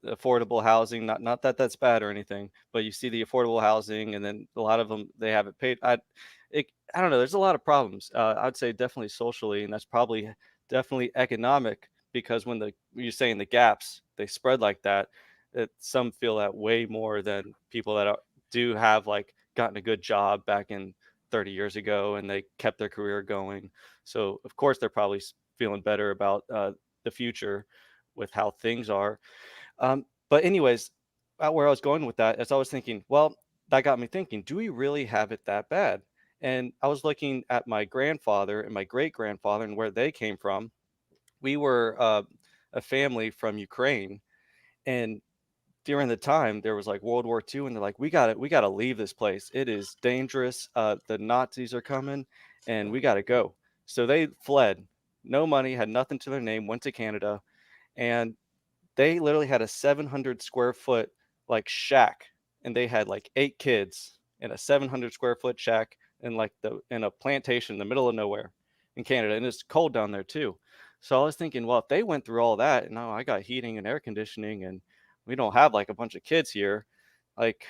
Speaker 8: affordable housing. Not that that's bad or anything, but you see the affordable housing, and then a lot of them, they haven't paid. I don't know. There's a lot of problems. I'd say definitely socially, and that's probably definitely economic, because when you're saying the gaps, they spread like that, some feel that way more than people that do have like gotten a good job back in 30 years ago, and they kept their career going. So of course they're probably feeling better about the future with how things are. But anyways, where I was going with that is I was thinking, well, that got me thinking, do we really have it that bad? And I was looking at my grandfather and my great grandfather and where they came from. We were a family from Ukraine, and during the time there was like World War II, and they're like, we gotta leave this place. It is dangerous. The Nazis are coming, and we gotta go. So they fled. No money, had nothing to their name, went to Canada, and they literally had a 700 square foot like shack, and they had like 8 kids in a 700 square foot shack in a plantation in the middle of nowhere in Canada, and it's cold down there too. So I was thinking, well, if they went through all that, and now I got heating and air conditioning, and we don't have like a bunch of kids here, like,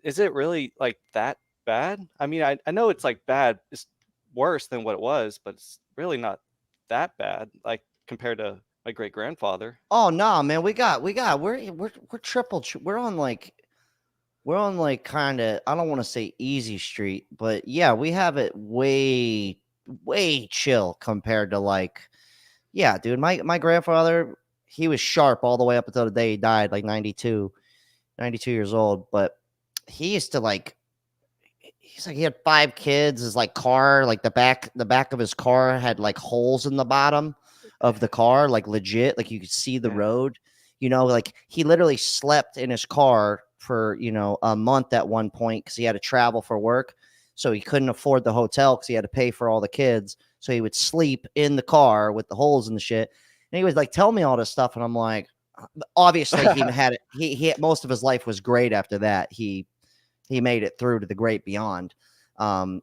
Speaker 8: is it really like that bad? I mean, I know it's like bad, it's worse than what it was, but it's really not that bad, like compared to my great grandfather.
Speaker 1: Oh no, man, we're triple. We're on like we're on like kind of, I don't want to say easy street, but yeah, we have it way chill compared to like, yeah, dude, my grandfather, he was sharp all the way up until the day he died, like 92 years old. But he used to like, he's like, he had 5 kids. His like car, like the back of his car had like holes in the bottom of the car, like legit, like you could see the road. You know, like he literally slept in his car for, you know, a month at one point because he had to travel for work. So he couldn't afford the hotel because he had to pay for all the kids. So he would sleep in the car with the holes in the shit. And he would like tell me all this stuff. And I'm like, obviously he had it. He most of his life was great after that. He made it through to the great beyond. But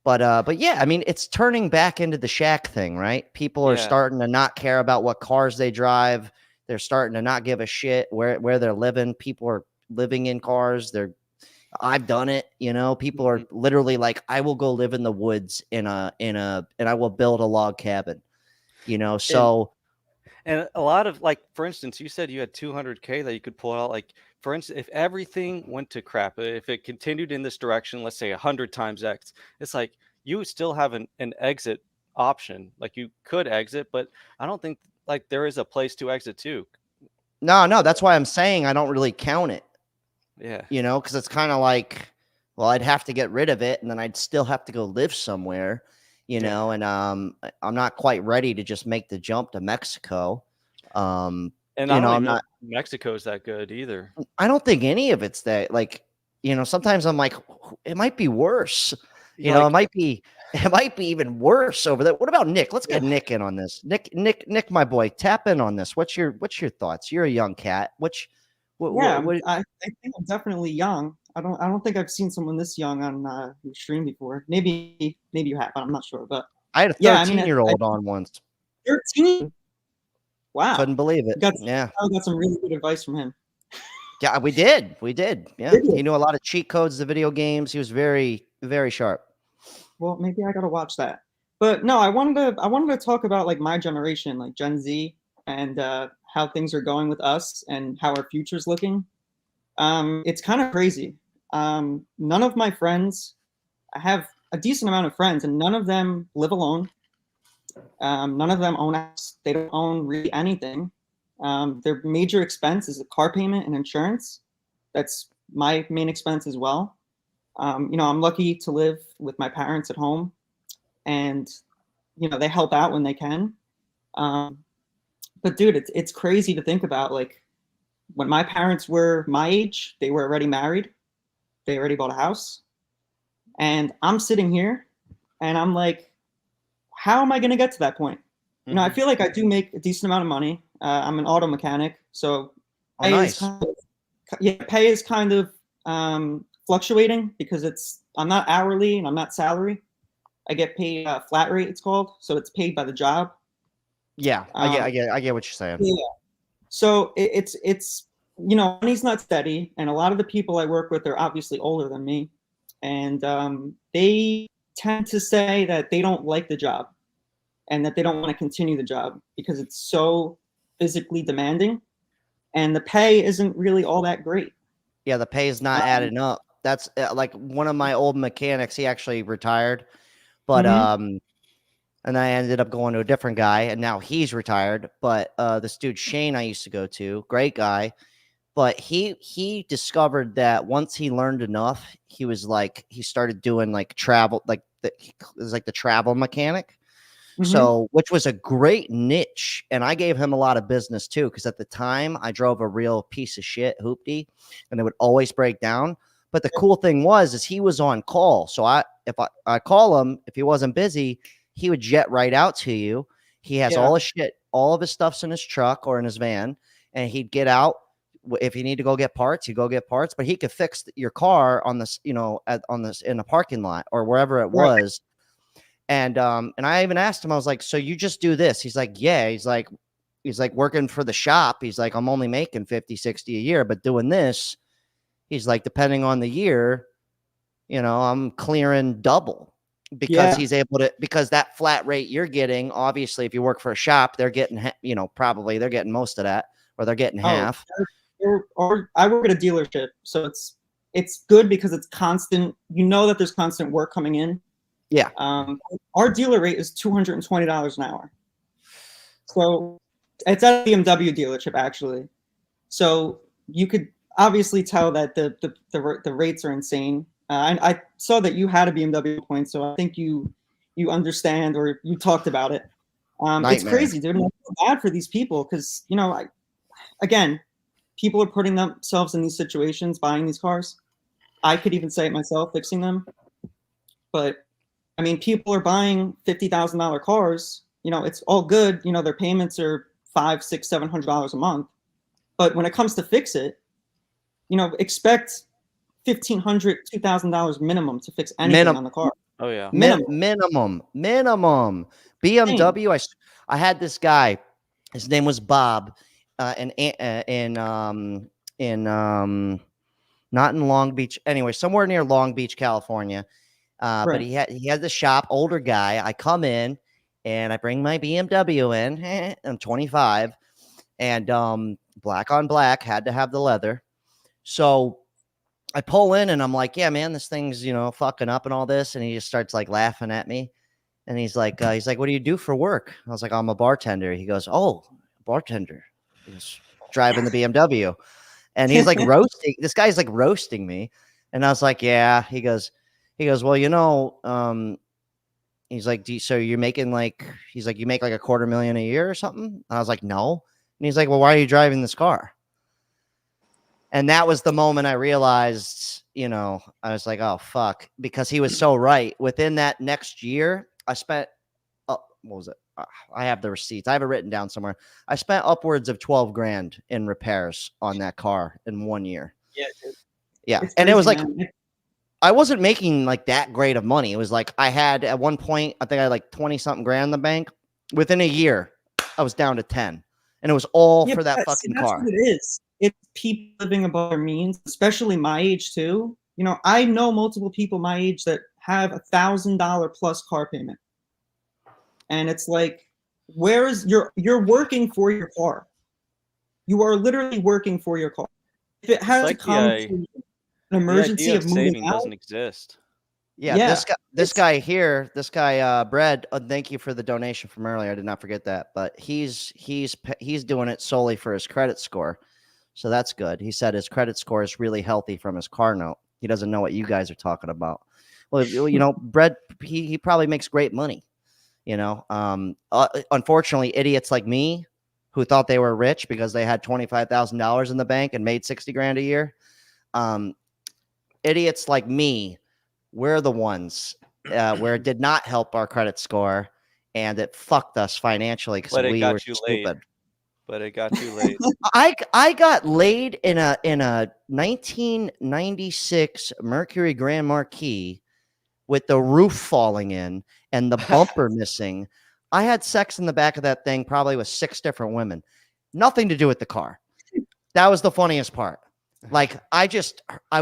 Speaker 1: yeah, I mean, it's turning back into the shack thing, right? People are starting to not care about what cars they drive. They're starting to not give a shit where they're living. People are living in cars. I've done it, you know. People are literally like, I will go live in the woods and I will build a log cabin, you know. So
Speaker 8: and a lot of like, for instance, you said you had 200K that you could pull out. Like, for instance, if everything went to crap, if it continued in this direction, let's say 100 times X, it's like you would still have an exit option. Like you could exit, but I don't think like there is a place to exit too.
Speaker 1: No, that's why I'm saying I don't really count it.
Speaker 8: Yeah.
Speaker 1: You know, because it's kind of like, well, I'd have to get rid of it and then I'd still have to go live somewhere, you know, and I'm not quite ready to just make the jump to Mexico.
Speaker 8: And
Speaker 1: you know, I'm not
Speaker 8: Mexico's that good either.
Speaker 1: I don't think any of it's that, like, you know, sometimes I'm like, it might be worse. You know, it might be even worse over there. What about Nick? Let's get Nick in on this. Nick, my boy, tap in on this. What's your thoughts? You're a young cat.
Speaker 9: I think I'm definitely young. I don't think I've seen someone this young on your stream before. Maybe you have, but I'm not sure. But
Speaker 1: I had a 13-year-old on once.
Speaker 9: 13. Wow.
Speaker 1: Couldn't believe it.
Speaker 9: I got some really good advice from him.
Speaker 1: Yeah, we did. Yeah. He knew a lot of cheat codes to video games. He was very, very sharp.
Speaker 9: Well, maybe I gotta watch that. But no, I wanted to talk about like my generation, like Gen Z, and how things are going with us and how our future's looking. It's kind of crazy. None of my friends, I have a decent amount of friends, and none of them live alone. None of them own a house. They don't own really anything. Their major expense is a car payment and insurance. That's my main expense as well. You know, I'm lucky to live with my parents at home, and you know, they help out when they can. But dude, it's crazy to think about. Like when my parents were my age, they were already married. They already bought a house, and I'm sitting here, and I'm like, how am I going to get to that point? You know, I feel like I do make a decent amount of money. I'm an auto mechanic, so pay is kind of fluctuating because I'm not hourly and I'm not salary. I get paid flat rate, it's called, so it's paid by the job.
Speaker 1: Yeah, I get what you're saying.
Speaker 9: Yeah. So it's you know, money's not steady, and a lot of the people I work with are obviously older than me, and they tend to say that they don't like the job and that they don't want to continue the job because it's so physically demanding and the pay isn't really all that great.
Speaker 1: Yeah, the pay is not adding up. That's like one of my old mechanics, he actually retired, but and I ended up going to a different guy, and now he's retired. But this dude Shane I used to go to, great guy, but he discovered that once he learned enough, he was like, he started doing like travel, like it was like the travel mechanic. So, which was a great niche, and I gave him a lot of business too, because at the time I drove a real piece of shit hoopty, and it would always break down. But the cool thing is he was on call, so if I call him, if he wasn't busy, he would jet right out to you. He has all his shit, all of his stuff's in his truck or in his van, and he'd get out. If you need to go get parts, you go get parts. But he could fix your car on this, you know, on this in a parking lot or wherever it was. And I even asked him, I was like, so you just do this? He's like, yeah. He's like working for the shop. He's like, I'm only making 50, 60 a year, but doing this, he's like, depending on the year, you know, I'm clearing double because he's able to, because that flat rate you're getting, obviously, if you work for a shop, they're getting, you know, probably they're getting most of that, or they're getting half.
Speaker 9: or I work at a dealership, so it's good because it's constant. You know that there's constant work coming in.
Speaker 1: Yeah.
Speaker 9: Our dealer rate is $220 an hour. So it's at a BMW dealership actually. So you could obviously tell that the rates are insane. I saw that you had a BMW point, so I think you understand or you talked about it. It's crazy, dude. I feel bad for these people because again, people are putting themselves in these situations, buying these cars. I could even say it myself, fixing them. But I mean, people are buying $50,000 cars. It's all good. Their payments are $500, $600, $700 a month. But when it comes to fix it, expect $1,500, $2,000 minimum to fix anything on the car.
Speaker 8: Oh yeah.
Speaker 1: Minimum. BMW. I had this guy. His name was Bob, not in Long Beach. Anyway, somewhere near Long Beach, California.
Speaker 9: Right.
Speaker 1: But he had the shop. Older guy. I come in and I bring my BMW in. I'm 25, and black on black, had to have the leather. So I pull in and I'm like, yeah, man, this thing's, fucking up and all this. And he just starts like laughing at me. And he's like, what do you do for work? I was like, I'm a bartender. He goes, oh, bartender. He's driving the BMW. And he's like roasting. This guy's like roasting me. And I was like, yeah. He goes, well, he's like, so you're making he's like, you make like $250,000 a year or something? And I was like, no. And he's like, well, why are you driving this car? And that was the moment I realized, I was like, oh, fuck, because he was so right. Within that next year, I spent, what was it? I have the receipts. I have it written down somewhere. I spent upwards of $12,000 in repairs on that car in 1 year.
Speaker 8: Yeah. Dude.
Speaker 1: Yeah.
Speaker 9: It's
Speaker 1: And
Speaker 9: crazy,
Speaker 1: it was like,
Speaker 9: man.
Speaker 1: I wasn't making like that great of money. It was like I had at one point, I think I had like 20 something grand in the bank. Within a year, I was down to 10. And it was all for that fucking
Speaker 9: that's
Speaker 1: car.
Speaker 9: What it is. It's people living above their means, especially my age too. I know multiple people my age that have $1,000 plus car payment. And it's like, you're working for your car. You are literally working for your car. If it has to come to an emergency of moving
Speaker 8: saving
Speaker 9: out,
Speaker 8: doesn't exist.
Speaker 1: Yeah. This guy here, Brad, thank you for the donation from earlier. I did not forget that, but he's doing it solely for his credit score. So that's good. He said his credit score is really healthy from his car note. He doesn't know what you guys are talking about. Well, Brad, he probably makes great money. Unfortunately, idiots like me who thought they were rich because they had $25,000 in the bank and made $60,000 a year. Idiots like me, we're the ones where it did not help our credit score and it fucked us financially because we were stupid.
Speaker 8: But it got too late.
Speaker 1: I got laid in a 1996 Mercury Grand Marquis with the roof falling in and the bumper missing. I had sex in the back of that thing probably with 6 different women. Nothing to do with the car. That was the funniest part. Like I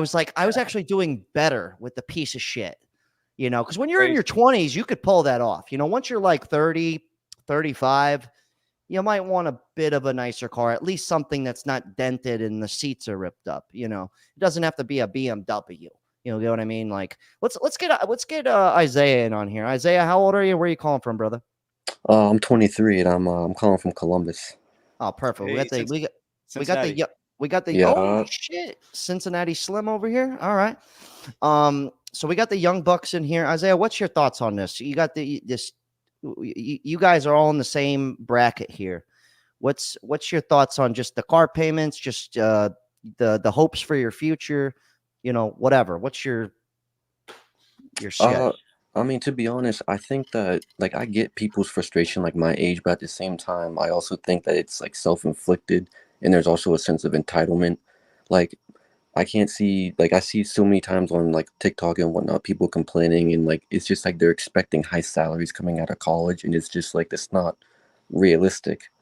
Speaker 1: was actually doing better with the piece of shit, because when you're in your 20s, you could pull that off. Once you're like 30, 35, you might want a bit of a nicer car, at least something that's not dented and the seats are ripped up. It doesn't have to be a BMW. You know what I mean? Like, let's get Isaiah in on here. Isaiah, how old are you? Where are you calling from, brother?
Speaker 10: I'm 23 and I'm calling from Columbus.
Speaker 1: Oh, perfect.
Speaker 8: Hey,
Speaker 1: We got the oh shit, Cincinnati Slim over here. All right. So we got the young bucks in here. Isaiah, what's your thoughts on this? You got you guys are all in the same bracket here. What's your thoughts on just the car payments, just the hopes for your future, whatever. What's your sketch?
Speaker 10: I mean, to be honest, I think that I get people's frustration like my age, but at the same time, I also think that it's like self-inflicted. And there's also a sense of entitlement. I can't see, I see so many times on TikTok and whatnot, people complaining and it's just they're expecting high salaries coming out of college. And it's just it's not realistic.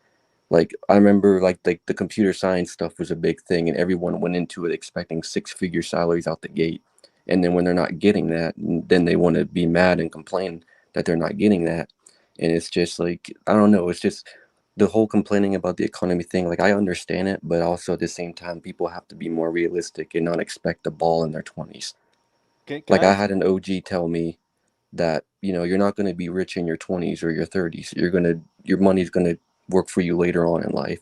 Speaker 10: I remember the computer science stuff was a big thing and everyone went into it expecting 6-figure salaries out the gate. And then when they're not getting that, then they want to be mad and complain that they're not getting that. And it's just I don't know. It's just, the whole complaining about the economy thing, like I understand it, but also at the same time, people have to be more realistic and not expect a ball in their 20s.
Speaker 8: Can
Speaker 10: Like
Speaker 8: I
Speaker 10: I
Speaker 8: ask
Speaker 10: had an OG tell me that, you know, you're not going to be rich in your 20s or your 30s. Your money's going to work for you later on in life.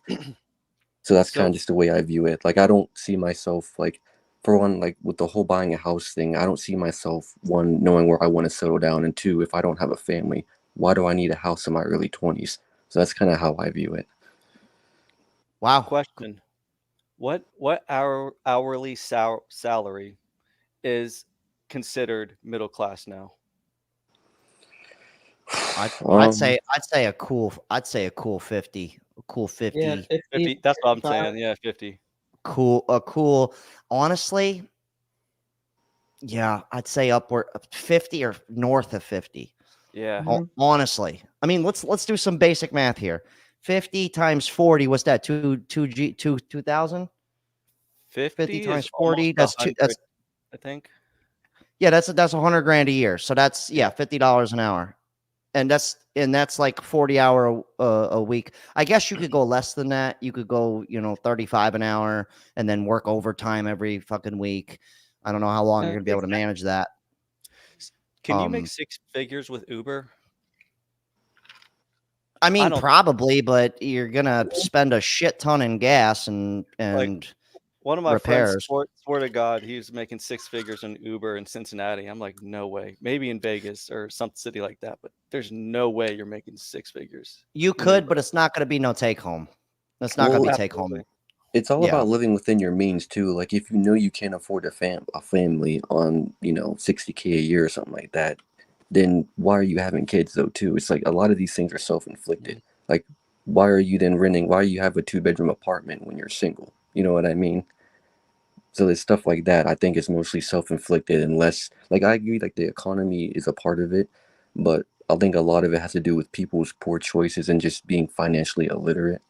Speaker 10: So that's kind
Speaker 8: so
Speaker 10: of just the way I view it. Like I don't see myself, like, for one, like with the whole buying a house thing, I don't see myself, one, knowing where I want to settle down, and two, if I don't have a family, why do I need a house in my early 20s? So that's kind of how I view it.
Speaker 1: Wow.
Speaker 8: question: what hourly salary is considered middle class now?
Speaker 1: I'd
Speaker 10: Um,
Speaker 1: say a cool 50. A cool 50.
Speaker 9: Yeah, 50,
Speaker 8: 50. That's what I'm
Speaker 9: 55.
Speaker 8: saying. Yeah, 50.
Speaker 1: Cool. Honestly, yeah, I'd say upward of 50 or north of 50.
Speaker 8: Yeah.
Speaker 1: Honestly, I mean, let's do some basic math here. 50 times 40, what's that? 2,000? 50
Speaker 8: 50
Speaker 1: times
Speaker 8: is
Speaker 1: 40,
Speaker 8: almost
Speaker 1: that's
Speaker 8: 100,
Speaker 1: that's
Speaker 8: I think.
Speaker 1: yeah, that's $100 grand a year. So that's
Speaker 8: Yeah.
Speaker 1: $50 an hour. And that's like 40-hour a week. I guess you could go less than that. You could go, 35 an hour and then work overtime every fucking week. I don't know how long you're gonna be able to manage that.
Speaker 8: Can you make
Speaker 1: Um,
Speaker 8: 6 figures with Uber?
Speaker 1: I mean,
Speaker 8: don't-
Speaker 1: probably, but you're gonna spend a shit ton in gas and
Speaker 8: One of my friends
Speaker 1: repairs.
Speaker 8: swore to God he was making 6 figures in Uber in Cincinnati. I'm like, no way. Maybe in Vegas or some city like that, but there's no way you're making 6 figures.
Speaker 1: You could, but it's not gonna be no take home. It's not gonna
Speaker 10: Well,
Speaker 1: be take home.
Speaker 8: Absolutely.
Speaker 10: it's all
Speaker 1: Yeah.
Speaker 10: about living within your means too. Like if you know you can't afford a family on, 60K a year or something like that, then why are you having kids though too? It's like a lot of these things are self-inflicted. Like why are you then renting? Why do you have a 2-bedroom apartment when you're single? You know what I mean? So there's stuff like that. I think it's mostly self-inflicted, unless, like, I agree, like the economy is a part of it, but I think a lot of it has to do with people's poor choices and just being financially illiterate.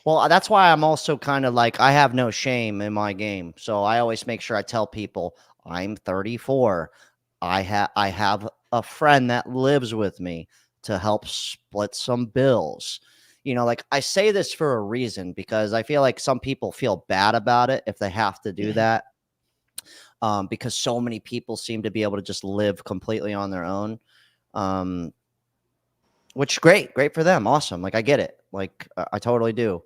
Speaker 1: Well, that's why I'm also kind of like, I have no shame in my game. So I always make sure I tell people I'm 34. I have a friend that lives with me to help split some bills. Like I say this for a reason, because I feel like some people feel bad about it if they have to do that. Because so many people seem to be able to just live completely on their own. Which great for them. Awesome. Like I get it. Like I totally do.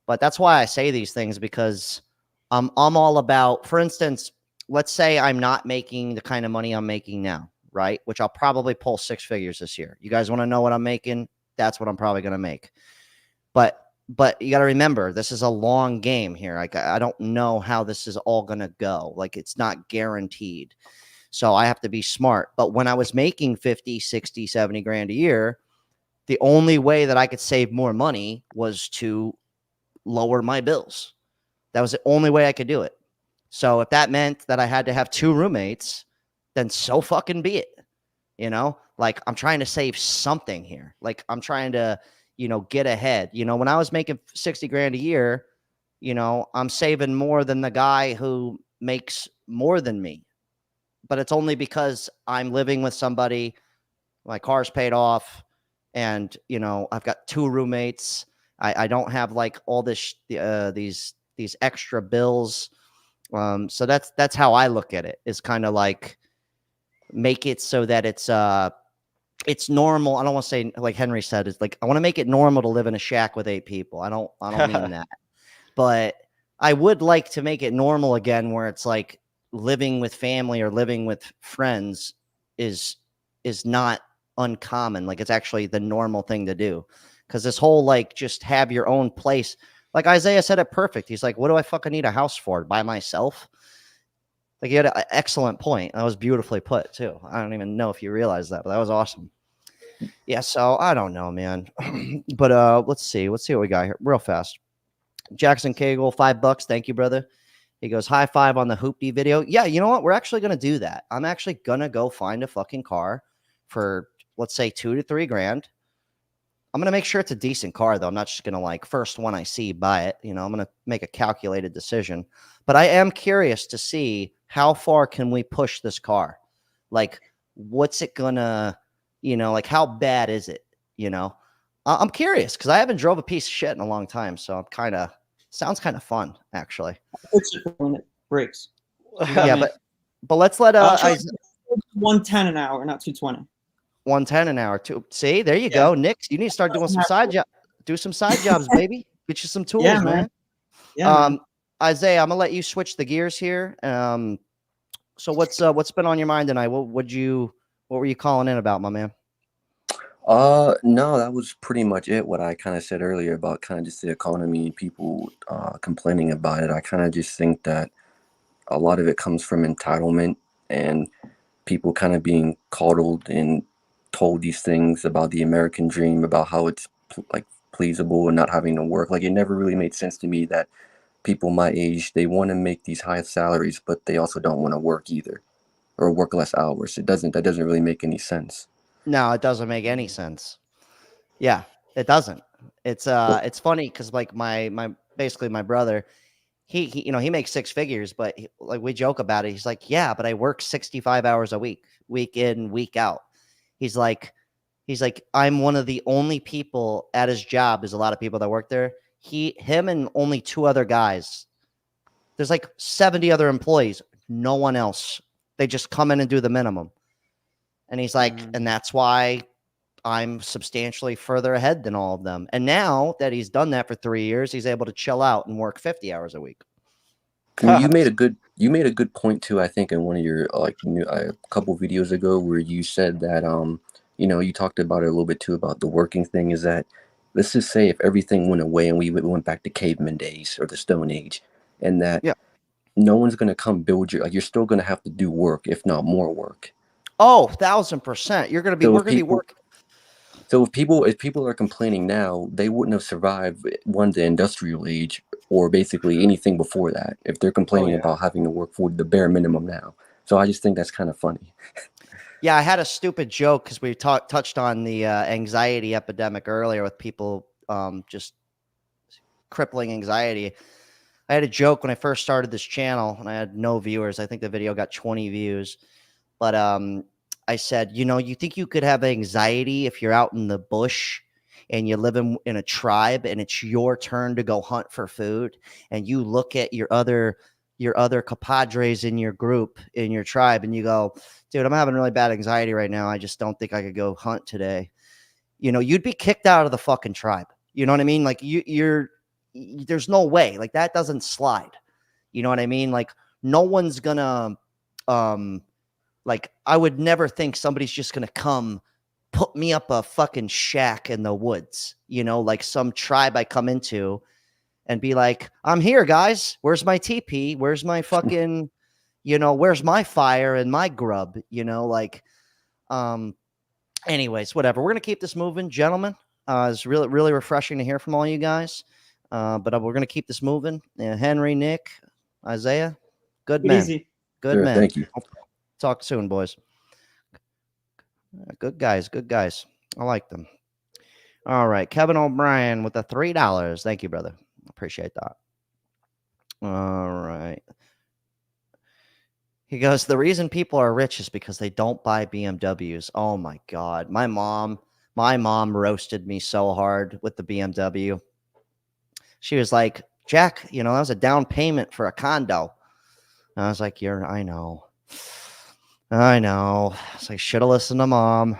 Speaker 1: But that's why I say these things, because I'm all about, for instance, let's say I'm not making the kind of money I'm making now, right? Which I'll probably pull 6 figures this year. You guys want to know what I'm making? That's what I'm probably going to make. But you got to remember, this is a long game here. Like I don't know how this is all going to go. Like it's not guaranteed. So I have to be smart. But when I was making 50, 60, 70 grand a year, the only way that I could save more money was to lower my bills. That was the only way I could do it. So if that meant that I had to have 2 roommates, then so fucking be it. Like I'm trying to save something here. Like I'm trying to, get ahead. When I was making 60 grand a year, I'm saving more than the guy who makes more than me. But it's only because I'm living with somebody, my car's paid off, and I've got 2 roommates. I don't have like all this these extra bills. So that's how I look at it. Is kind of like make it so that it's normal. I don't want to say, like Henry said, it's like I want to make it normal to live in a shack with 8 people. I don't mean that. But I would like to make it normal again, where it's like living with family or living with friends is not uncommon. Like it's actually the normal thing to do. Because this whole like just have your own place, like Isaiah said it perfect. He's like, what do I fucking need a house for? By myself? Like you had an excellent point. That was beautifully put too. I don't even know if you realized that, but that was awesome. Yeah, so I don't know, man. But let's see what we got here real fast. Jackson Cagle, $5. Thank you, brother. He goes, high five on the Hoopty video. Yeah, you know what? We're actually gonna do that. I'm actually gonna go find a fucking car for, let's say, 2 to 3 grand. I'm going to make sure it's a decent car, though. I'm not just going to, like, first one I see, buy it. I'm going to make a calculated decision. But I am curious to see how far can we push this car? Like, what's it going to, like, how bad is it? I'm curious because I haven't drove a piece of shit in a long time. So I'm kind of sounds kind of fun actually.
Speaker 9: Fix it when it breaks.
Speaker 1: Yeah, but let's let
Speaker 9: I'll try 110 an hour, not 220.
Speaker 1: 110 an hour too. See, there you go, Nick. You need to start doing some side jobs, baby. Get you some tools,
Speaker 9: Yeah,
Speaker 1: man.
Speaker 9: Yeah, man.
Speaker 1: Isaiah, I'm gonna let you switch the gears here. So what's been on your mind tonight? What were you calling in about, my man?
Speaker 10: No, that was pretty much it. What I kind of said earlier about kind of just the economy, people complaining about it. I kind of just think that a lot of it comes from entitlement and people kind of being coddled and told these things about the American dream, about how it's like pleasable and not having to work. Like it never really made sense to me that people my age, they want to make these high salaries, but they also don't want to work either or work less hours. That doesn't really make any sense.
Speaker 1: No, it doesn't make any sense. Yeah, it doesn't. It's funny because like basically my brother, he he makes six figures, but like we joke about it. He's like, yeah, but I work 65 hours a week in, week out. He's like, I'm one of the only people at his job. There's a lot of people that work there. Him and only two other guys. There's like 70 other employees. No one else. They just come in and do the minimum. And he's like, and that's why I'm substantially further ahead than all of them. And now that he's done that for 3 years, he's able to chill out and work 50 hours a week.
Speaker 10: You made a good point too, I think, in one of your a couple videos ago where you said that you talked about it a little bit too about the working thing. Is that, let's just say if everything went away and we went back to caveman days or the Stone Age, and that no one's gonna come build you, like you're still gonna have to do work, if not more work.
Speaker 1: Oh, 1,000%. We're gonna be working.
Speaker 10: So if people are complaining now, they wouldn't have survived the industrial age or basically anything before that if they're complaining about having to work for the bare minimum now. So I just think that's kind of funny.
Speaker 1: Yeah, I had a stupid joke because we touched on the anxiety epidemic earlier with people just crippling anxiety. I had a joke when I first started this channel and I had no viewers. I think the video got 20 views. But I said, you think you could have anxiety if you're out in the bush and you live in a tribe and it's your turn to go hunt for food and you look at your other compadres in your group, in your tribe, and you go, dude, I'm having really bad anxiety right now. I just don't think I could go hunt today. You'd be kicked out of the fucking tribe. You know what I mean? Like there's no way. Like that doesn't slide. You know what I mean? Like no one's gonna like I would never think somebody's just gonna come put me up a fucking shack in the woods, like some tribe I come into and be like, I'm here, guys. Where's my teepee? Where's my fucking, where's my fire and my grub? Anyways, whatever. We're gonna keep this moving, gentlemen. It's really, really refreshing to hear from all you guys. But we're gonna keep this moving. Henry, Nick, Isaiah, good man.
Speaker 9: Easy.
Speaker 1: Good man.
Speaker 10: Thank you.
Speaker 1: Talk soon, boys. Good guys. I like them. All right. Kevin O'Brien with the $3. Thank you, brother. Appreciate that. All right. He goes, the reason people are rich is because they don't buy BMWs. Oh my God. My mom roasted me so hard with the BMW. She was like, Jack, that was a down payment for a condo. And I was like, I know. It's like, should have listened to mom.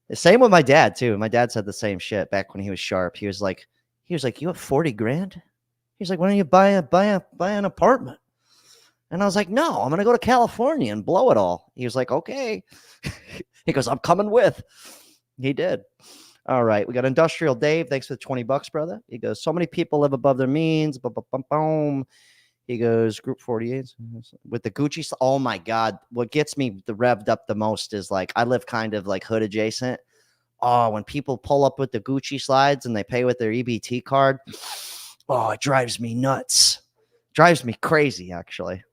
Speaker 1: The same with my dad too. My dad said the same shit back when he was sharp. He was like, you have 40 grand? He's like, why don't you buy an apartment? And I was like, no, I'm going to go to California and blow it all. He was like, okay. He goes, I'm coming with. He did. All right. We got Industrial Dave. Thanks for the $20, brother. He goes, so many people live above their means. Boom. He goes, Group 48 with the Gucci. Oh my God. What gets me revved up the most is like, I live kind of like hood adjacent. Oh, when people pull up with the Gucci slides and they pay with their EBT card. Oh, it drives me nuts. Drives me crazy, actually.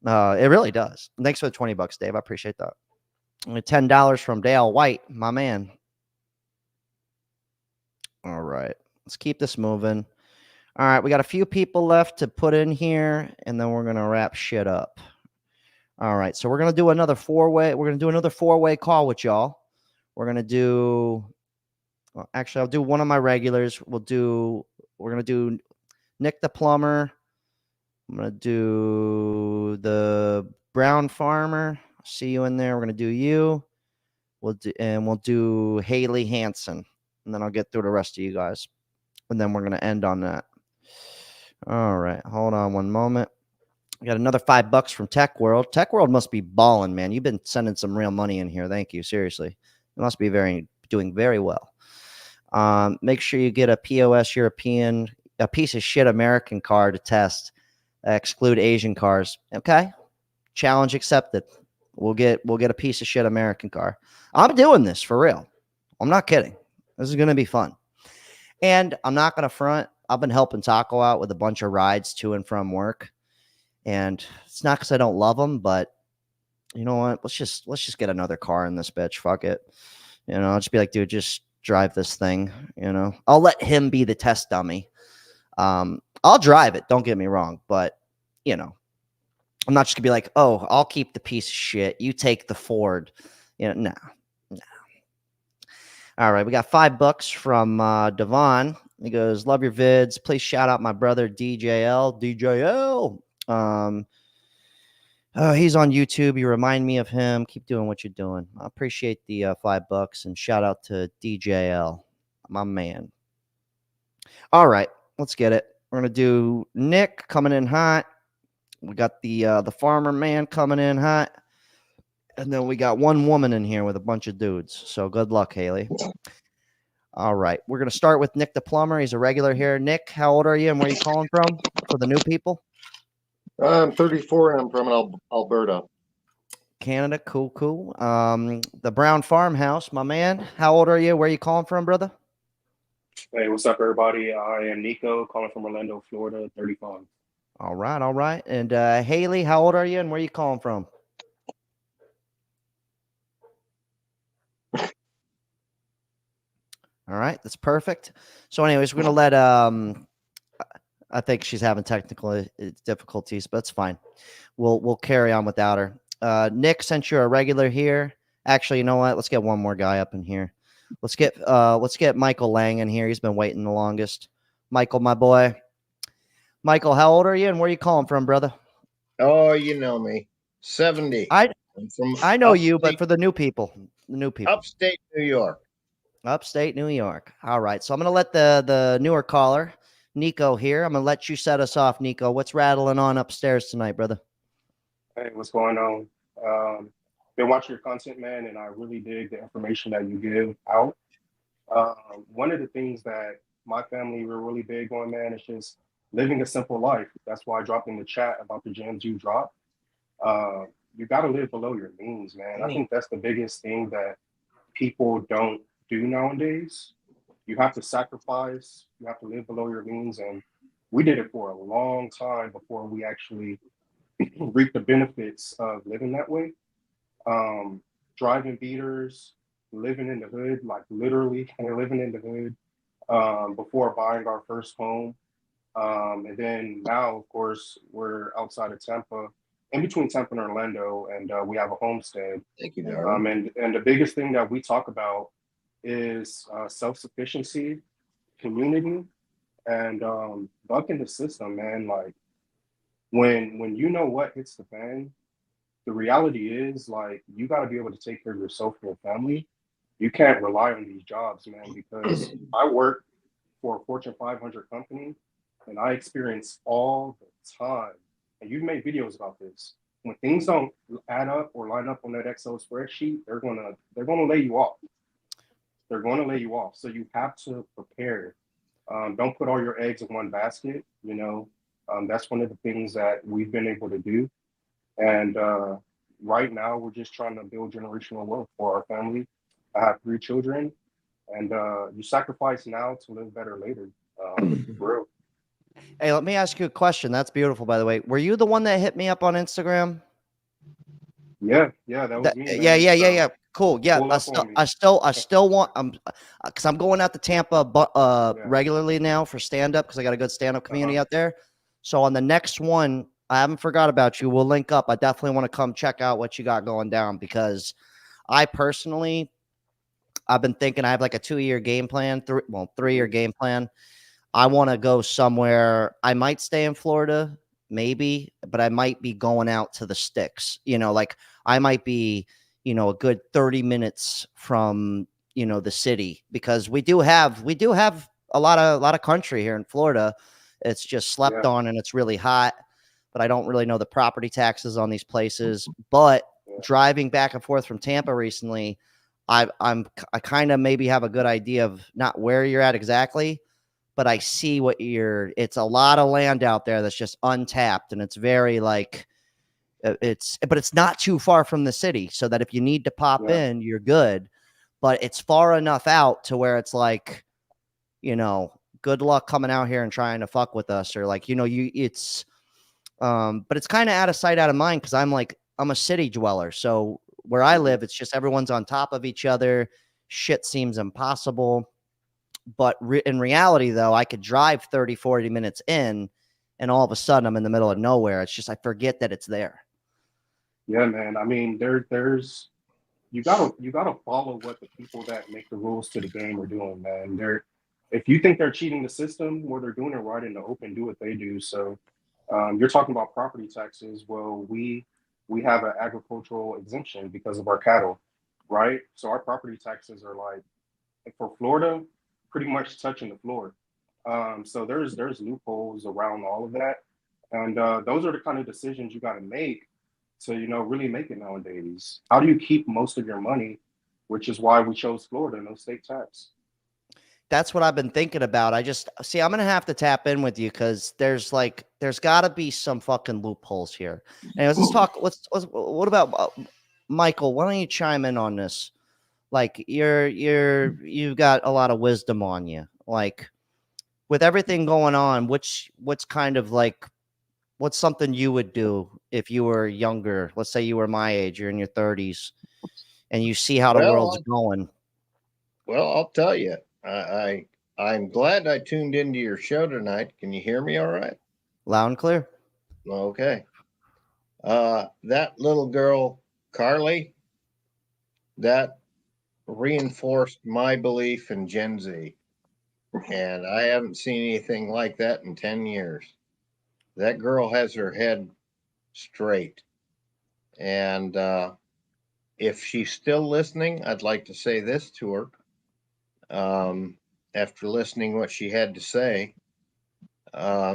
Speaker 1: It really does. Thanks for the $20, Dave. I appreciate that. $10 from Dale White, my man. All right. Let's keep this moving. All right, we got a few people left to put in here, and then we're going to wrap shit up. All right, so we're going to do another four-way. We're going to do another four-way call with y'all. We're going to do Well, actually, I'll do one of my regulars. We're gonna do Nick the plumber. I'm gonna do the brown farmer. See you in there. We're gonna do you. We'll do Haley Hansen, and then I'll get through the rest of you guys, and then we're gonna end on that. All right, hold on one moment. We got another $5 from Tech World. Tech World must be balling, man. You've been sending some real money in here. Thank you, seriously. You must be doing very well. Make sure you get a POS European, a piece of shit American car to test. Exclude Asian cars. Okay, challenge accepted. We'll get a piece of shit American car. I'm doing this for real. I'm not kidding. This is gonna be fun. And I'm not gonna front. I've been helping Taco out with a bunch of rides to and from work. And it's not because I don't love them, but you know what? Let's just get another car in this bitch. Fuck it. You know, I'll just be like, dude, just drive this thing. You know, I'll let him be the test dummy. I'll drive it. Don't get me wrong, but you know, I'm not just gonna be like, oh, I'll keep the piece of shit. You take the Ford. You know, no. All right, we got $5 from Devon. He goes, love your vids. Please shout out my brother DJL. DJL. He's on YouTube. You remind me of him. Keep doing what you're doing. I appreciate the $5 and shout out to DJL, my man. All right, let's get it. We're gonna do Nick coming in hot. We got the farmer man coming in hot, and then we got one woman in here with a bunch of dudes. So good luck, Haley. All right, we're gonna start with Nick the plumber. He's a regular here. Nick, how old are you, and where are you calling from for the new people?
Speaker 11: I'm 34 and I'm from Alberta.
Speaker 1: Canada, cool. The Brown Farmhouse, my man. How old are you? Where are you calling from, brother?
Speaker 12: Hey, what's up, everybody? I am Nico, calling from Orlando, Florida, 35.
Speaker 1: All right. And Haley, how old are you, and where are you calling from? All right, that's perfect. So, anyways, we're gonna let I think she's having technical difficulties, but it's fine. We'll carry on without her. Nick, since you're a regular here, actually, you know what? Let's get one more guy up in here. Let's get Michael Lang in here. He's been waiting the longest. Michael, my boy. Michael, how old are you, and where are you calling from, brother?
Speaker 11: Oh, you know me. 70.
Speaker 1: I know you, but
Speaker 11: upstate-
Speaker 1: for the new people,
Speaker 11: Upstate New York.
Speaker 1: Upstate New York. All right, so I'm gonna let the newer caller, Nico, here. I'm gonna let you set us off, Nico. What's rattling on upstairs tonight, brother?
Speaker 12: Hey, what's going on? Been watching your content, man, and I really dig the information that you give out. One of the things that my family were really big on, man, is just living a simple life. That's why I dropped in the chat about the gems you drop. You got to live below your means, man. I think that's the biggest thing that people don't do nowadays. You have to sacrifice. You have to live below your means, and we did it for a long time before we actually reap the benefits of living that way. Driving beaters, living in the hood, like literally living in the hood before buying our first home. And then now, of course, we're outside of Tampa, in between Tampa and Orlando, and we have a homestead.
Speaker 11: Thank you, darling.
Speaker 12: And the biggest thing that we talk about is self-sufficiency, community, and bucking the system, man. Like when you know what hits the fan, the reality is like you got to be able to take care of yourself and your family. You can't rely on these jobs, man, because I work for a Fortune 500 company and I experience all the time, and you've made videos about this. When things don't add up or line up on that Excel spreadsheet, they're gonna lay you off. They're going to lay you off. So you have to prepare. Don't put all your eggs in one basket. You know, that's one of the things that we've been able to do. And right now, we're just trying to build generational wealth for our family. I have 3 children, and you sacrifice now to live better later. For real.
Speaker 1: Hey, let me ask you a question. That's beautiful, by the way. Were you the one that hit me up on Instagram?
Speaker 12: Yeah, that was me. Man.
Speaker 1: Yeah. Cool. Yeah, I still want because I'm going out to Tampa regularly now for stand up because I got a good stand up community out there. So on the next one, I haven't forgot about you. We'll link up. I definitely want to come check out what you got going down because I personally I've been thinking I have like a 2-year game plan, 3-year game plan. I want to go somewhere. I might stay in Florida, maybe, but I might be going out to the sticks. Like I might be, a good 30 minutes from, the city, because we do have a lot of country here in Florida. It's just slept on and it's really hot, but I don't really know the property taxes on these places. But driving back and forth from Tampa recently, I kind of maybe have a good idea of not where you're at exactly, but I see it's a lot of land out there that's just untapped, and it's very like, but it's not too far from the city, so that if you need to pop in, you're good. But it's far enough out to where it's like, good luck coming out here and trying to fuck with us, or like, but it's kind of out of sight, out of mind, because I'm a city dweller. So where I live, it's just everyone's on top of each other. Shit seems impossible. But in reality, though, I could drive 30, 40 minutes in, and all of a sudden I'm in the middle of nowhere. It's just I forget that it's there.
Speaker 12: Yeah, man. I mean, there's you gotta follow what the people that make the rules to the game are doing, man. If you think they're cheating the system, or they're doing it right in the open, do what they do. So you're talking about property taxes. Well, we have an agricultural exemption because of our cattle, right? So our property taxes are like, for Florida, pretty much touching the floor. So there's loopholes around all of that, and those are the kind of decisions you got to make to really make it nowadays. How do you keep most of your money, which is why we chose Florida, no state tax.
Speaker 1: That's what I've been thinking about. I'm going to have to tap in with you, because there's got to be some fucking loopholes here. Anyways, let's talk. What about Michael? Why don't you chime in on this? Like you've got a lot of wisdom on you. Like with everything going on, what's kind of like, what's something you would do if you were younger? Let's say you were my age, you're in your 30s, and you see how the world's going.
Speaker 13: Well, I'll tell you, I'm glad I tuned into your show tonight. Can you hear me all right?
Speaker 1: Loud and clear.
Speaker 13: Okay. That little girl, Carly, that reinforced my belief in Gen Z. And I haven't seen anything like that in 10 years. That girl has her head straight. And if she's still listening, I'd like to say this to her. After listening what she had to say,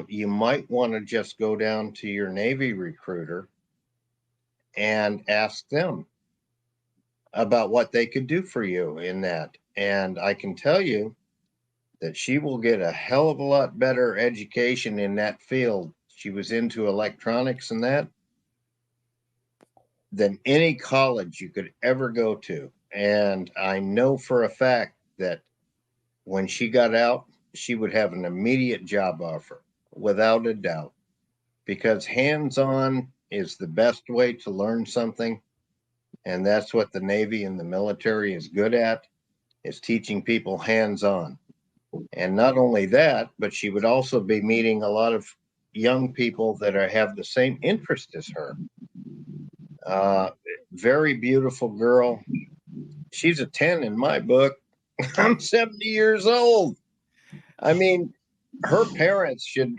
Speaker 13: you might want to just go down to your Navy recruiter and ask them about what they could do for you in that. And I can tell you that she will get a hell of a lot better education in that field. She was into electronics and that, than any college you could ever go to. And I know for a fact that when she got out, she would have an immediate job offer, without a doubt, because hands-on is the best way to learn something. And that's what the Navy and the military is good at, is teaching people hands-on. And not only that, but she would also be meeting a lot of young people that have the same interest as her. Very beautiful girl. She's a 10 in my book. I'm 70 years old. I mean, her parents should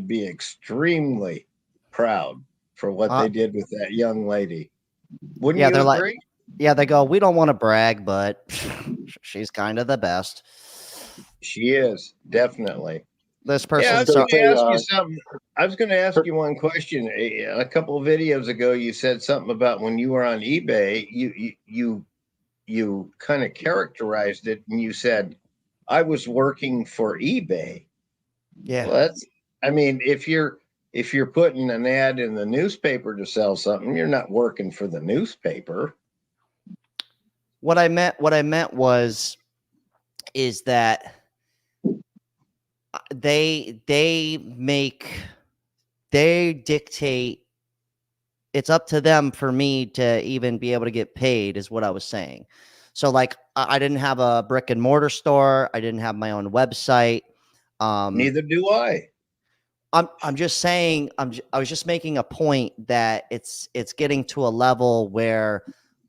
Speaker 13: be extremely proud for what they did with that young lady. Wouldn't you agree?
Speaker 1: They go, we don't want to brag, but she's kind of the best.
Speaker 13: She is, definitely.
Speaker 1: This person.
Speaker 13: I was going to ask you something. I was going to ask you one question. A couple of videos ago, you said something about when you were on eBay, you kind of characterized it, and you said, I was working for eBay.
Speaker 1: Yeah.
Speaker 13: Well, if you're putting an ad in the newspaper to sell something, you're not working for the newspaper.
Speaker 1: What I meant is that they dictate. It's up to them for me to even be able to get paid, is what I was saying. So like, I didn't have a brick and mortar store. I didn't have my own website.
Speaker 13: Neither do I.
Speaker 1: I'm just saying, I was just making a point that it's getting to a level where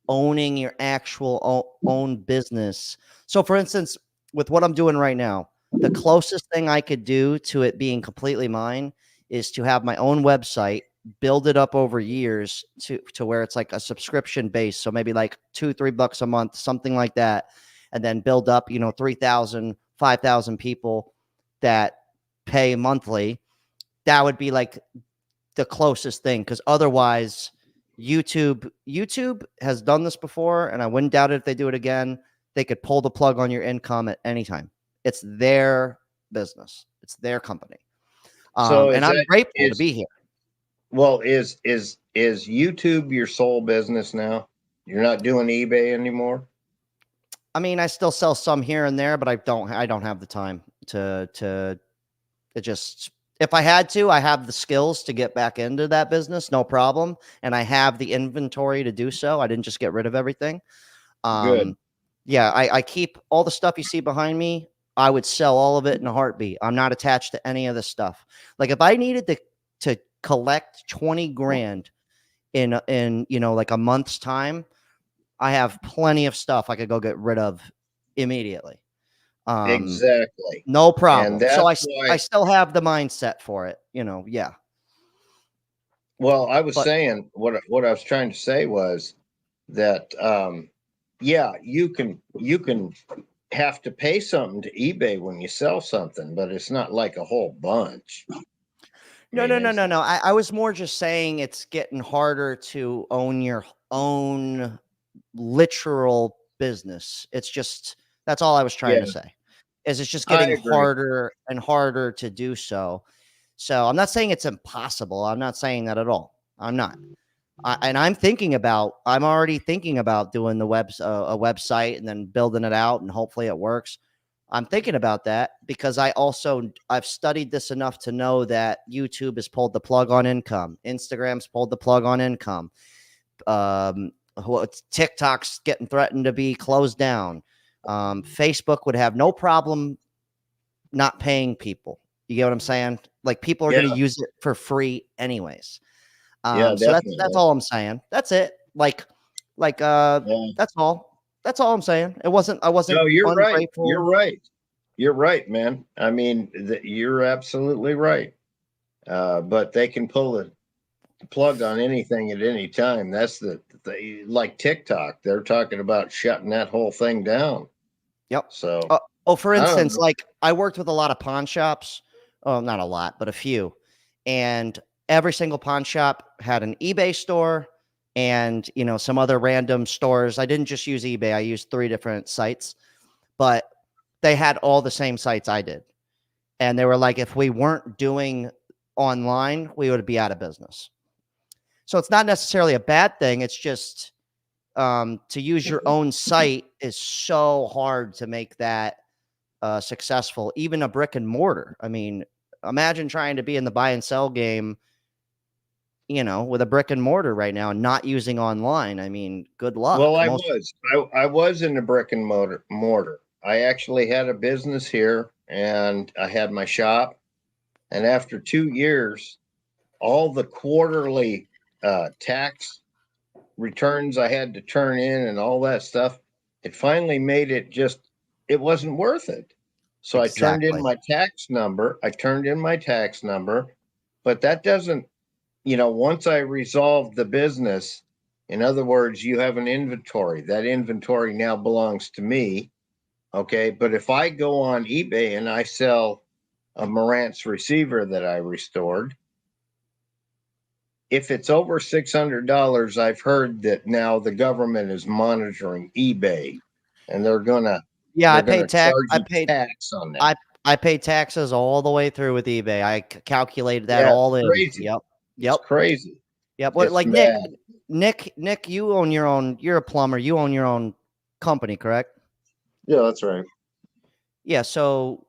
Speaker 1: owning your actual own business. So for instance, with what I'm doing right now, the closest thing I could do to it being completely mine is to have my own website, build it up over years to where it's like a subscription base. So maybe like $2-3 a month, something like that. And then build up, 3,000, 5,000 people that pay monthly. That would be like the closest thing. Cause otherwise YouTube has done this before, and I wouldn't doubt it if they do it again. They could pull the plug on your income at any time. It's their business. It's their company. And I'm grateful to be here.
Speaker 13: Well, is YouTube your sole business now? You're not doing eBay anymore?
Speaker 1: I mean, I still sell some here and there, but I don't have the time to just, if I had to, I have the skills to get back into that business, no problem. And I have the inventory to do so. I didn't just get rid of everything.
Speaker 13: Good.
Speaker 1: Yeah, I keep all the stuff you see behind me. I would sell all of it in a heartbeat. I'm not attached to any of the stuff. Like if I needed to collect 20 grand in like a month's time, I have plenty of stuff I could go get rid of immediately.
Speaker 13: Exactly.
Speaker 1: No problem.
Speaker 13: And
Speaker 1: So
Speaker 13: that's
Speaker 1: I still have the mindset for it, yeah.
Speaker 13: Well, I was saying what I was trying to say was that yeah, you can have to pay something to eBay when you sell something, but it's not like a whole bunch.
Speaker 1: No. I was more just saying it's getting harder to own your own literal business. It's just, that's all I was trying to say. Is it's just getting harder and harder to do so. So I'm not saying it's impossible. I'm not saying that at all. I'm not. I'm already thinking about doing a website and then building it out, and hopefully it works. I'm thinking about that because I've studied this enough to know that YouTube has pulled the plug on income. Instagram's pulled the plug on income. TikTok's getting threatened to be closed down. Facebook would have no problem not paying people. You get what I'm saying? Like people are going to use it for free anyways. So that's all I'm saying. That's it. That's all. That's all I'm saying. I wasn't.
Speaker 13: No, you're
Speaker 1: ungrateful.
Speaker 13: right. You're right, man. I mean, you're absolutely right. But they can pull the plug on anything at any time. That's like TikTok. They're talking about shutting that whole thing down.
Speaker 1: Yep.
Speaker 13: So,
Speaker 1: for instance, like I worked with a lot of pawn shops. Oh, not a lot, but a few. And every single pawn shop had an eBay store and, some other random stores. I didn't just use eBay. I used 3 different sites, but they had all the same sites I did. And they were like, if we weren't doing online, we would be out of business. So it's not necessarily a bad thing. It's just to use your own site is so hard to make that successful, even a brick and mortar. I mean, imagine trying to be in the buy and sell game, with a brick and mortar right now and not using online. I mean, good luck.
Speaker 13: Well, I was in the brick and mortar. I actually had a business here and I had my shop. And after 2 years, all the quarterly tax returns I had to turn in and all that stuff, it finally made it it wasn't worth it. So exactly. I turned in my tax number, but that doesn't, once I resolved the business, in other words, you have an inventory. That inventory now belongs to me. Okay. But if I go on eBay and I sell a Marantz receiver that I restored, if it's over $600, I've heard that now the government is monitoring eBay and they're going to,
Speaker 1: I paid tax.
Speaker 13: I paid tax on that.
Speaker 1: I pay taxes all the way through with eBay. I calculated that all in.
Speaker 13: Crazy.
Speaker 1: Yep.
Speaker 13: It's crazy.
Speaker 1: Yep. But like Nick, you own your own. You're a plumber. You own your own company, correct?
Speaker 11: Yeah, that's right.
Speaker 1: Yeah. So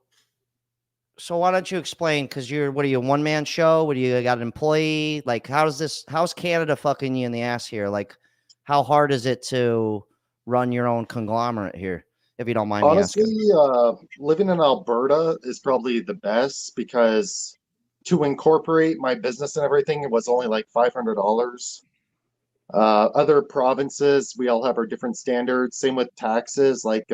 Speaker 1: why don't you explain? Because what are you, a one-man show? What do you got an employee? Like, how's Canada fucking you in the ass here? Like, how hard is it to run your own conglomerate here? If you don't mind me asking.
Speaker 11: Honestly, living in Alberta is probably the best because to incorporate my business and everything, it was only like $500. Other provinces, we all have our different standards. Same with taxes, like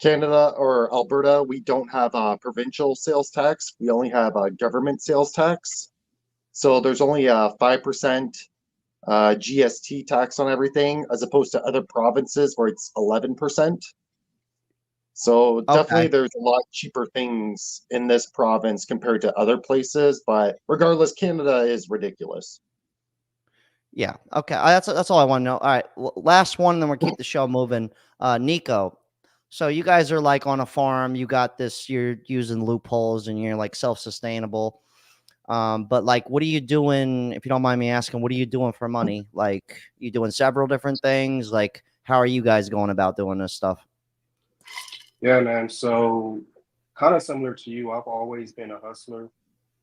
Speaker 11: Canada or Alberta, we don't have a provincial sales tax. We only have a government sales tax. So there's only a 5% GST tax on everything, as opposed to other provinces where it's 11%. So definitely there's a lot cheaper things in this province compared to other places, but regardless, Canada is ridiculous.
Speaker 1: Yeah. Okay. That's all I want to know. All right. Last one, and then we'll keep the show moving. Nico. So you guys are like on a farm. You got this. You're using loopholes, and you're like self-sustainable. But like, what are you doing? If you don't mind me asking, what are you doing for money? Like, you doing several different things? Like, how are you guys going about doing this stuff?
Speaker 12: Yeah, man. So kind of similar to you, I've always been a hustler.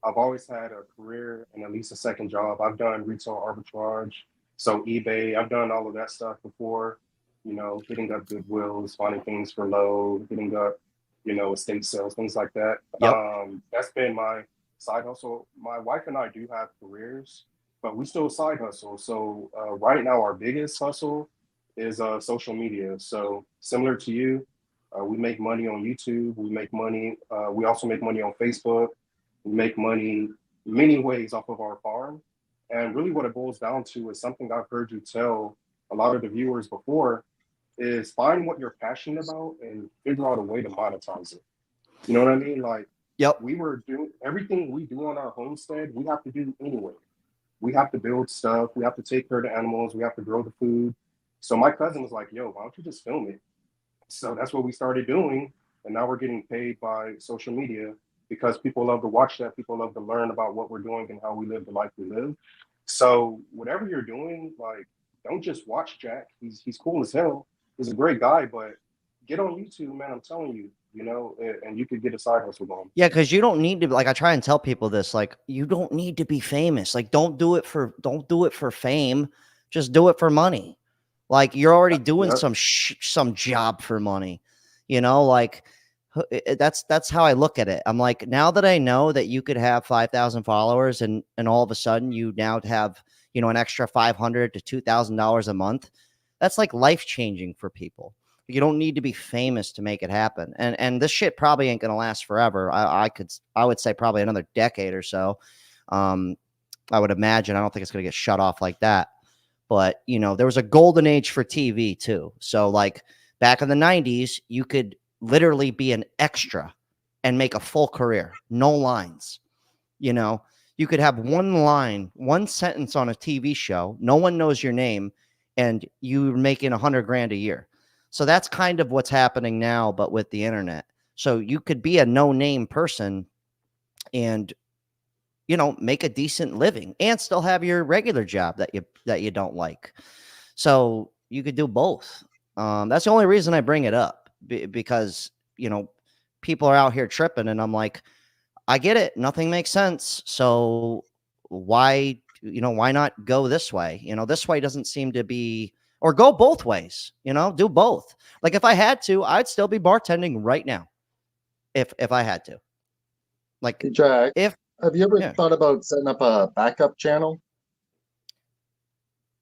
Speaker 12: I've always had a career and at least a second job. I've done retail arbitrage, so eBay. I've done all of that stuff before, you know, hitting up Goodwills, finding things for low, hitting up, you know, estate sales, things like that.
Speaker 1: Yep.
Speaker 12: That's been my side hustle. My wife and I do have careers, but we still side hustle. So right now, our biggest hustle is social media. So similar to you, we make money on YouTube. We make money. We also make money on Facebook. We make money many ways off of our farm. And really what it boils down to is something I've heard you tell a lot of the viewers before is find what you're passionate about and figure out a way to monetize it. You know what I mean? Like, we were doing everything we do on our homestead, we have to do anyway. We have to build stuff. We have to take care of the animals. We have to grow the food. So my cousin was like, yo, why don't you just film it? So that's what we started doing. And now we're getting paid by social media because people love to watch that. People love to learn about what we're doing and how we live the life we live. So whatever you're doing, like, don't just watch Jack. He's cool as hell. He's a great guy, but get on YouTube, man. I'm telling you, you know, and you could get a side hustle going.
Speaker 1: Yeah, because you don't need to, like, I try and tell people this, like, you don't need to be famous. Like, don't do it for fame. Just do it for money. Like, you're already doing some job for money, you know, like, that's how I look at it. I'm like, now that I know that you could have 5,000 followers and all of a sudden you now have, you know, an extra $500 to $2,000 a month, that's like life changing for people. You don't need to be famous to make it happen. And this shit probably ain't going to last forever. I would say probably another decade or so. I would imagine. I don't think it's going to get shut off like that. But, you know, there was a golden age for TV too. So like back in the 90s, you could literally be an extra and make a full career. No lines. You know, you could have one line, one sentence on a TV show. No one knows your name and you're making $100,000 a year. So that's kind of what's happening now, but with the internet. So you could be a no-name person and, you know, make a decent living and still have your regular job that you don't like. So you could do both. That's the only reason I bring it up because, you know, people are out here tripping and I'm like, I get it. Nothing makes sense. So why not go this way? You know, this way doesn't seem to be, or go both ways, you know, do both. Like if I had to, I'd still be bartending right now. If I had to. Like,
Speaker 11: hey, Jack, have you ever thought about setting up a backup channel?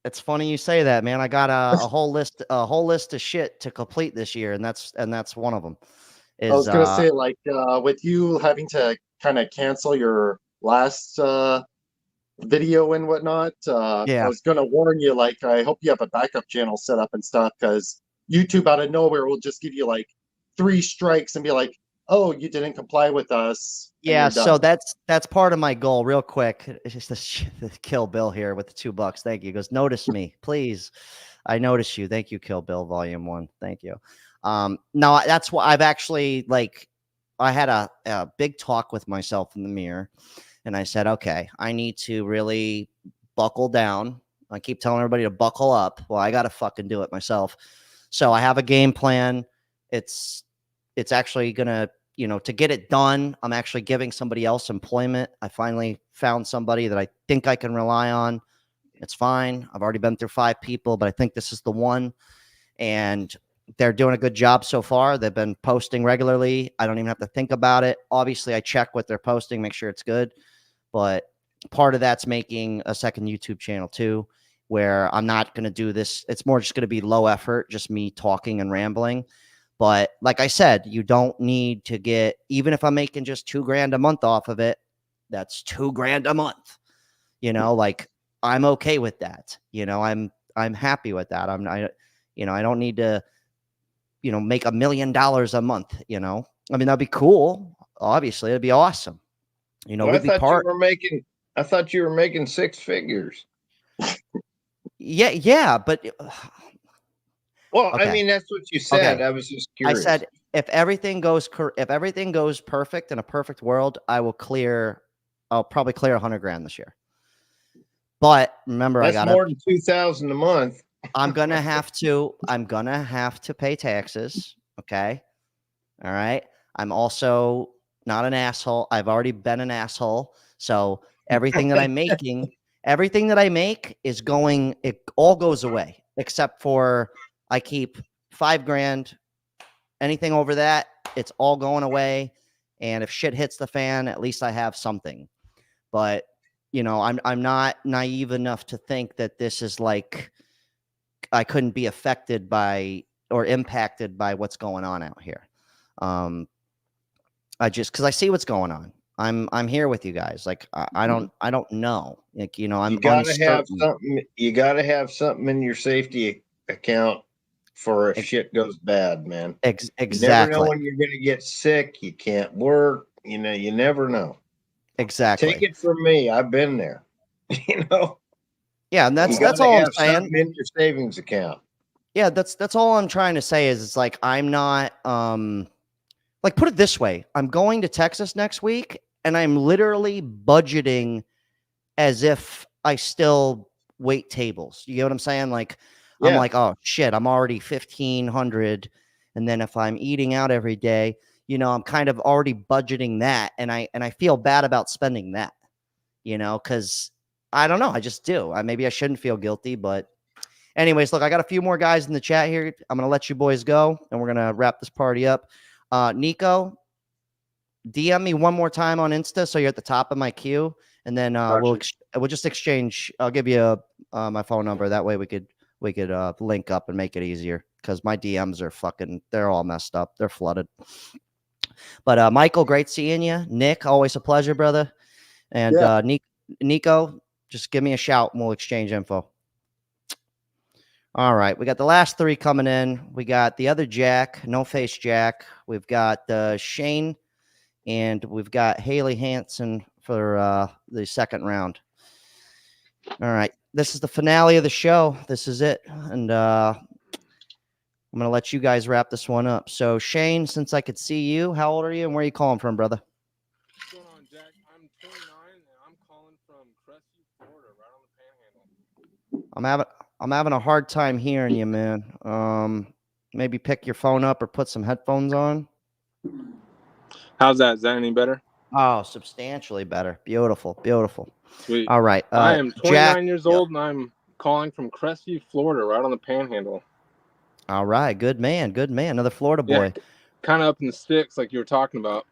Speaker 1: It's funny you say that, man. I got a whole list of shit to complete this year, and that's one of them.
Speaker 11: I was gonna say, like, with you having to kind of cancel your last video and whatnot, I was gonna warn you, like, I hope you have a backup channel set up and stuff, because YouTube out of nowhere will just give you like 3 strikes and be like, oh, you didn't comply with us.
Speaker 1: Yeah, so that's part of my goal. Real quick, it's just the Kill Bill here with the $2. Thank you. He goes, notice me, please. I notice you. Thank you, Kill Bill Volume 1. Thank you. No, that's what I've actually, like, I had a big talk with myself in the mirror, and I said, okay, I need to really buckle down. I keep telling everybody to buckle up. Well, I got to fucking do it myself. So I have a game plan. It's actually going to, you know, to get it done, I'm actually giving somebody else employment. I finally found somebody that I think I can rely on. It's fine. I've already been through 5 people, but I think this is the one. And they're doing a good job so far. They've been posting regularly. I don't even have to think about it. Obviously, I check what they're posting, make sure it's good. But part of that's making a second YouTube channel too. where I'm not going to do this. It's more just going to be low effort, just me talking and rambling. But like I said, you don't need to get, even if I'm making just $2,000 a month off of it, that's $2,000 a month. You know, like I'm okay with that. You know, I'm happy with that. I don't need to, make $1 million a month. You know, I mean, that'd be cool. Obviously, it'd be awesome.
Speaker 13: Well,
Speaker 1: we'd be part.
Speaker 13: I thought you were making 6 figures.
Speaker 1: Yeah, but
Speaker 13: well,
Speaker 1: okay.
Speaker 13: I mean, that's what you said.
Speaker 1: Okay.
Speaker 13: I was just curious.
Speaker 1: I said if everything goes perfect in a perfect world, I'll probably clear $100,000 this year. But remember,
Speaker 13: that's more than $2,000 a month.
Speaker 1: I'm gonna have to pay taxes. Okay. All right. I'm also not an asshole. I've already been an asshole. So everything that I'm making, everything that I make is it all goes away, except for I keep $5,000. Anything over that, it's all going away. And if shit hits the fan, at least I have something. But I'm not naive enough to think that this is like I couldn't be affected by or impacted by what's going on out here. Because I see what's going on. I'm here with you guys. Like I don't know. Like I'm
Speaker 13: you gotta
Speaker 1: uncertain.
Speaker 13: have something. You gotta have something in your safety account for if shit goes bad, man.
Speaker 1: Exactly.
Speaker 13: You never know when you're gonna get sick. You can't work. You never know.
Speaker 1: Exactly.
Speaker 13: Take it from me. I've been there.
Speaker 1: Yeah, and that's all I'm saying.
Speaker 13: In your savings account.
Speaker 1: Yeah, that's all I'm trying to say is it's like I'm not like put it this way. I'm going to Texas next week and I'm literally budgeting as if I still wait tables. You get what I'm saying? Like I'm like, oh shit, I'm already 1,500. And then if I'm eating out every day, I'm kind of already budgeting that. And I feel bad about spending that, because I don't know. I just do. Maybe I shouldn't feel guilty, but anyways, look, I got a few more guys in the chat here. I'm going to let you boys go and we're going to wrap this party up. Nico, DM me one more time on Insta so you're at the top of my queue, and then we'll just exchange. I'll give you my phone number. That way we could link up and make it easier because my DMs are they're all messed up. They're flooded. But Michael, great seeing you. Nick, always a pleasure, brother. And Nico, just give me a shout and we'll exchange info. All right, we got the last 3 coming in. We got the other Jack, No Face Jack. We've got Shane, and we've got Haley Hansen for the second round. All right, this is the finale of the show. This is it, and I'm gonna let you guys wrap this one up. So Shane, since I could see you, how old are you, and where are you calling from, brother?
Speaker 12: What's going on, Jack? I'm 29, and I'm calling from Crestview, Florida, right on the Panhandle.
Speaker 1: I'm having a hard time hearing you, man. Maybe pick your phone up or put some headphones on.
Speaker 12: How's that? Is that any better?
Speaker 1: Oh, substantially better. Beautiful, beautiful.
Speaker 12: Sweet.
Speaker 1: All right.
Speaker 12: I am 29
Speaker 1: Jack,
Speaker 12: years old, and I'm calling from Crestview, Florida, right on the Panhandle.
Speaker 1: All right. Good man. Good man. Another Florida boy.
Speaker 12: Yeah, kind of up in the sticks like you were talking about.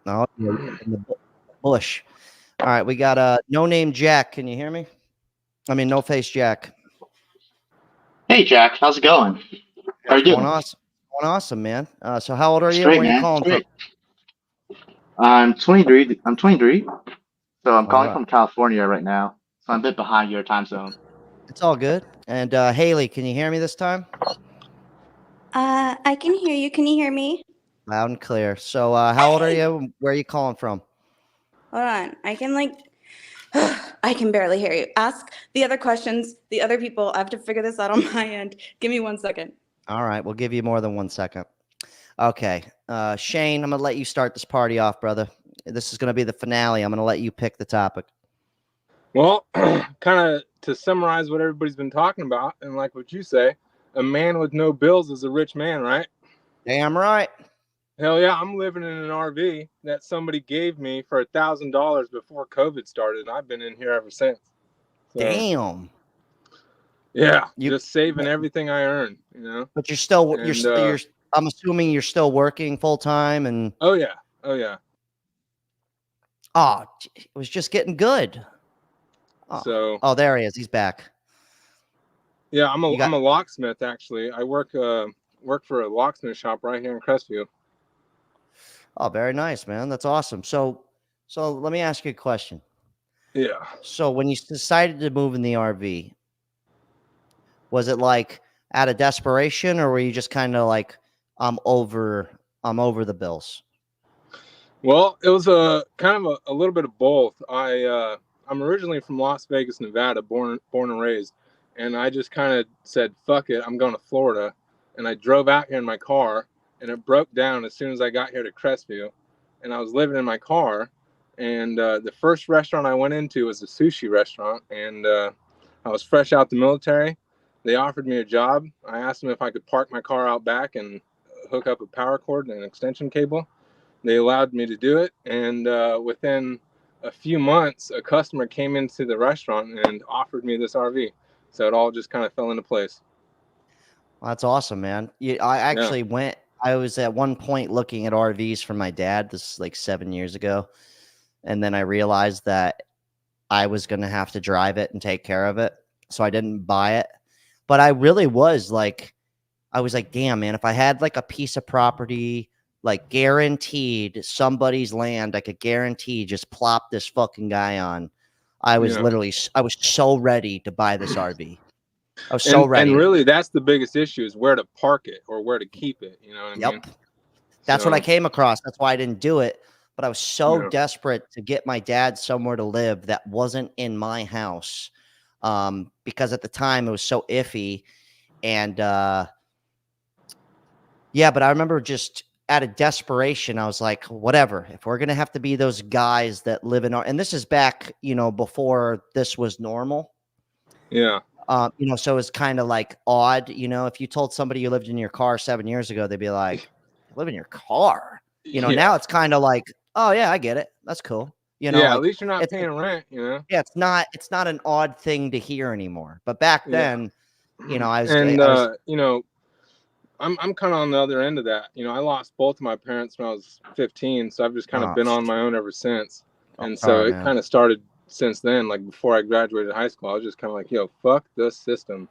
Speaker 1: Oh, in the bush. All right. We got No Name Jack. Can you hear me? I mean, No Face Jack.
Speaker 14: Hey, Jack. How's it going? How are you doing?
Speaker 1: Going awesome, man. So how old are you?
Speaker 14: Great,
Speaker 1: Where are you
Speaker 14: man.
Speaker 1: calling from?
Speaker 14: I'm 23. So I'm calling
Speaker 1: right.
Speaker 14: from California right now. So I'm a bit behind your time zone.
Speaker 1: It's all good. And Haley, can you hear me this time?
Speaker 15: I can hear you. Can you hear me?
Speaker 1: Loud and clear. So how old are you? Where are you calling from?
Speaker 15: Hold on. I can barely hear you. Ask the other questions, the other people. I have to figure this out on my end. Give me 1 second.
Speaker 1: All right. We'll give you more than 1 second. Okay. Shane, I'm going to let you start this party off, brother. This is going to be the finale. I'm going to let you pick the topic.
Speaker 12: Well, kind of to summarize what everybody's been talking about, and like what you say, a man with no bills is a rich man, right?
Speaker 1: Damn right.
Speaker 12: Hell yeah, I'm living in an RV that somebody gave me for $1,000 before COVID started. I've been in here ever since. So,
Speaker 1: damn.
Speaker 12: Yeah, just saving everything I earn,
Speaker 1: But you're still, I'm assuming you're still working full time and.
Speaker 12: Oh yeah. Oh yeah.
Speaker 1: Oh, it was just getting good. Oh, there he is. He's back.
Speaker 16: Yeah, I'm
Speaker 1: You got
Speaker 16: a locksmith actually. I work for a locksmith shop right here in Crestview.
Speaker 1: Oh, very nice, man. That's awesome. So let me ask you a question.
Speaker 16: Yeah.
Speaker 1: So when you decided to move in the RV, was it like out of desperation, or were you just kind of like, I'm over the bills?
Speaker 16: Well, it was a kind of a little bit of both. I'm originally from Las Vegas, Nevada, born and raised, and I just kind of said, "Fuck it, I'm going to Florida," and I drove out here in my car, and it broke down as soon as I got here to Crestview, and I was living in my car, and the first restaurant I went into was a sushi restaurant, and I was fresh out the military. They offered me a job. I asked them if I could park my car out back and hook up a power cord and an extension cable. They allowed me to do it, and within a few months, a customer came into the restaurant and offered me this RV. So it all just kind of fell into place.
Speaker 1: Well, that's awesome, man. I
Speaker 16: Yeah.
Speaker 1: actually went. I was at one point looking at RVs for my dad. This is like 7 years ago, and then I realized that I was going to have to drive it and take care of it, so I didn't buy it. But I really was like, damn, man, if I had like a piece of property, like guaranteed somebody's land, I could guarantee just plop this fucking guy on. I was
Speaker 16: Yeah.
Speaker 1: literally, I was so ready to buy this RV. I was so
Speaker 16: And
Speaker 1: ready.
Speaker 16: really, that's the biggest issue is where to park it or where to keep it. You know what I mean?
Speaker 1: Yep. That's what I
Speaker 16: So,
Speaker 1: came across. That's why I didn't do it. But I was so
Speaker 16: Yeah.
Speaker 1: desperate to get my dad somewhere to live that wasn't in my house. Because at the time it was so iffy. And yeah, but I remember just out of desperation, I was like, whatever. If we're gonna have to be those guys that live in our, and this is back, before this was normal.
Speaker 16: Yeah.
Speaker 1: So it's kind of like odd, if you told somebody you lived in your car 7 years ago, they'd be like, live in your car.
Speaker 16: Yeah.
Speaker 1: Now it's kind of like, oh yeah, I get it. That's cool.
Speaker 16: Yeah,
Speaker 1: Like,
Speaker 16: at least you're not
Speaker 1: it's
Speaker 16: paying rent, you know?
Speaker 1: yeah, it's not an odd thing to hear anymore. But back
Speaker 16: Yeah.
Speaker 1: then, I was,
Speaker 16: And
Speaker 1: I was,
Speaker 16: I'm kind of on the other end of that. I lost both of my parents when I was 15, so I've just kind of
Speaker 1: oh,
Speaker 16: been on my own ever since. And so
Speaker 1: sorry,
Speaker 16: it
Speaker 1: man.
Speaker 16: kind of started since then. Like before I graduated high school, I was just kind of like, yo, fuck this system.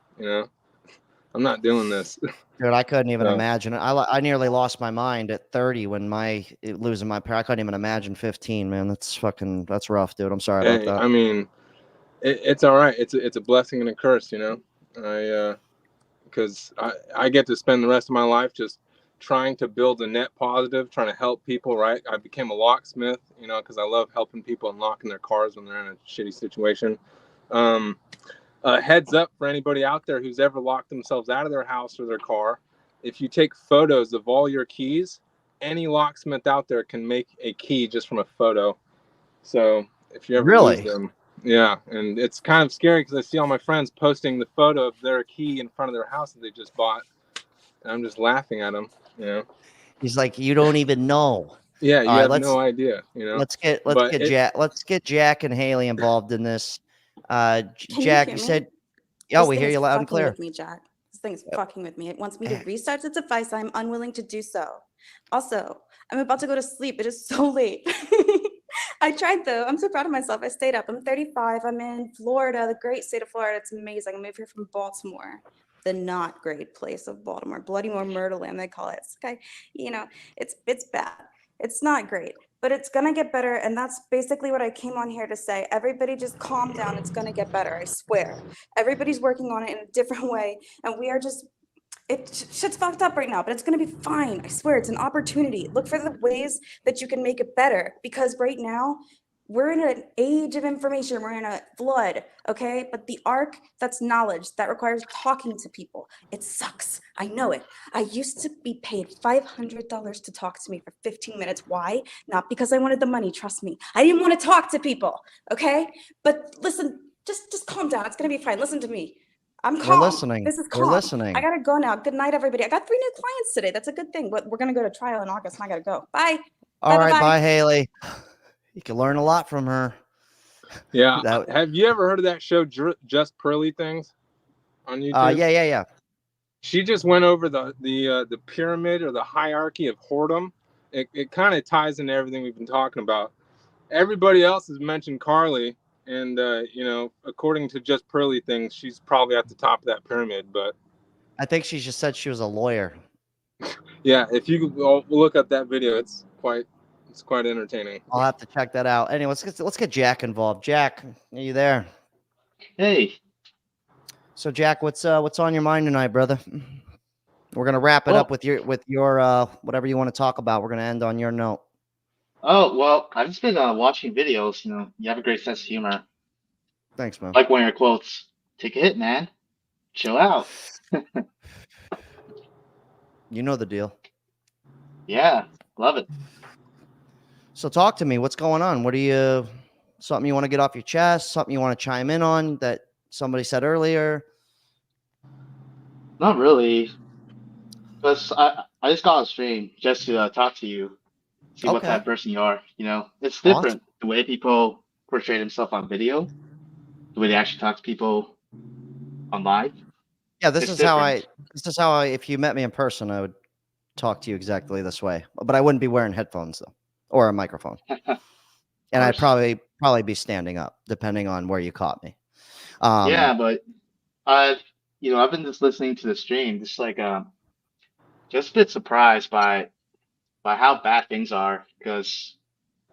Speaker 16: I'm not doing this.
Speaker 1: Dude, I couldn't even
Speaker 16: So,
Speaker 1: imagine it. I nearly lost my mind at 30 when losing my parent. I couldn't even imagine 15, man. That's rough, dude. I'm sorry about
Speaker 16: hey,
Speaker 1: that.
Speaker 16: I mean, it's all right. It's a blessing and a curse, because I get to spend the rest of my life just trying to build a net positive, trying to help people, right? I became a locksmith, because I love helping people unlocking their cars when they're in a shitty situation. Heads up for anybody out there who's ever locked themselves out of their house or their car. If you take photos of all your keys, any locksmith out there can make a key just from a photo. So if you ever lose
Speaker 1: Really?
Speaker 16: them, yeah. And it's kind of scary because I see all my friends posting the photo of their key in front of their house that they just bought. And I'm just laughing at them,
Speaker 1: He's like, you don't even know.
Speaker 16: Yeah, you
Speaker 1: All right,
Speaker 16: have no idea,
Speaker 1: let's get
Speaker 16: But
Speaker 1: Jack and Haley involved in this.
Speaker 15: Can
Speaker 1: Jack,
Speaker 15: you
Speaker 1: you
Speaker 15: hear
Speaker 1: said,
Speaker 15: me?
Speaker 1: yeah,
Speaker 15: This
Speaker 1: we
Speaker 15: thing
Speaker 1: hear
Speaker 15: is
Speaker 1: you loud and
Speaker 15: fucking
Speaker 1: clear.
Speaker 15: with me, Jack. This thing is fucking with me. It wants me to restart its device. I'm unwilling to do so. Also, I'm about to go to sleep. It is so late. I tried though. I'm so proud of myself. I stayed up. I'm 35. I'm in Florida, the great state of Florida. It's amazing. I moved here from Baltimore, the not great place of Baltimore, Bloodymore, Murderland, they call it. It's like, it's bad. It's not great, but it's gonna get better. And that's basically what I came on here to say. Everybody just calm down. It's gonna get better. I swear. Everybody's working on it in a different way. And we are just, shit's fucked up right now, but it's gonna be fine. I swear, it's an opportunity. Look for the ways that you can make it better, because right now we're in an age of information. We're in a flood, okay? But the arc, that's knowledge. That requires talking to people. It sucks. I know it. I used to be paid $500 to talk to me for 15 minutes. Why? Not because I wanted the money, trust me. I didn't want to talk to people, okay? But listen, just calm down. It's gonna be fine. Listen to me. I'm calm.
Speaker 1: We're listening.
Speaker 15: This is
Speaker 1: We're
Speaker 15: calm.
Speaker 1: listening.
Speaker 15: I gotta go now. Good night, everybody. I got 3 new clients today. That's a good thing, but we're gonna go to trial in August and I gotta go. Bye.
Speaker 1: All right,
Speaker 15: Bye.
Speaker 1: bye, Haley. You can learn a lot from her.
Speaker 16: yeah. Have you ever heard of that show, Just Pearly Things, on YouTube?
Speaker 1: Yeah.
Speaker 16: She just went over the pyramid or the hierarchy of whoredom. It kind of ties into everything we've been talking about. Everybody else has mentioned Carly, And according to just Pearly things, she's probably at the top of that pyramid. But
Speaker 1: I think she just said she was a lawyer.
Speaker 16: yeah, if you look up that video, it's quite entertaining.
Speaker 1: I'll have to check that out. Anyway, let's get Jack involved. Jack, are you there?
Speaker 14: Hey.
Speaker 1: So Jack, what's on your mind tonight, brother? We're gonna wrap it up with your whatever you want to talk about. We're gonna end on your note.
Speaker 14: Oh, well, I've just been watching videos. You have a great sense of humor.
Speaker 1: Thanks, man.
Speaker 14: Like one of your quotes, take a hit, man. Chill out.
Speaker 1: You know the deal.
Speaker 14: Yeah, love it.
Speaker 1: So talk to me. What's going on? Something you want to get off your chest? Something you want to chime in on that somebody said earlier?
Speaker 14: Not really. Because I just got on stream just to talk to you, see what type of person you are. It's different the way people portray themselves on video, the way they actually talk to people on live.
Speaker 1: Yeah, this is how I, if you met me in person, I would talk to you exactly this way. But I wouldn't be wearing headphones though, or a microphone. And I'd probably be standing up, depending on where you caught me.
Speaker 14: Yeah, but I've been just listening to the stream, just just a bit surprised by how bad things are, because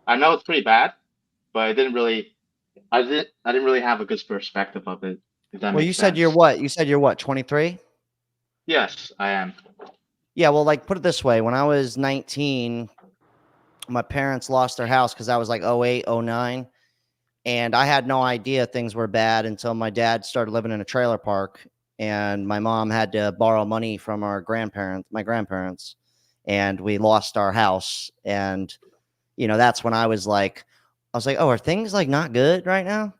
Speaker 14: I know it's pretty bad, but I didn't really have a good perspective of it. If that
Speaker 1: Well,
Speaker 14: makes
Speaker 1: you
Speaker 14: sense.
Speaker 1: said you're what? You said you're what? 23?
Speaker 14: Yes, I am.
Speaker 1: Yeah, well, like put it this way: when I was 19, my parents lost their house because I was like 08, 09. And I had no idea things were bad until my dad started living in a trailer park, and my mom had to borrow money from my grandparents, and we lost our house. And, that's when I was like, oh, are things like not good right now?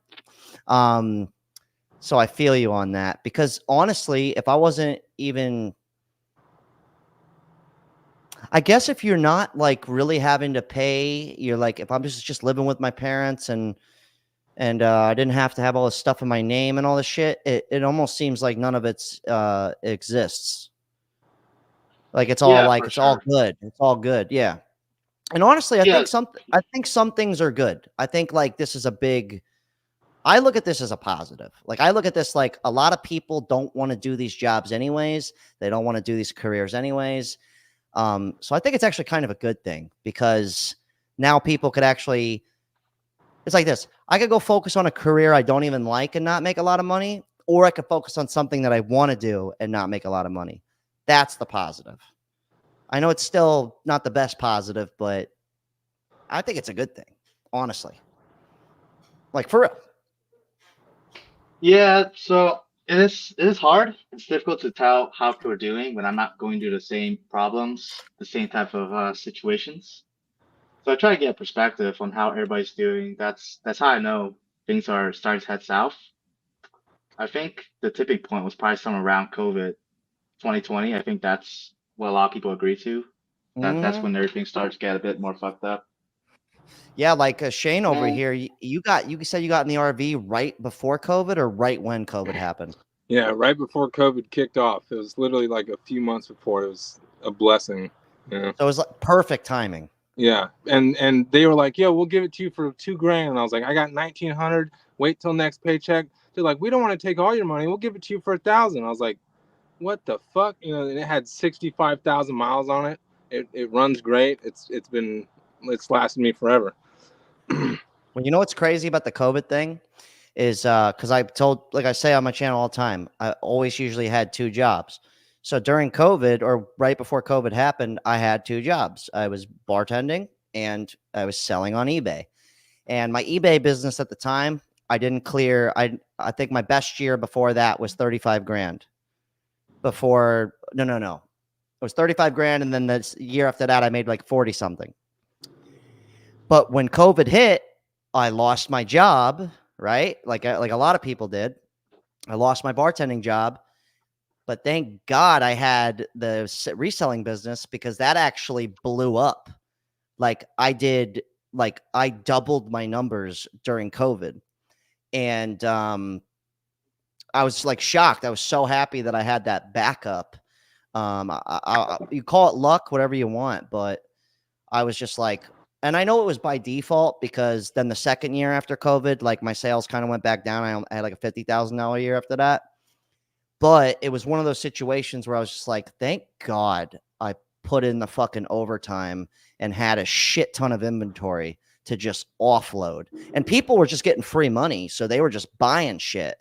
Speaker 1: So I feel you on that, because honestly, if I wasn't even, I guess if you're not like really having to pay, you're like, if I'm just living with my parents and I didn't have to have all this stuff in my name and all this shit, it almost seems like none of it's exists. Like it's all all good. It's all good. Yeah. And honestly, I think some things are good. I think like this is I look at this as a positive. Like I look at this like a lot of people don't want to do these jobs anyways. They don't want to do these careers anyways. So I think it's actually kind of a good thing, because now people could actually, it's like this. I could go focus on a career I don't even like and not make a lot of money, or I could focus on something that I want to do and not make a lot of money. That's the positive. I know it's still not the best positive, but I think it's a good thing, honestly. Like for real.
Speaker 14: Yeah, so it is hard. It's difficult to tell how people are doing when I'm not going through the same problems, the same type of situations. So I try to get a perspective on how everybody's doing. That's how I know things are starting to head south. I think the tipping point was probably somewhere around COVID 2020. I think that's what a lot of people agree to. That's when everything starts to get a bit more fucked up.
Speaker 1: Yeah, like Shane over here, you said you got in the RV right before COVID or right when COVID happened?
Speaker 16: Yeah, right before COVID kicked off. It was literally like a few months before. It was a blessing. Yeah.
Speaker 1: So it was like perfect timing.
Speaker 16: Yeah, and they were like, "Yo, we'll give it to you for $2,000." And I was like, "I got 1,900. Wait till next paycheck." They're like, "We don't want to take all your money. We'll give it to you for 1,000." I was like, "What the fuck?" And it had 65,000 miles on it. It runs great. It's lasted me forever.
Speaker 1: Well, you know what's crazy about the COVID thing is because like I say on my channel all the time, I always usually had 2 jobs. So during COVID, or right before COVID happened, I had 2 jobs. I was bartending and I was selling on eBay. And my eBay business at the time, I didn't clear. I think my best year before that was 35 grand. No. It was 35 grand. And then the year after that, I made like 40 something. But when COVID hit, I lost my job, right? Like a lot of people did. I lost my bartending job. But thank God I had the reselling business, because that actually blew up. Like I doubled my numbers during COVID. And I was like shocked. I was so happy that I had that backup. You call it luck, whatever you want, but I was just like, and I know it was by default because then the second year after COVID, like my sales kind of went back down. I had like a $50,000 year after that. But it was one of those situations where I was just like, thank God I put in the fucking overtime and had a shit ton of inventory to just offload. And people were just getting free money. So they were just buying shit.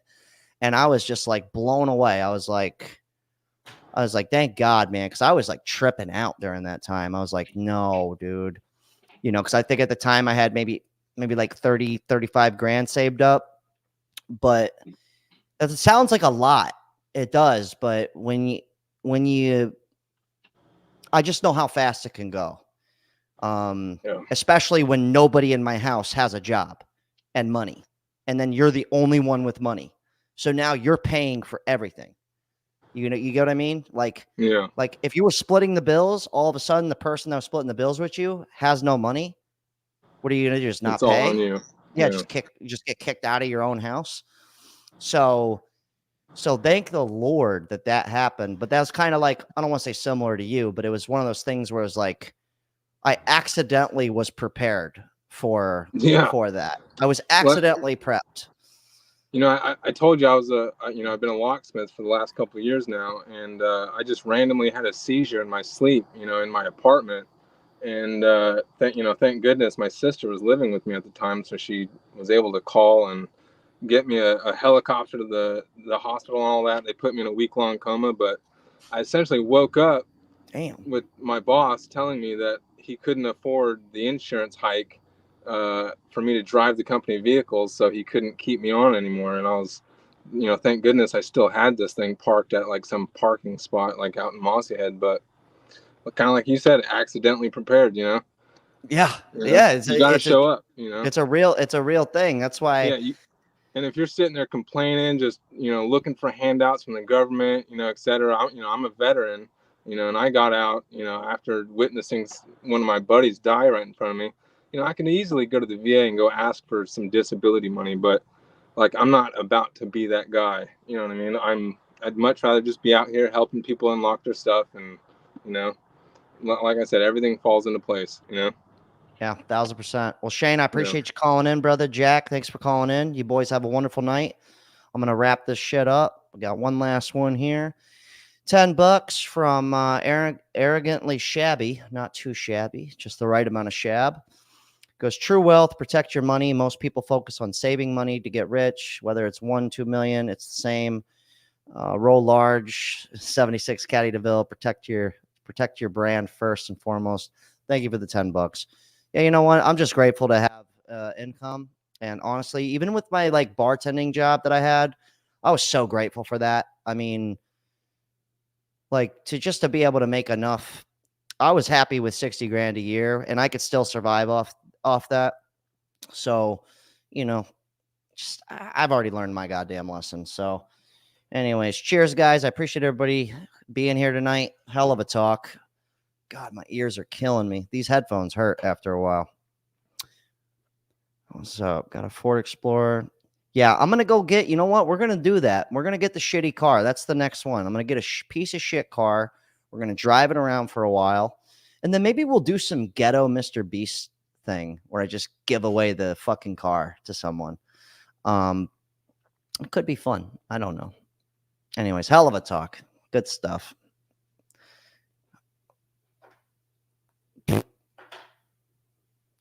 Speaker 1: And I was just like blown away. I was like, thank God, man. Cause I was like tripping out during that time. I was like, no, dude. You know, cause I think at the time I had maybe like 30, 35 grand saved up. But it sounds like a lot. It does. But when you, I just know how fast it can go. Especially when nobody in my house has a job and money. And then you're the only one with money. So now you're paying for everything. You know, you get what I mean? Like,
Speaker 16: Yeah.
Speaker 1: Like if you were splitting the bills, all of a sudden the person that was splitting the bills with you has no money. What are you gonna do? Just not
Speaker 16: It's all
Speaker 1: pay?
Speaker 16: on you.
Speaker 1: Yeah,
Speaker 16: Yeah.
Speaker 1: just get kicked out of your own house. So thank the Lord that happened. But that's kind of like, I don't want to say similar to you, but it was one of those things where it was like I accidentally was prepared for that. I was accidentally prepped.
Speaker 16: You know, I told you I was I've been a locksmith for the last couple of years now, and I just randomly had a seizure in my sleep, in my apartment. And thank goodness my sister was living with me at the time, so she was able to call and get me a helicopter to the hospital and all that. They put me in a week-long coma, but I essentially woke up with my boss telling me that he couldn't afford the insurance hike for me to drive the company vehicles, so he couldn't keep me on anymore. And I was, thank goodness I still had this thing parked at like some parking spot like out in Mossyhead, but kind of like you said, accidentally prepared,
Speaker 1: Yeah.
Speaker 16: You got to show up,
Speaker 1: It's a real thing. That's why.
Speaker 16: Yeah. And if you're sitting there complaining, just, looking for handouts from the government, et cetera, I'm a veteran, and I got out, after witnessing one of my buddies die right in front of me. I can easily go to the VA and go ask for some disability money, but like, I'm not about to be that guy. You know what I mean? I'd much rather just be out here helping people unlock their stuff. And, like I said, everything falls into place,
Speaker 1: Yeah, 1,000%. Well, Shane, I appreciate you calling in, brother. Jack, thanks for calling in. You boys have a wonderful night. I'm going to wrap this shit up. We got one last one here. $10 from Arrogantly Shabby. Not too shabby, just the right amount of shab. Goes, true wealth, protect your money. Most people focus on saving money to get rich, whether it's 1, 2 million, it's the same. Roll large, 76 Caddy DeVille. Protect your brand first and foremost. Thank you for the $10. Yeah, you know what? I'm just grateful to have income. And honestly, even with my like bartending job that I had, I was so grateful for that. I mean, like to be able to make enough. I was happy with 60 grand a year, and I could still survive off that. So, just I've already learned my goddamn lesson. So, anyways, cheers, guys. I appreciate everybody being here tonight. Hell of a talk. God, my ears are killing me. These headphones hurt after a while. What's up? Got a Ford Explorer. Yeah, I'm going to go get, you know what? We're going to do that. We're going to get the shitty car. That's the next one. I'm going to get a piece of shit car. We're going to drive it around for a while. And then maybe we'll do some ghetto Mr. Beast thing where I just give away the fucking car to someone. It could be fun. I don't know. Anyways, hell of a talk. Good stuff.